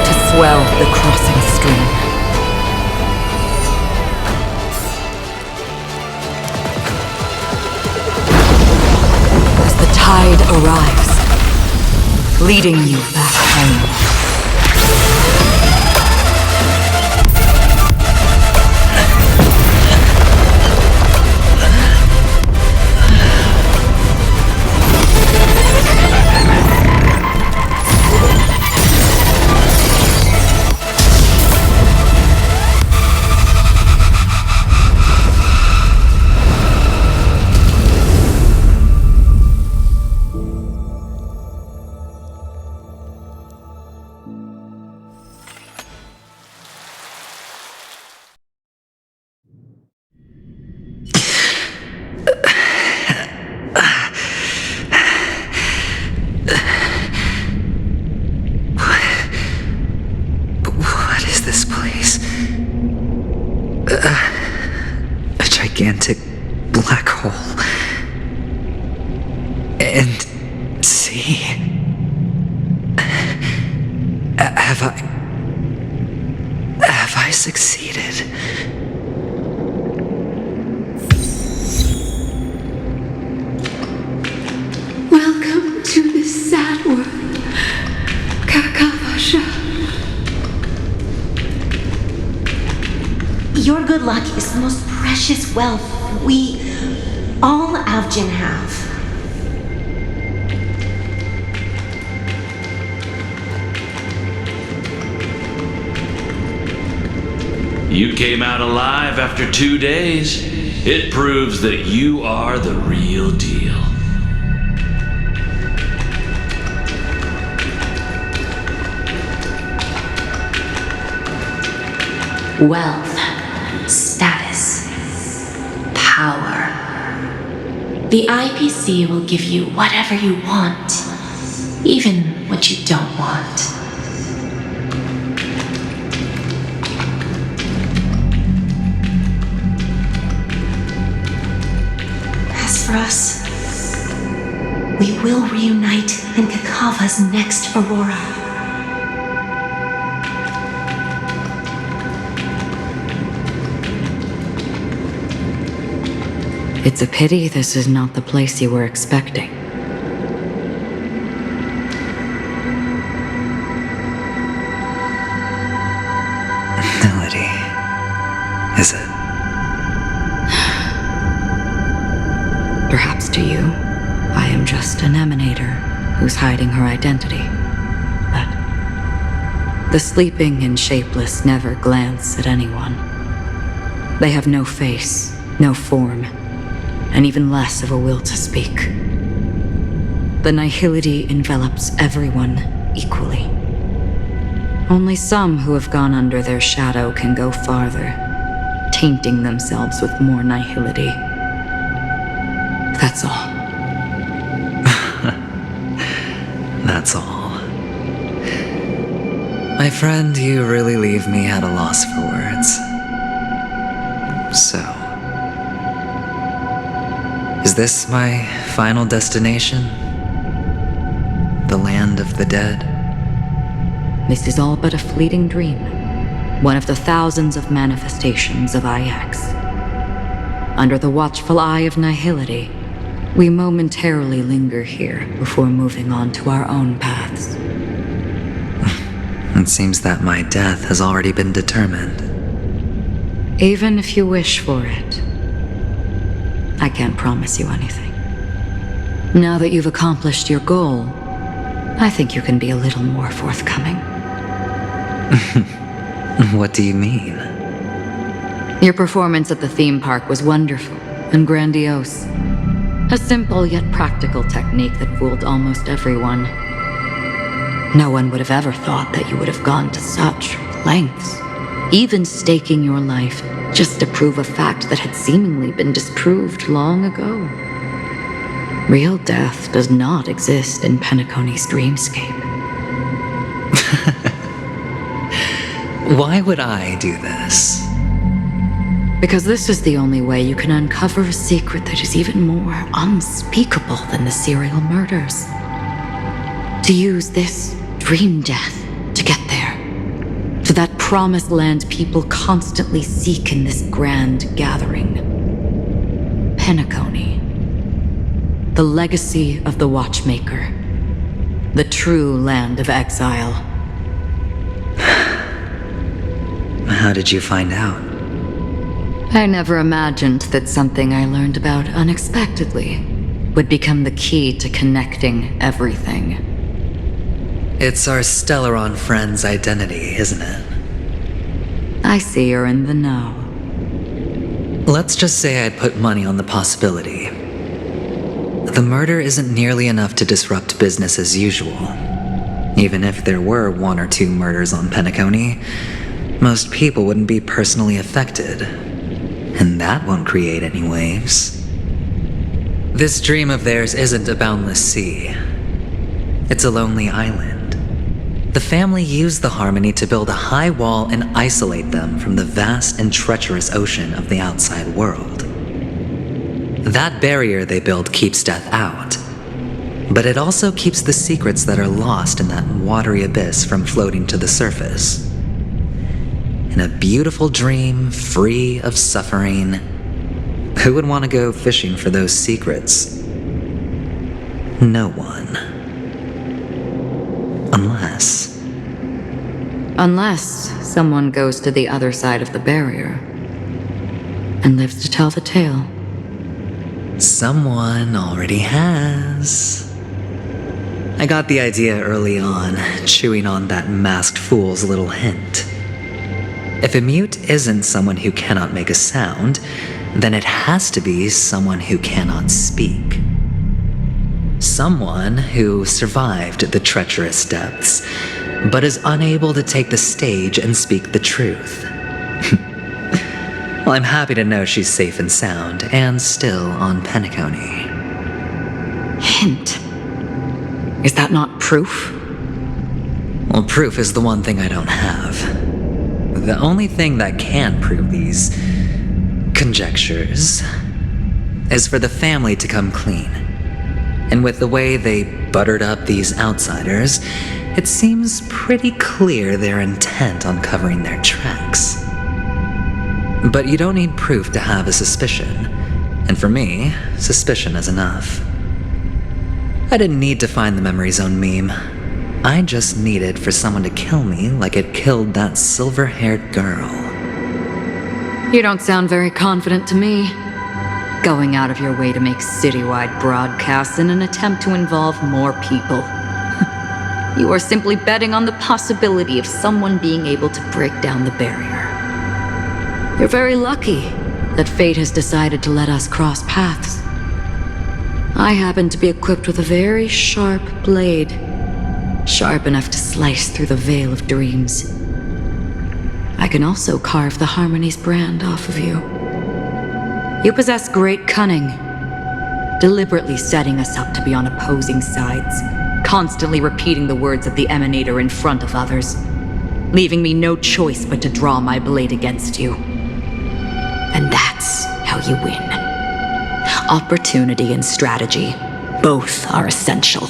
to swell the crossing stream. As the tide arrives, leading you back home. A gigantic black hole. And see, have I succeeded? Welcome to this sad world, Kakavasha. Your good luck is the most precious wealth we, all Avgin, have. You came out alive after 2 days. It proves that you are the real deal. Wealth, status, power. The IPC will give you whatever you want, even what you don't want. As for us, we will reunite in Kakava's next Aurora. It's a pity this is not the place you were expecting. Melody, is it? Perhaps to you, I am just an emanator who's hiding her identity. But the sleeping and shapeless never glance at anyone. They have no face, no form, and even less of a will to speak. The nihility envelops everyone equally. Only some who have gone under their shadow can go farther, tainting themselves with more nihility. That's all. That's all. My friend, you really leave me at a loss for words. So, is this my final destination? The land of the dead? This is all but a fleeting dream. One of the thousands of manifestations of IX. Under the watchful eye of nihility, we momentarily linger here before moving on to our own paths. It seems that my death has already been determined. Even if you wish for it, I can't promise you anything. Now that you've accomplished your goal, I think you can be a little more forthcoming. What do you mean? Your performance at the theme park was wonderful and grandiose. A simple yet practical technique that fooled almost everyone. No one would have ever thought that you would have gone to such lengths, even staking your life just to prove a fact that had seemingly been disproved long ago. Real death does not exist in Penacony's dreamscape. Why would I do this? Because this is the only way you can uncover a secret that is even more unspeakable than the serial murders. To use this dream death to get there. To that promised land people constantly seek in this grand gathering. Penacony. The legacy of the Watchmaker. The true land of exile. How did you find out? I never imagined that something I learned about unexpectedly would become the key to connecting everything. It's our Stellaron friend's identity, isn't it? I see you're in the know. Let's just say I'd put money on the possibility. The murder isn't nearly enough to disrupt business as usual. Even if there were 1 or 2 murders on Penacony, most people wouldn't be personally affected. And that won't create any waves. This dream of theirs isn't a boundless sea. It's a lonely island. The family used the Harmony to build a high wall and isolate them from the vast and treacherous ocean of the outside world. That barrier they built keeps death out, but it also keeps the secrets that are lost in that watery abyss from floating to the surface. In a beautiful dream, free of suffering, who would want to go fishing for those secrets? No one. Unless someone goes to the other side of the barrier and lives to tell the tale. Someone already has. I got the idea early on, chewing on that masked fool's little hint. If a mute isn't someone who cannot make a sound, then it has to be someone who cannot speak. Someone who survived the treacherous depths, but is unable to take the stage and speak the truth. Well, I'm happy to know she's safe and sound, and still on Penacony. Hint? Is that not proof? Well, proof is the one thing I don't have. The only thing that can prove these conjectures is for the family to come clean. And with the way they buttered up these outsiders, it seems pretty clear they're intent on covering their tracks. But you don't need proof to have a suspicion. And for me, suspicion is enough. I didn't need to find the memory zone meme. I just needed for someone to kill me like it killed that silver-haired girl. You don't sound very confident to me. Going out of your way to make citywide broadcasts in an attempt to involve more people. You are simply betting on the possibility of someone being able to break down the barrier. You're very lucky that fate has decided to let us cross paths. I happen to be equipped with a very sharp blade, sharp enough to slice through the veil of dreams. I can also carve the Harmony's brand off of you. You possess great cunning, deliberately setting us up to be on opposing sides, constantly repeating the words of the Emanator in front of others, leaving me no choice but to draw my blade against you. And that's how you win. Opportunity and strategy, both are essential.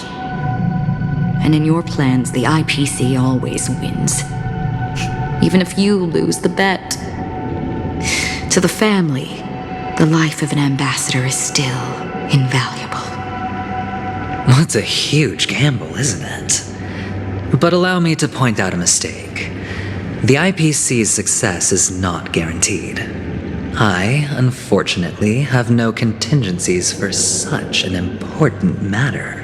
And in your plans, the IPC always wins. Even if you lose the bet. To the family, the life of an ambassador is still invaluable. Well, it's a huge gamble, isn't it? But allow me to point out a mistake. The IPC's success is not guaranteed. I, unfortunately, have no contingencies for such an important matter.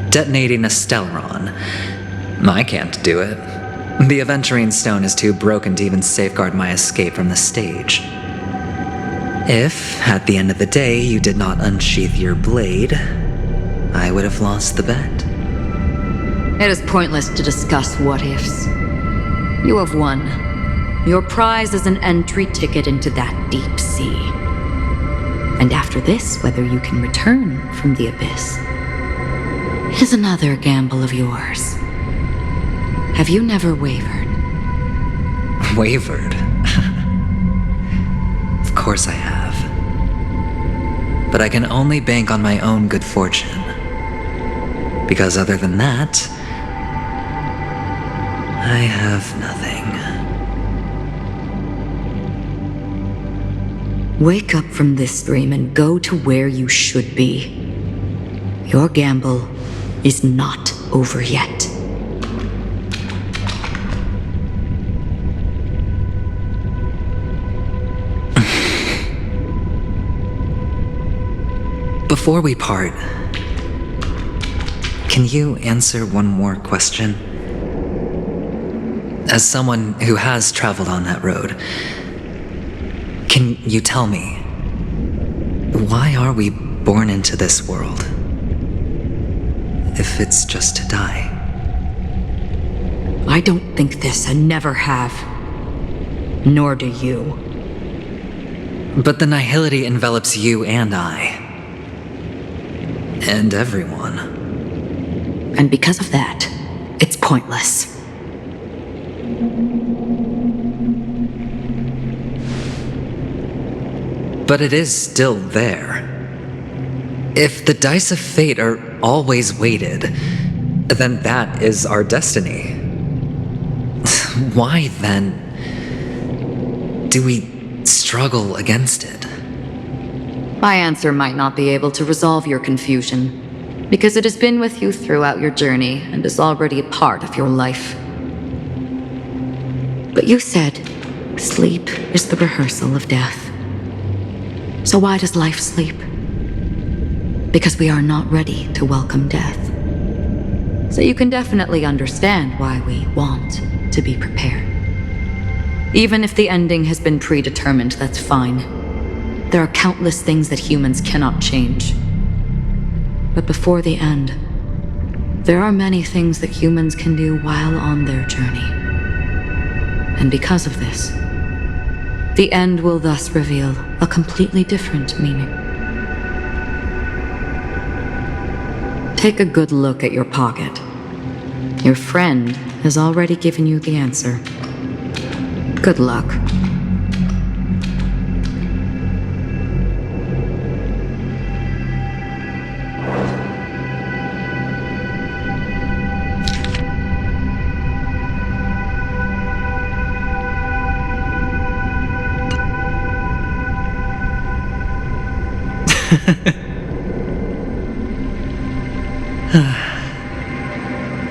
Detonating a Stellaron. I can't do it. The Aventurine Stone is too broken to even safeguard my escape from the stage. If, at the end of the day, you did not unsheath your blade, I would have lost the bet. It is pointless to discuss what-ifs. You have won. Your prize is an entry ticket into that deep sea. And after this, whether you can return from the abyss is another gamble of yours. Have you never wavered? Wavered? Of course I have. But I can only bank on my own good fortune. Because other than that, I have nothing. Wake up from this dream and go to where you should be. Your gamble is not over yet. Before we part, can you answer one more question? As someone who has traveled on that road, can you tell me, why are we born into this world? If it's just to die. I don't think this and never have. Nor do you. But the nihility envelops you and I. And everyone. And because of that, it's pointless. But it is still there. If the dice of fate are always weighted, then that is our destiny. Why, then, do we struggle against it? My answer might not be able to resolve your confusion, because it has been with you throughout your journey and is already a part of your life. But you said, sleep is the rehearsal of death. So why does life sleep? Because we are not ready to welcome death. So you can definitely understand why we want to be prepared. Even if the ending has been predetermined, that's fine. There are countless things that humans cannot change. But before the end, there are many things that humans can do while on their journey. And because of this, the end will thus reveal a completely different meaning. Take a good look at your pocket. Your friend has already given you the answer. Good luck.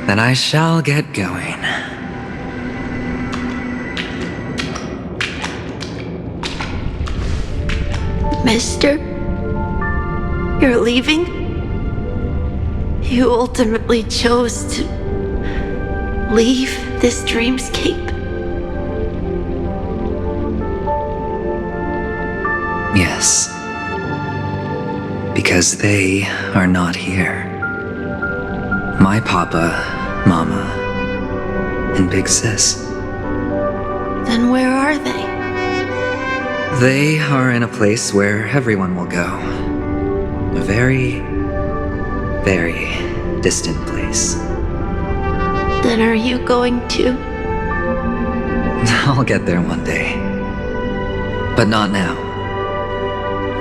Then I shall get going. Mister? You're leaving? You ultimately chose to leave this dreamscape? Yes. Because they are not here. My papa, mama, and big sis. Then where are they? They are in a place where everyone will go. A very, very distant place. Then are you going to? I'll get there one day. But not now.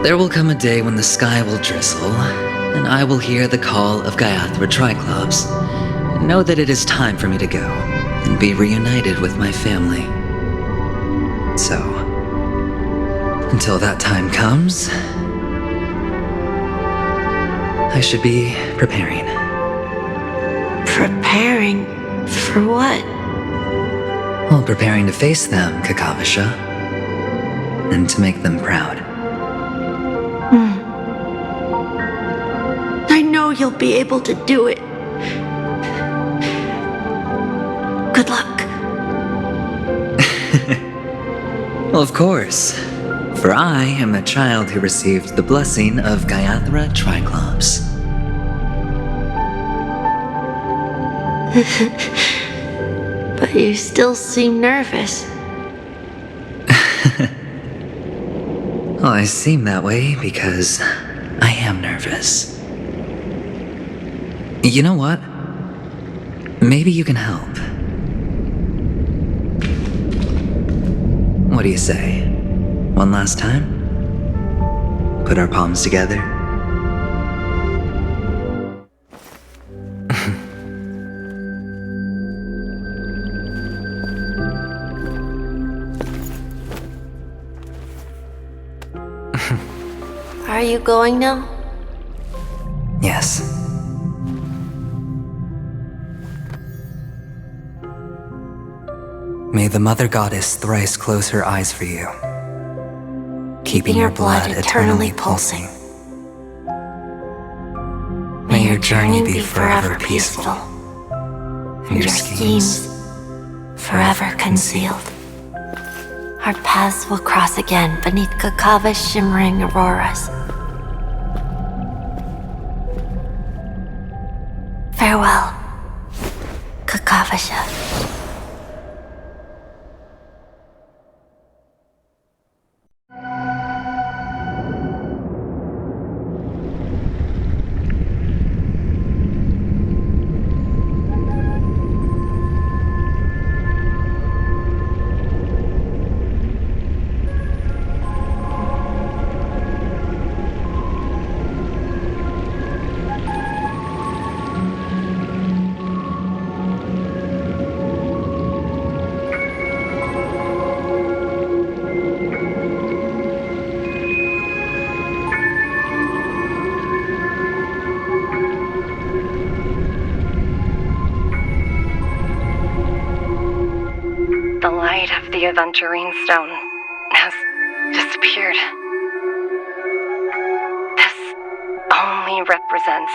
There will come a day when the sky will drizzle, and I will hear the call of Gaiathra Triclops, and know that it is time for me to go, and be reunited with my family. So, until that time comes, I should be preparing. Preparing? For what? Well, preparing to face them, Kakavasha. and to make them proud. I know you'll be able to do it. Good luck. Well, of course. For I am the child who received the blessing of Gaiathra Triclops. But you still seem nervous. Well, I seem that way because I am nervous. You know what? Maybe you can help. What do you say? One last time? Put our palms together? Are you going now? Yes. May the Mother Goddess thrice close her eyes for you, keeping your blood eternally pulsing. May your journey be forever peaceful, and your schemes forever concealed. Our paths will cross again beneath Kakava's shimmering auroras. Farewell, Kakavasha. The light of the Aventurine Stone has disappeared. This only represents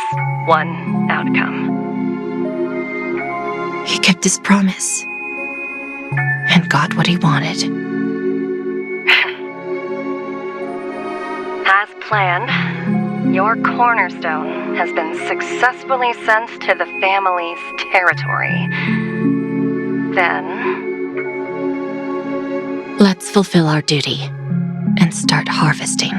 one outcome. He kept his promise and got what he wanted. As planned, your cornerstone has been successfully sent to the family's territory. Then, let's fulfill our duty and start harvesting.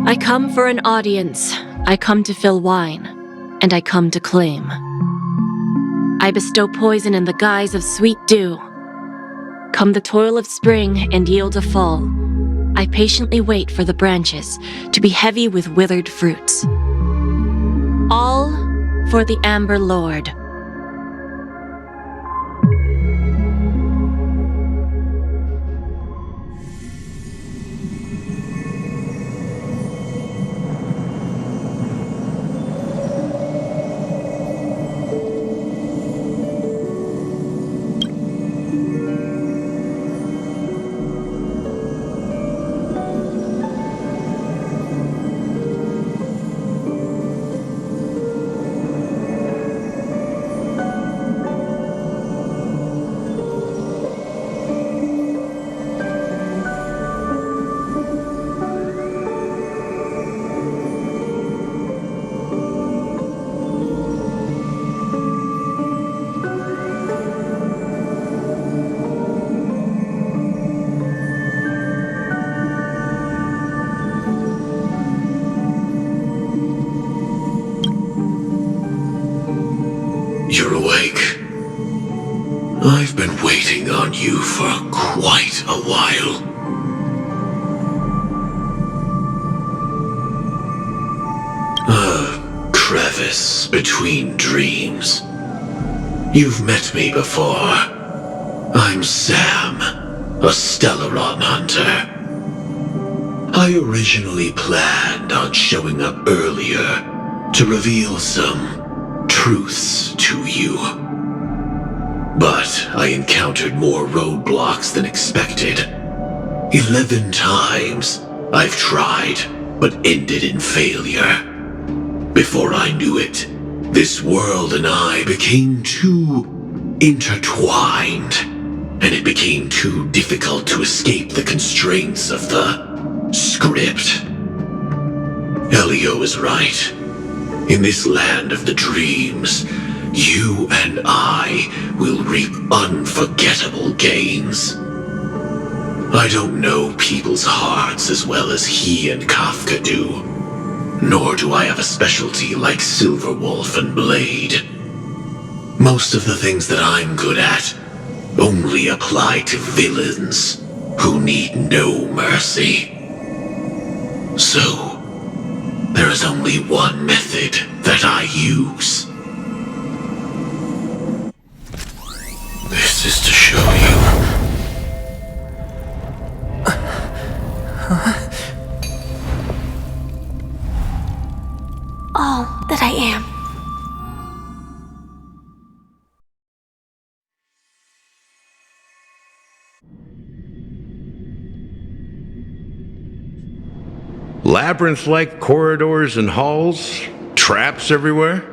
I come for an audience. I come to fill wine, and I come to claim. I bestow poison in the guise of sweet dew. Come the toil of spring and yield a fall. I patiently wait for the branches to be heavy with withered fruits. All for the Amber Lord. You're awake. I've been waiting on you for quite a while. A crevice between dreams. You've met me before. I'm Sam, a Stellaron hunter. I originally planned on showing up earlier, to reveal some truths to you. But I encountered more roadblocks than expected. 11 times I've tried, but ended in failure. Before I knew it, this world and I became too intertwined, and it became too difficult to escape the constraints of the script. Elio is right. In this land of the dreams, you and I will reap unforgettable gains. I don't know people's hearts as well as he and Kafka do, nor do I have a specialty like Silverwolf and Blade. Most of the things that I'm good at only apply to villains who need no mercy. So, there is only one method that I use. This is to show you. All that I am. Labyrinth-like corridors and halls, traps everywhere.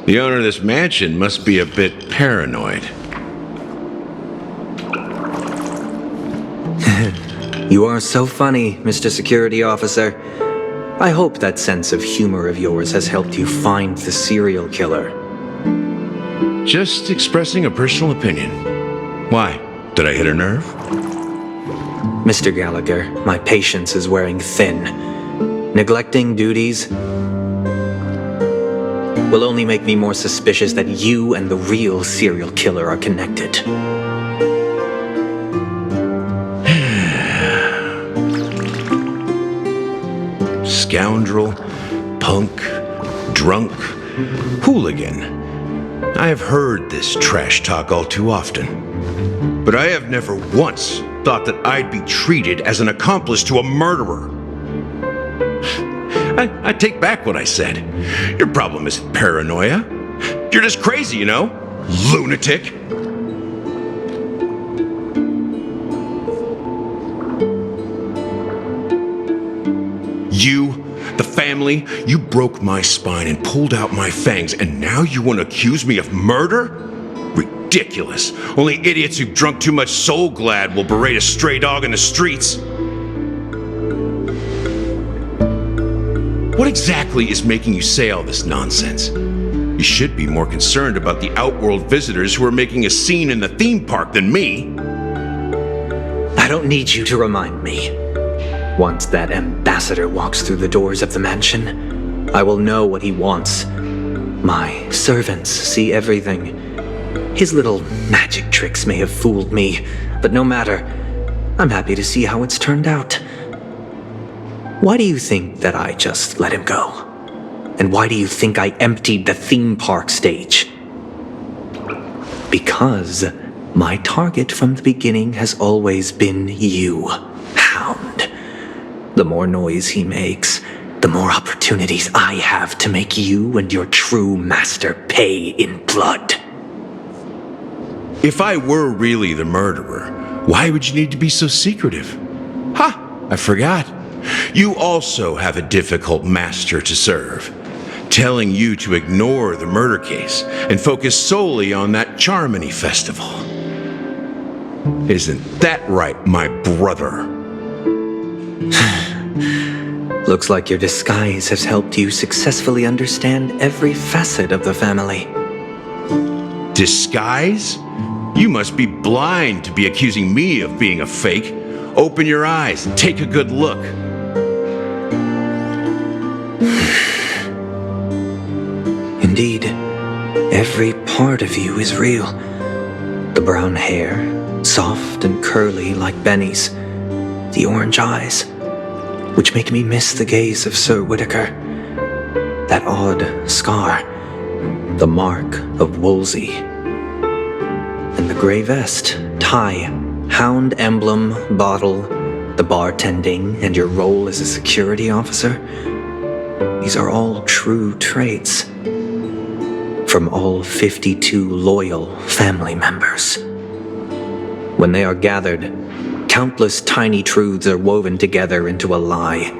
The owner of this mansion must be a bit paranoid. You are so funny, Mr. Security Officer. I hope that sense of humor of yours has helped you find the serial killer. Just expressing a personal opinion. Why? Did I hit a nerve? Mr. Gallagher, my patience is wearing thin. Neglecting duties will only make me more suspicious that you and the real serial killer are connected. Scoundrel, punk, drunk, hooligan. I have heard this trash talk all too often. But I have never once thought that I'd be treated as an accomplice to a murderer. I take back what I said. Your problem isn't paranoia. You're just crazy, you know? Lunatic. You, the family, you broke my spine and pulled out my fangs, and now you want to accuse me of murder? Ridiculous. Only idiots who've drunk too much Soul Glad will berate a stray dog in the streets. What exactly is making you say all this nonsense? You should be more concerned about the outworld visitors who are making a scene in the theme park than me. I don't need you to remind me. Once that ambassador walks through the doors of the mansion, I will know what he wants. My servants see everything. His little magic tricks may have fooled me, but no matter. I'm happy to see how it's turned out. Why do you think that I just let him go? And why do you think I emptied the theme park stage? Because my target from the beginning has always been you, Hound. The more noise he makes, the more opportunities I have to make you and your true master pay in blood. If I were really the murderer, why would you need to be so secretive? Ha! I forgot. You also have a difficult master to serve, telling you to ignore the murder case and focus solely on that Charmony festival. Isn't that right, my brother? Looks like your disguise has helped you successfully understand every facet of the family. Disguise? You must be blind to be accusing me of being a fake. Open your eyes and take a good look. Indeed, every part of you is real. The brown hair, soft and curly like Benny's. The orange eyes, which make me miss the gaze of Sir Whitaker. That odd scar, the mark of Wolsey. And the gray vest, tie, hound emblem, bottle, the bartending, and your role as a security officer. These are all true traits. From all 52 loyal family members. When they are gathered, countless tiny truths are woven together into a lie.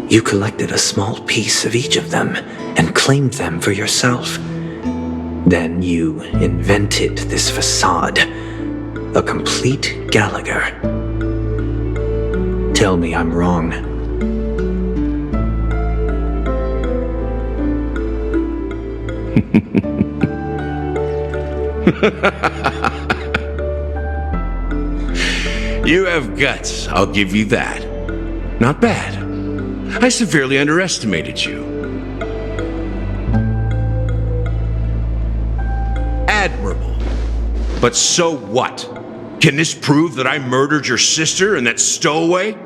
You collected a small piece of each of them and claimed them for yourself. Then you invented this facade, a complete Gallagher. Tell me I'm wrong. You have guts, I'll give you that. Not bad. I severely underestimated you. Admirable. But so what? Can this prove that I murdered your sister and that stowaway?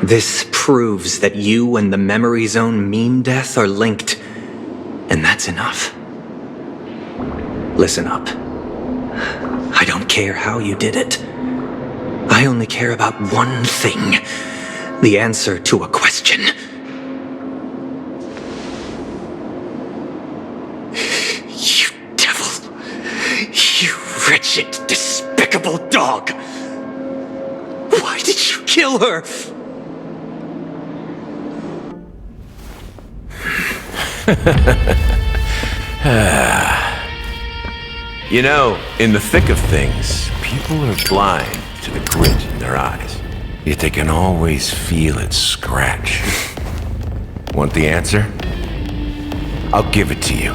This proves that you and the Memory Zone meme death are linked, and that's enough. Listen up. I don't care how you did it. I only care about one thing. The answer to a question. You devil. You wretched, despicable dog. Why did you kill her? You know, in the thick of things, people are blind to the grit in their eyes. Yet they can always feel it scratch. Want the answer? I'll give it to you.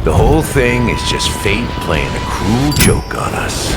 The whole thing is just fate playing a cruel joke on us.